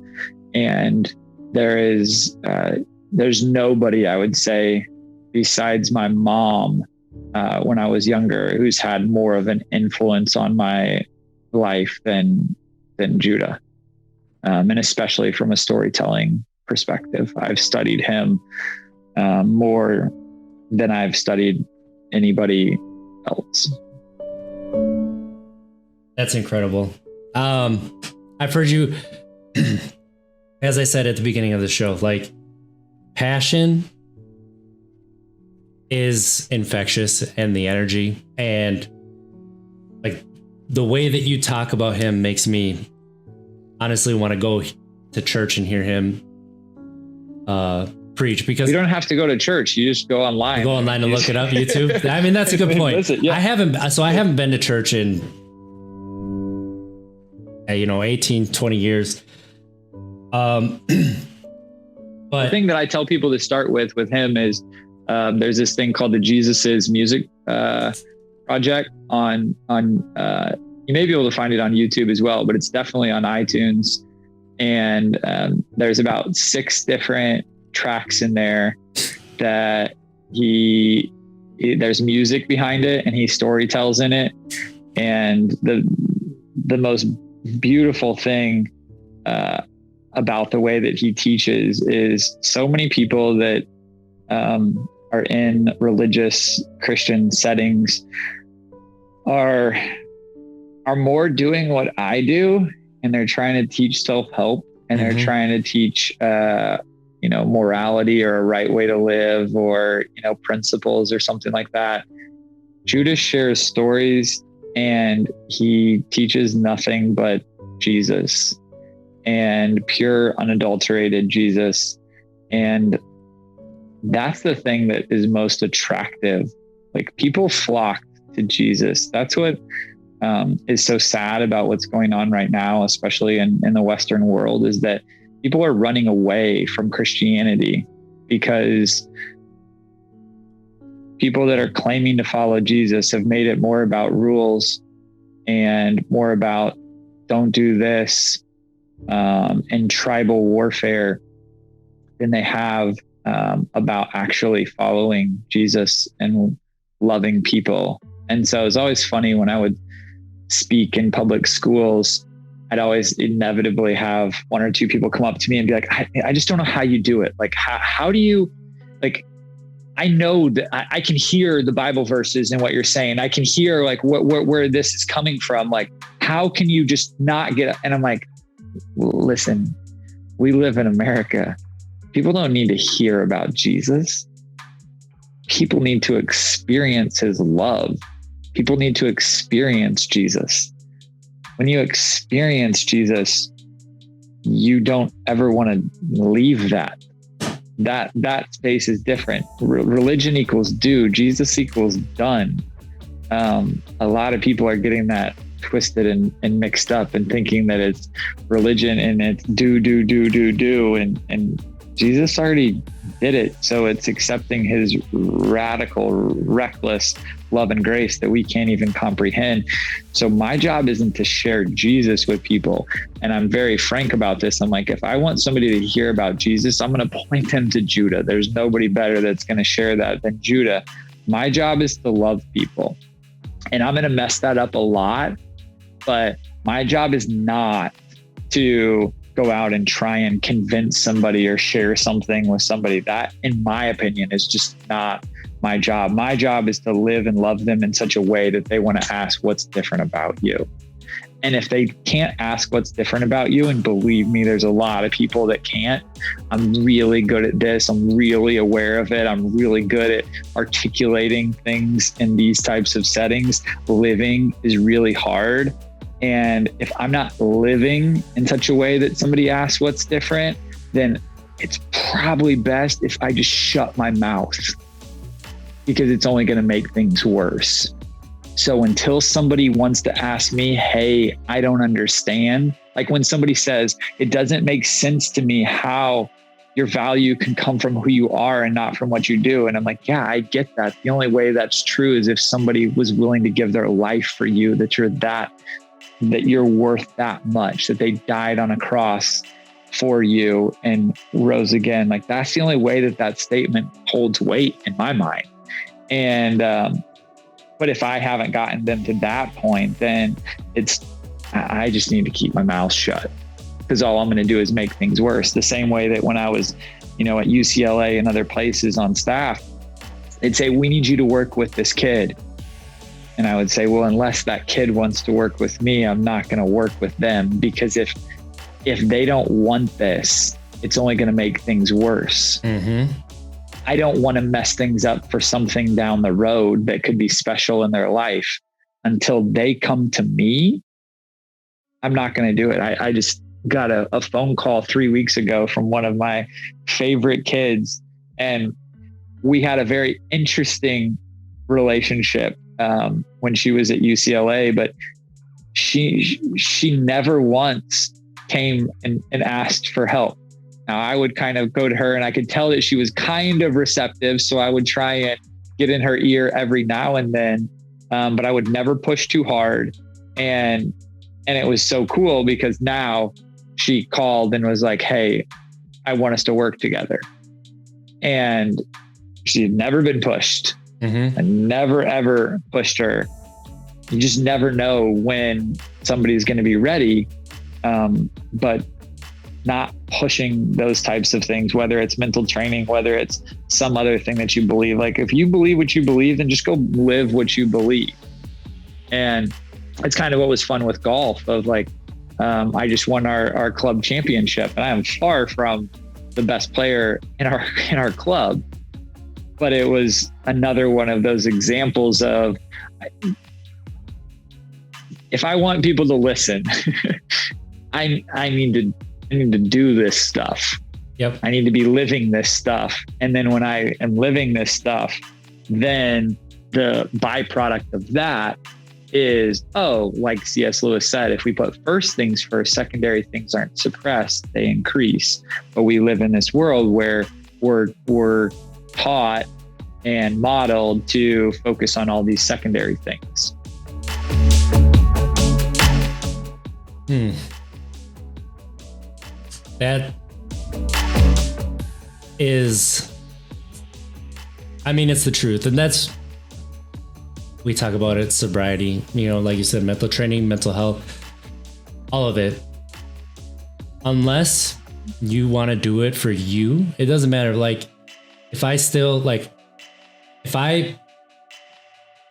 And there's nobody, I would say, besides my mom, when I was younger, who's had more of an influence on my life than Judah. And especially from a storytelling perspective, I've studied him more than I've studied anybody else. That's incredible. I've heard you, as I said at the beginning of the show, like, passion is infectious, and the energy, and like the way that you talk about him makes me honestly want to go to church and hear him preach, because you don't have to go to church. You just go online. Go online and look it up, YouTube. I mean, that's a good point. Listen, yeah. I haven't been to church in, 18, 20 years. But the thing that I tell people to start with him is, there's this thing called the Jesus's Music project on you may be able to find it on YouTube as well, but it's definitely on iTunes. And there's about 6 different tracks in there that there's music behind it, and he storytells in it. And the most beautiful thing about the way that he teaches is so many people that are in religious Christian settings are more doing what I do, and they're trying to teach self-help, and they're trying to teach morality or a right way to live, or principles or something like that. Judas shares stories, and he teaches nothing but Jesus, and pure unadulterated Jesus. And that's the thing that is most attractive. Like, people flock to Jesus. That's what is so sad about what's going on right now, especially in the Western world, is that people are running away from Christianity because people that are claiming to follow Jesus have made it more about rules and more about don't do this and tribal warfare than they have about actually following Jesus and loving people. And so it's always funny when I would speak in public schools, I'd always inevitably have 1 or 2 people come up to me and be like, I just don't know how you do it. Like, how do you, like, I know that I can hear the Bible verses and what you're saying. I can hear like where this is coming from. Like, how can you just not get it? And I'm like, listen, we live in America. People don't need to hear about Jesus. People need to experience his love. People need to experience Jesus. When you experience Jesus, you don't ever want to leave that. That space is different. Religion equals do. Jesus equals done. A lot of people are getting that twisted and mixed up and thinking that it's religion and it's do. And Jesus already did it. So it's accepting his radical, reckless love and grace that we can't even comprehend. So my job isn't to share Jesus with people. And I'm very frank about this. I'm like, if I want somebody to hear about Jesus, I'm going to point them to Judah. There's nobody better that's going to share that than Judah. My job is to love people. And I'm going to mess that up a lot, but my job is not to go out and try and convince somebody or share something with somebody. That, in my opinion, is just not my job. My job is to live and love them in such a way that they want to ask what's different about you. And if they can't ask what's different about you, and believe me, there's a lot of people that can't, I'm really good at this. I'm really aware of it. I'm really good at articulating things in these types of settings. Living is really hard. And if I'm not living in such a way that somebody asks what's different, then it's probably best if I just shut my mouth, because it's only going to make things worse. So until somebody wants to ask me, hey, I don't understand. Like when somebody says, it doesn't make sense to me how your value can come from who you are and not from what you do. And I'm like, yeah, I get that. The only way that's true is if somebody was willing to give their life for you, that you're worth that much, that they died on a cross for you and rose again. Like, that's the only way that statement holds weight in my mind. And, but if I haven't gotten them to that point, then I just need to keep my mouth shut, because all I'm going to do is make things worse. The same way that when I was, at UCLA and other places on staff, they'd say, we need you to work with this kid. And I would say, well, unless that kid wants to work with me, I'm not going to work with them, because if they don't want this, it's only going to make things worse. Mm-hmm. I don't want to mess things up for something down the road that could be special in their life. Until they come to me, I'm not going to do it. got a phone call 3 weeks ago from one of my favorite kids. And we had a very interesting relationship when she was at UCLA, but she never once came and asked for help. Now I would kind of go to her and I could tell that she was kind of receptive. So I would try and get in her ear every now and then. But I would never push too hard. And it was so cool because now she called and was like, hey, I want us to work together. And she had never been pushed. I never, ever pushed her. You just never know when somebody's going to be ready. But not pushing those types of things, whether it's mental training, whether it's some other thing that you believe. Like if you believe what you believe, then just go live what you believe. And it's kind of what was fun with golf of like, I just won our club championship and I am far from the best player in our club, but it was another one of those examples of, if I want people to listen, I need to do this stuff. Yep. I need to be living this stuff. And then when I am living this stuff, then the byproduct of that is, like C.S. Lewis said, if we put first things first, secondary things aren't suppressed, they increase. But we live in this world where we're taught and modeled to focus on all these secondary things. That is, I mean, it's the truth. And that's, we talk about it, sobriety, like you said, mental training, mental health, all of it. Unless you want to do it for you, it doesn't matter. Like if I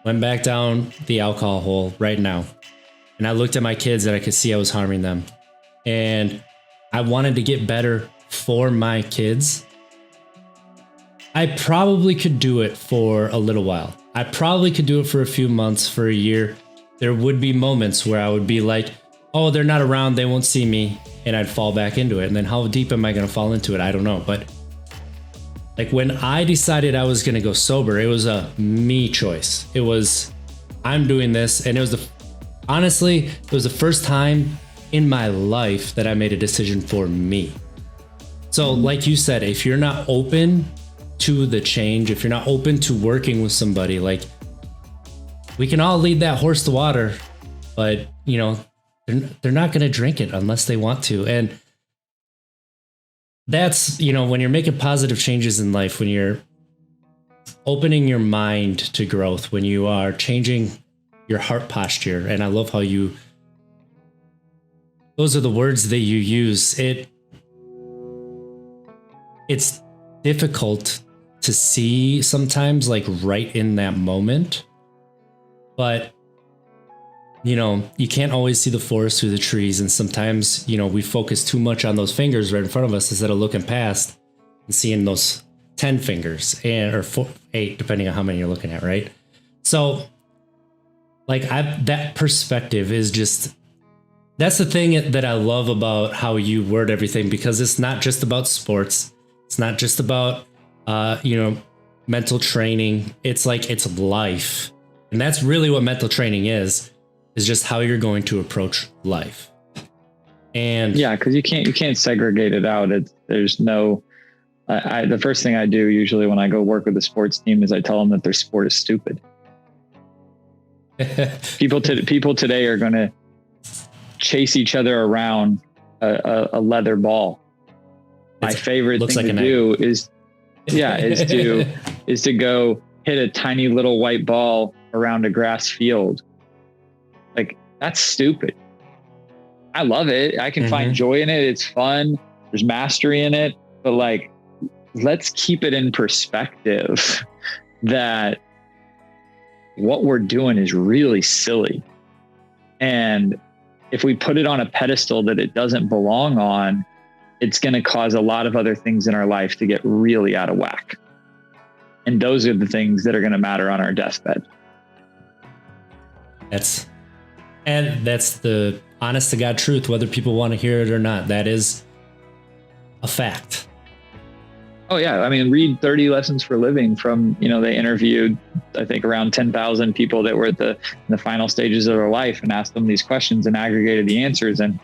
went back down the alcohol hole right now and I looked at my kids and I could see I was harming them and I wanted to get better for my kids, I probably could do it for a little while. I probably could do it for a few months, for a year. There would be moments where I would be like, oh, they're not around, they won't see me. And I'd fall back into it. And then how deep am I going to fall into it? I don't know. But like when I decided I was going to go sober, it was a me choice. It was, I'm doing this. And it was honestly, it was the first time in my life that I made a decision for me. So like you said, if you're not open to the change, if you're not open to working with somebody, like we can all lead that horse to water, but they're not going to drink it unless they want to. And that's, when you're making positive changes in life, when you're opening your mind to growth, when you are changing your heart posture. And I love how those are the words that you use. It's difficult to see sometimes, like right in that moment, but you can't always see the forest through the trees. And sometimes, we focus too much on those fingers right in front of us instead of looking past and seeing those 10 fingers or 8, depending on how many you're looking at. Right. So like that perspective is just, that's the thing that I love about how you word everything, because it's not just about sports. It's not just about, mental training. It's like, it's life. And that's really what mental training is just how you're going to approach life. And yeah, because you can't segregate it out. There's no, the first thing I do usually when I go work with a sports team is I tell them that their sport is stupid. People today are going to chase each other around a leather ball. My favorite thing to do is to go hit a tiny little white ball around a grass field. Like, that's stupid. I love it. I can find joy in it. It's fun. There's mastery in it. But like, let's keep it in perspective that what we're doing is really silly. And if we put it on a pedestal that it doesn't belong on, it's going to cause a lot of other things in our life to get really out of whack. And those are the things that are going to matter on our deathbed. And that's the honest to God truth, whether people want to hear it or not. That is a fact. Oh yeah. I mean, read 30 Lessons for Living from, they interviewed, I think, around 10,000 people that were in the final stages of their life and asked them these questions and aggregated the answers. And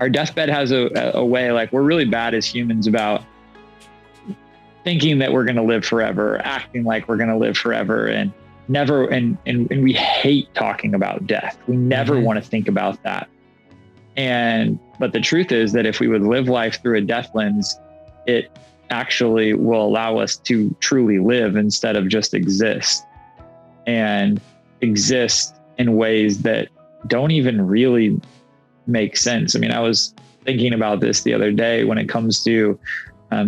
our deathbed has a way, like, we're really bad as humans about thinking that we're going to live forever, acting like we're going to live forever, and never, and we hate talking about death. We never want to think about that. But the truth is that if we would live life through a death lens, it actually will allow us to truly live instead of just exist, and exist in ways that don't even really make sense. I mean, I was thinking about this the other day when it comes to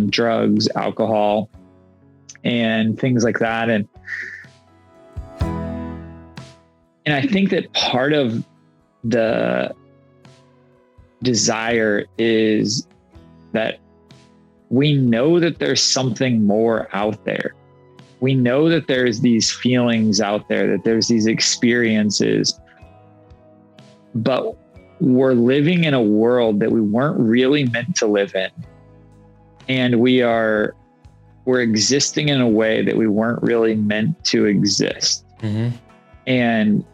drugs, alcohol, and things like that. And I think that part of the desire is that we know that there's something more out there. We know that there's these feelings out there, that there's these experiences, but we're living in a world that we weren't really meant to live in. And we're existing in a way that we weren't really meant to exist. And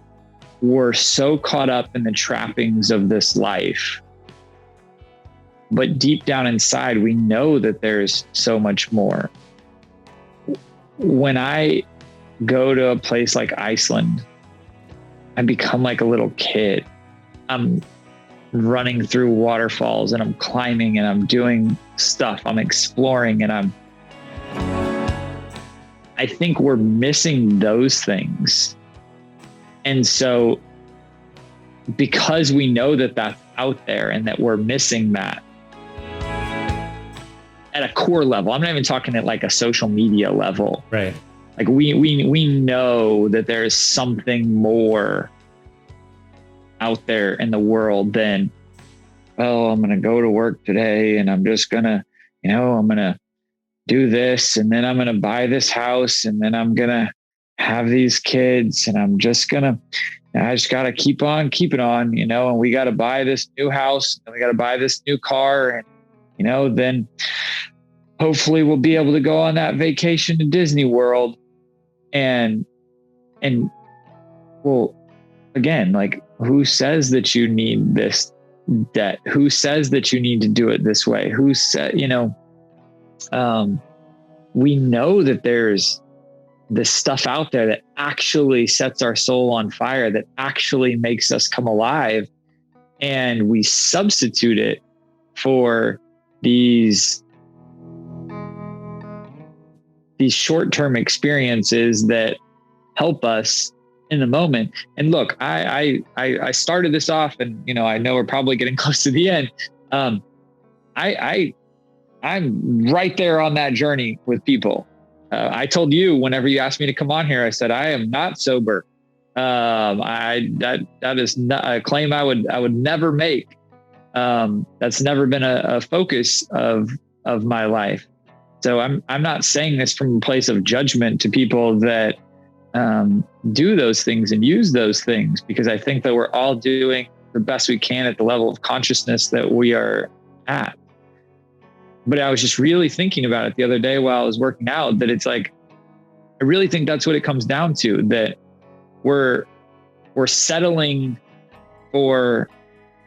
we're so caught up in the trappings of this life. But deep down inside, we know that there's so much more. When I go to a place like Iceland, I become like a little kid. I'm running through waterfalls and I'm climbing and I'm doing stuff. I'm exploring, and I think we're missing those things. And so because we know that that's out there and that we're missing that at a core level, I'm not even talking at like a social media level. Right. Like we know that there's something more out there in the world than, oh, I'm going to go to work today and I'm just going to, I'm going to do this, and then I'm going to buy this house, and then I'm going to have these kids, and I just got to keep on keeping on, and we got to buy this new house, and we got to buy this new car. And, then hopefully we'll be able to go on that vacation to Disney World. And well, again, like, who says that you need this debt? Who says that you need to do it this way? Who said, we know that there's this stuff out there that actually sets our soul on fire, that actually makes us come alive. And we substitute it for these short-term experiences that help us in the moment. And look, I started this off, and I know we're probably getting close to the end. I'm right there on that journey with people. I told you whenever you asked me to come on here, I said I am not sober. That is not a claim I would never make. That's never been a focus of my life. So I'm not saying this from a place of judgment to people that do those things and use those things, because I think that we're all doing the best we can at the level of consciousness that we are at. But I was just really thinking about it the other day while I was working out, that it's like, I really think that's what it comes down to, that we're settling for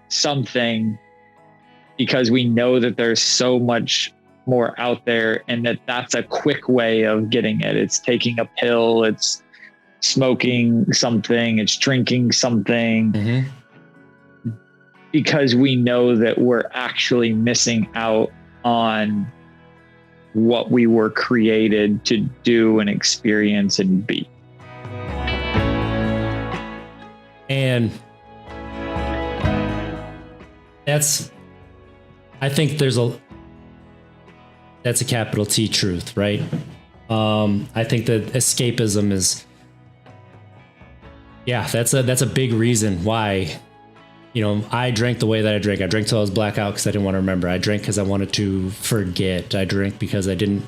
something because we know that there's so much more out there, and that's a quick way of getting it. It's taking a pill, it's smoking something, it's drinking something, because we know that we're actually missing out on what we were created to do and experience and be. And I think that's a capital T truth, right? I think that escapism is, that's a big reason why, I drank the way that I drank. I drank till I was blackout because I didn't want to remember. I drank because I wanted to forget. I drank because I didn't,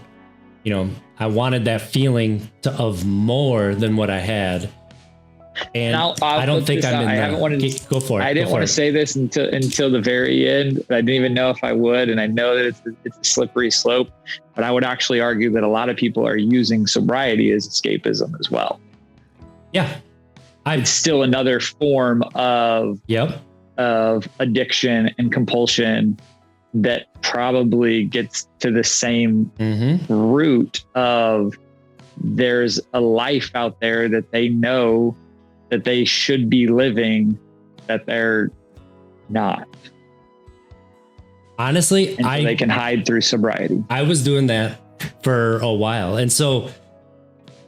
I wanted that feeling of more than what I had. And I don't think I'm in I haven't wanted to go for it. I didn't want to say this until the very end. I didn't even know if I would. And I know that it's a slippery slope, but I would actually argue that a lot of people are using sobriety as escapism as well. Yeah. It's still another form of addiction and compulsion that probably gets to the same root of there's a life out there that they know that they should be living, that they're not. Honestly, and so they can hide through sobriety. I was doing that for a while. And so,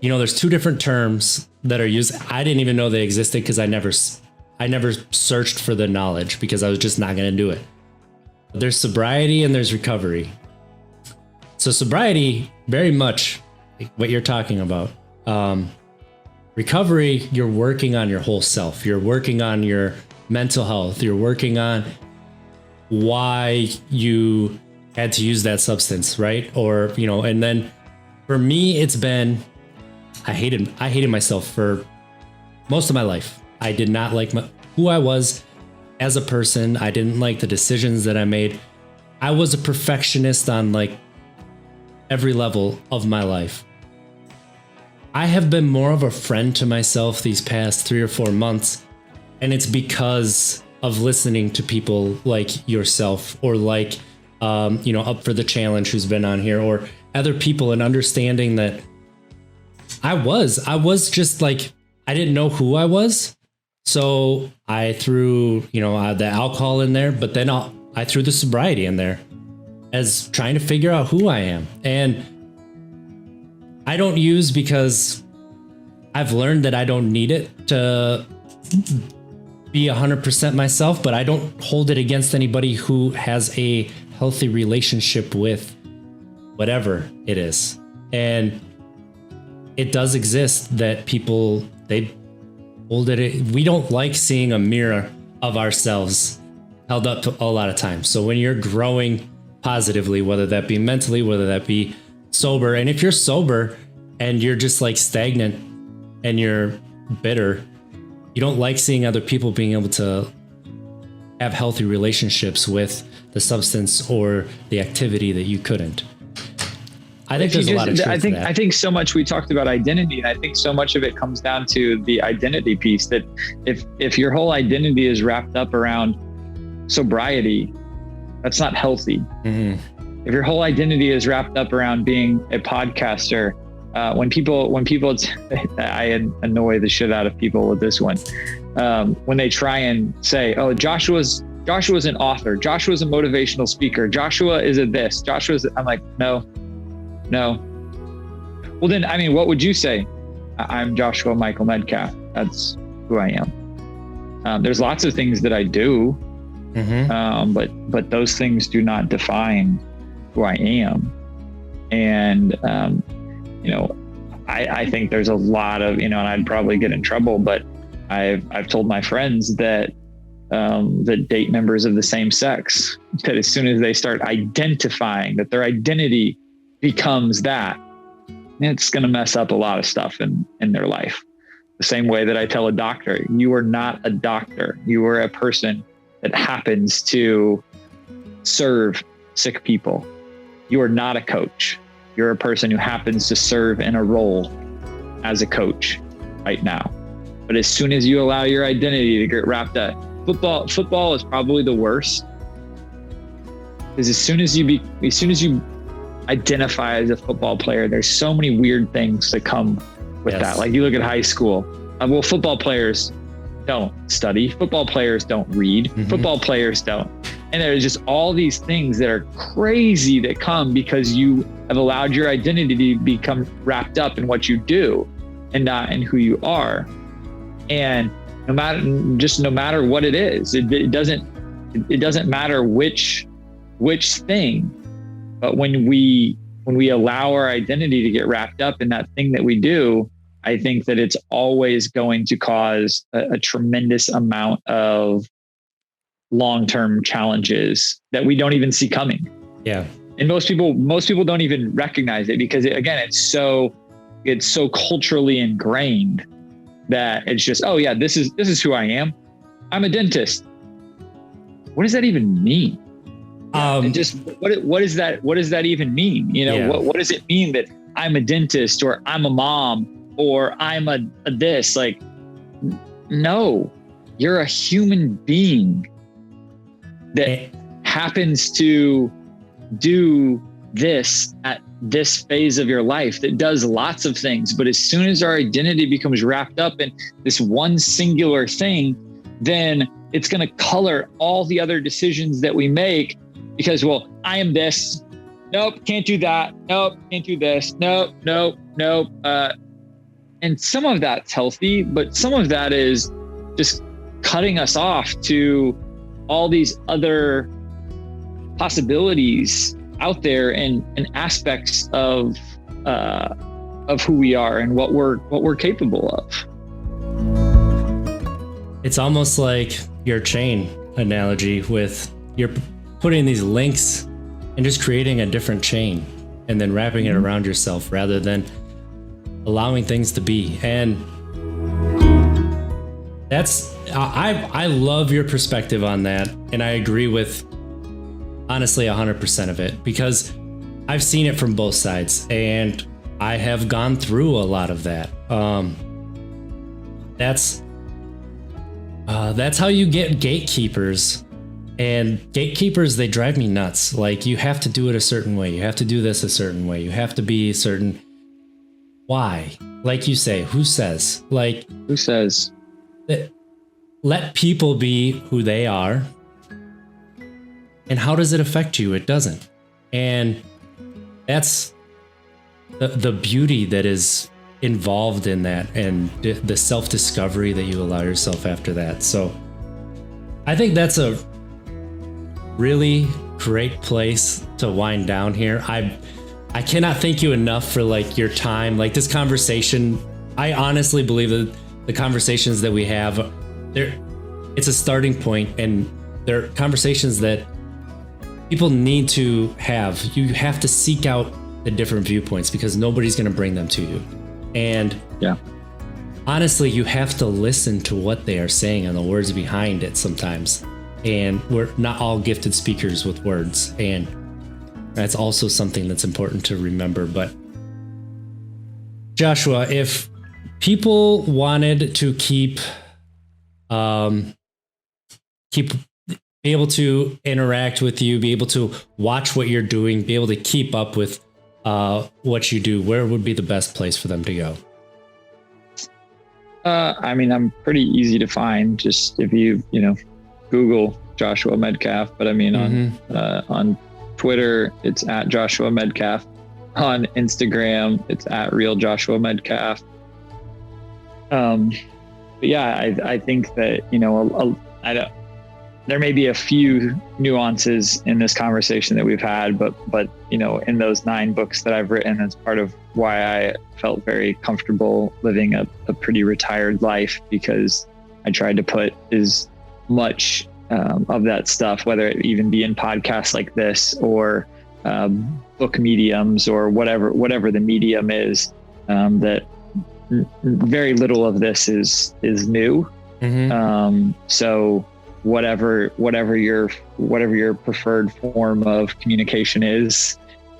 there's two different terms that are used. I didn't even know they existed because I never searched for the knowledge because I was just not going to do it. There's sobriety and there's recovery. So sobriety, very much what you're talking about. Recovery, you're working on your whole self. You're working on your mental health. You're working on why you had to use that substance, right? Or, and then for me, it's been, I hated myself for most of my life. I did not like who I was as a person. I didn't like the decisions that I made. I was a perfectionist on every level of my life. I have been more of a friend to myself these past 3 or 4 months, and it's because of listening to people like yourself or Up for the Challenge, who's been on here, or other people, and understanding that I was just I didn't know who I was. So I threw, the alcohol in there, but then I threw the sobriety in there as trying to figure out who I am. And I don't use because I've learned that I don't need it to be 100% myself, but I don't hold it against anybody who has a healthy relationship with whatever it is. And it does exist that people, they hold it. We don't like seeing a mirror of ourselves held up to a lot of times. So when you're growing positively, whether that be mentally, whether that be sober, and if you're sober and you're just stagnant and you're bitter, you don't like seeing other people being able to have healthy relationships with the substance or the activity that you couldn't. I think there's a lot of truth to that. I think so much we talked about identity, and I think so much of it comes down to the identity piece, that if your whole identity is wrapped up around sobriety, that's not healthy. If your whole identity is wrapped up around being a podcaster, when people I annoy the shit out of people with this one, when they try and say, oh, Joshua's an author, Joshua's a motivational speaker, Joshua is a this, I'm like, no. Well, then, what would you say? I'm Joshua Michael Medcalf. That's who I am. There's lots of things that I do, but those things do not define who I am. And, I think there's a lot of, and I'd probably get in trouble, but I've told my friends that date members of the same sex, that as soon as they start identifying that their identity becomes that, it's going to mess up a lot of stuff in their life. The same way that I tell a doctor, you are not a doctor. You are a person that happens to serve sick people. You are not a coach. You're a person who happens to serve in a role as a coach right now. But as soon as you allow your identity to get wrapped up, football is probably the worst. Because as soon as you identify as a football player, there's so many weird things that come with that. Like you look at high school, well, football players don't study, football players don't read, football players don't. And there's just all these things that are crazy that come because you have allowed your identity to become wrapped up in what you do and not in who you are. And no matter what it is, it doesn't matter which thing. But when we allow our identity to get wrapped up in that thing that we do, I think that it's always going to cause a tremendous amount of long-term challenges that we don't even see coming. Yeah. And most people don't even recognize it because it's so culturally ingrained that it's just, oh yeah, this is who I am. I'm a dentist. What does that even mean? And just what does that even mean? You know, what does it mean that I'm a dentist, or I'm a mom, or I'm a this? Like, no, you're a human being that happens to do this at this phase of your life, that does lots of things. But as soon as our identity becomes wrapped up in this one singular thing, then it's going to color all the other decisions that we make, because, well, I am this. Nope, can't do that. Nope, can't do this. Nope. And some of that's healthy, but some of that is just cutting us off to all these other possibilities out there, and aspects of who we are and what we're capable of. It's almost like your chain analogy, with you're putting these links and just creating a different chain and then wrapping it around yourself, rather than allowing things to be. And that's, I love your perspective on that. And I agree with, honestly, 100% of it, because I've seen it from both sides, and I have gone through a lot of that. That's how you get gatekeepers. And gatekeepers, they drive me nuts. Like, you have to do it a certain way. You have to do this a certain way. You have to be certain. Why? Like you say, who says? Like, who says? Let people be who they are. And how does it affect you? It doesn't. And that's the beauty that is involved in that, and the self-discovery that you allow yourself after that. So I think that's a really great place to wind down here. I cannot thank you enough for like your time, like this conversation. I honestly believe that the conversations that we have, it's a starting point, and they're conversations that people need to have. You have to seek out the different viewpoints, because nobody's going to bring them to you. And honestly, you have to listen to what they are saying and the words behind it sometimes. And we're not all gifted speakers with words. And that's also something that's important to remember. But Joshua, if people wanted to be able to interact with you, be able to watch what you're doing, be able to keep up with what you do, where would be the best place for them to go? I mean, I'm pretty easy to find. Just if you Google Joshua Medcalf. But I mean, on Twitter, it's at Joshua Medcalf. On Instagram, it's at Real Joshua Medcalf. But yeah, I think that there may be a few nuances in this conversation that we've had, but in those 9 books that I've written, it's part of why I felt very comfortable living a pretty retired life, because I tried to put as much of that stuff, whether it even be in podcasts like this or book mediums or whatever the medium is, that very little of this is new. So whatever your preferred form of communication is,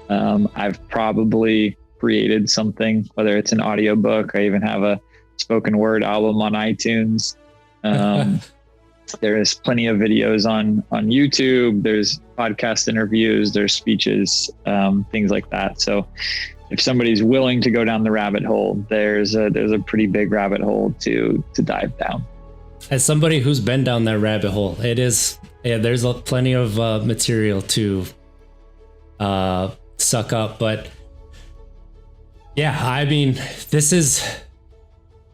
I've probably created something, whether it's an audiobook. I even have a spoken word album on iTunes. There's plenty of videos on YouTube. There's podcast interviews, there's speeches, things like that. So if somebody's willing to go down the rabbit hole, there's a pretty big rabbit hole to dive down. As somebody who's been down that rabbit hole, there's plenty of material to suck up. But yeah, I mean, this is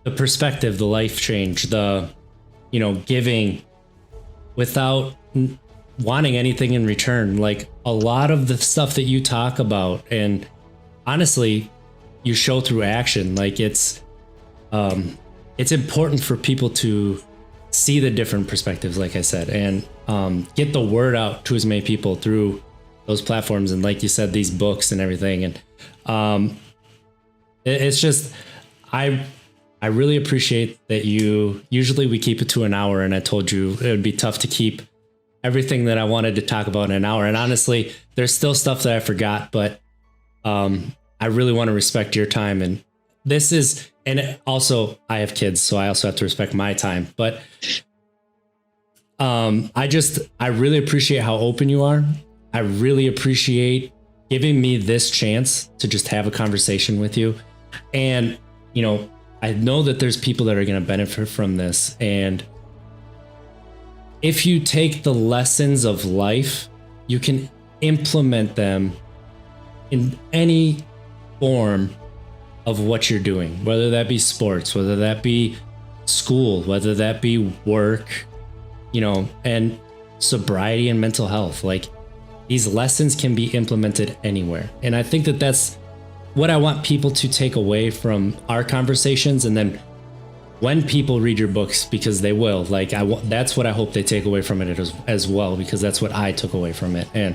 the perspective, the life change, the giving without wanting anything in return. Like a lot of the stuff that you talk about, and honestly, you show through action. Like it's important for people to see the different perspectives, like I said, and get the word out to as many people through those platforms. And like you said, these books and everything. And it's just, I I really appreciate that usually we keep it to an hour, and I told you it would be tough to keep everything that I wanted to talk about in an hour. And honestly, there's still stuff that I forgot, but I really want to respect your time. And and also I have kids, so I also have to respect my time. But I really appreciate how open you are. I really appreciate giving me this chance to just have a conversation with you. And, I know that there's people that are going to benefit from this. And if you take the lessons of life, you can implement them in any form of what you're doing, whether that be sports, whether that be school, whether that be work, and sobriety and mental health. Like, these lessons can be implemented anywhere. And I think that that's what I want people to take away from our conversations. And then when people read your books, because they will, that's what I hope they take away from it as well, because that's what I took away from it. And,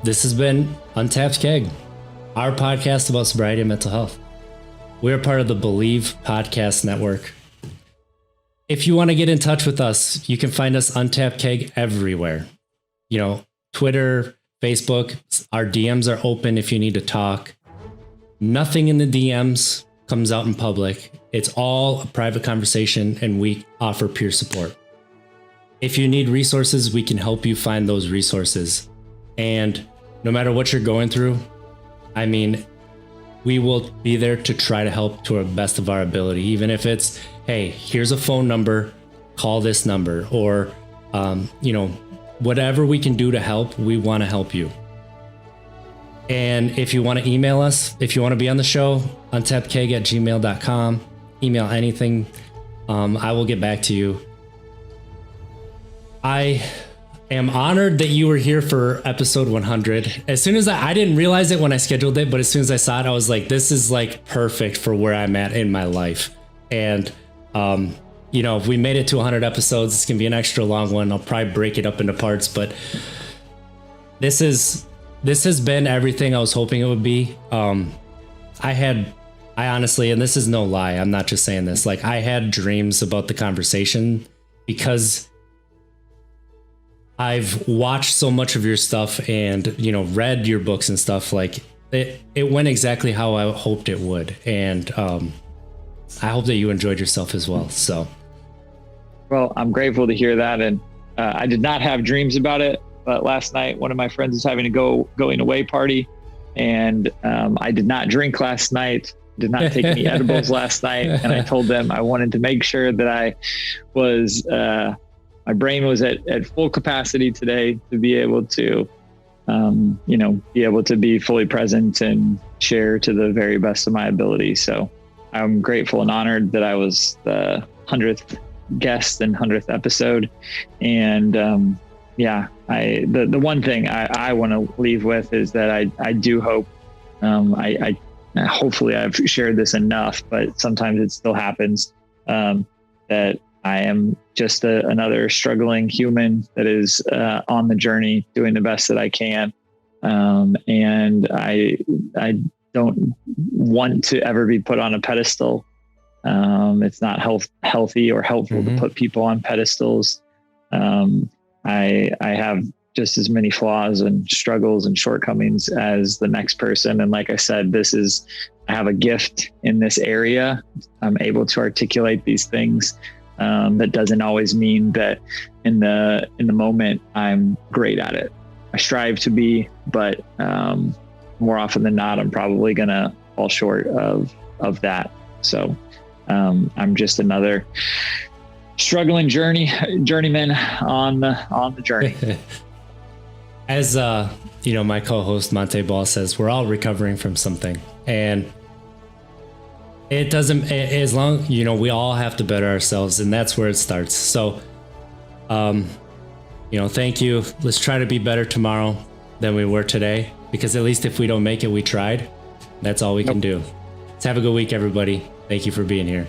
this has been Untapped Keg, our podcast about sobriety and mental health. We're part of the Believe Podcast Network. If you want to get in touch with us, you can find us Untapped Keg everywhere. Twitter, Facebook. Our DMs are open if you need to talk. Nothing in the DMs comes out in public. It's all a private conversation, and we offer peer support. If you need resources, we can help you find those resources. And no matter what you're going through, we will be there to try to help to the best of our ability. Even if it's, hey, here's a phone number, call this number, or, whatever we can do to help, we want to help you. And if you want to email us, if you want to be on the show, untappedkeg@gmail.com, email anything. I will get back to you. I am honored that you were here for episode 100. As soon as I didn't realize it when I scheduled it, but as soon as I saw it, I was like, this is perfect for where I'm at in my life. And, if we made it to 100 episodes, it's going to be an extra long one. I'll probably break it up into parts, but this has been everything I was hoping it would be. I honestly, and this is no lie, I'm not just saying this, I had dreams about the conversation because I've watched so much of your stuff and, read your books and stuff. It went exactly how I hoped it would. And I hope that you enjoyed yourself as well. So, well, I'm grateful to hear that. And I did not have dreams about it, but last night, one of my friends was having a going away party, and I did not drink last night, did not take any edibles last night. And I told them I wanted to make sure that I was, my brain was at full capacity today to be able to, be fully present and share to the very best of my ability. So I'm grateful and honored that I was the 100th guest and 100th episode. And the one thing I want to leave with is that I do hope, hopefully I've shared this enough, but sometimes it still happens, that I am just another struggling human that is on the journey, doing the best that I can. And I don't want to ever be put on a pedestal. It's not healthy or helpful to put people on pedestals. I have just as many flaws and struggles and shortcomings as the next person. And like I said, I have a gift in this area. I'm able to articulate these things. That doesn't always mean that in the moment I'm great at it. I strive to be, but more often than not, I'm probably gonna fall short of that. So I'm just another struggling journeyman on the journey. As my co-host Monte Ball says, we're all recovering from something, and it doesn't, as long, we all have to better ourselves, and that's where it starts. So, thank you. Let's try to be better tomorrow than we were today, because at least if we don't make it, we tried. That's all we can do. Let's have a good week, everybody. Thank you for being here.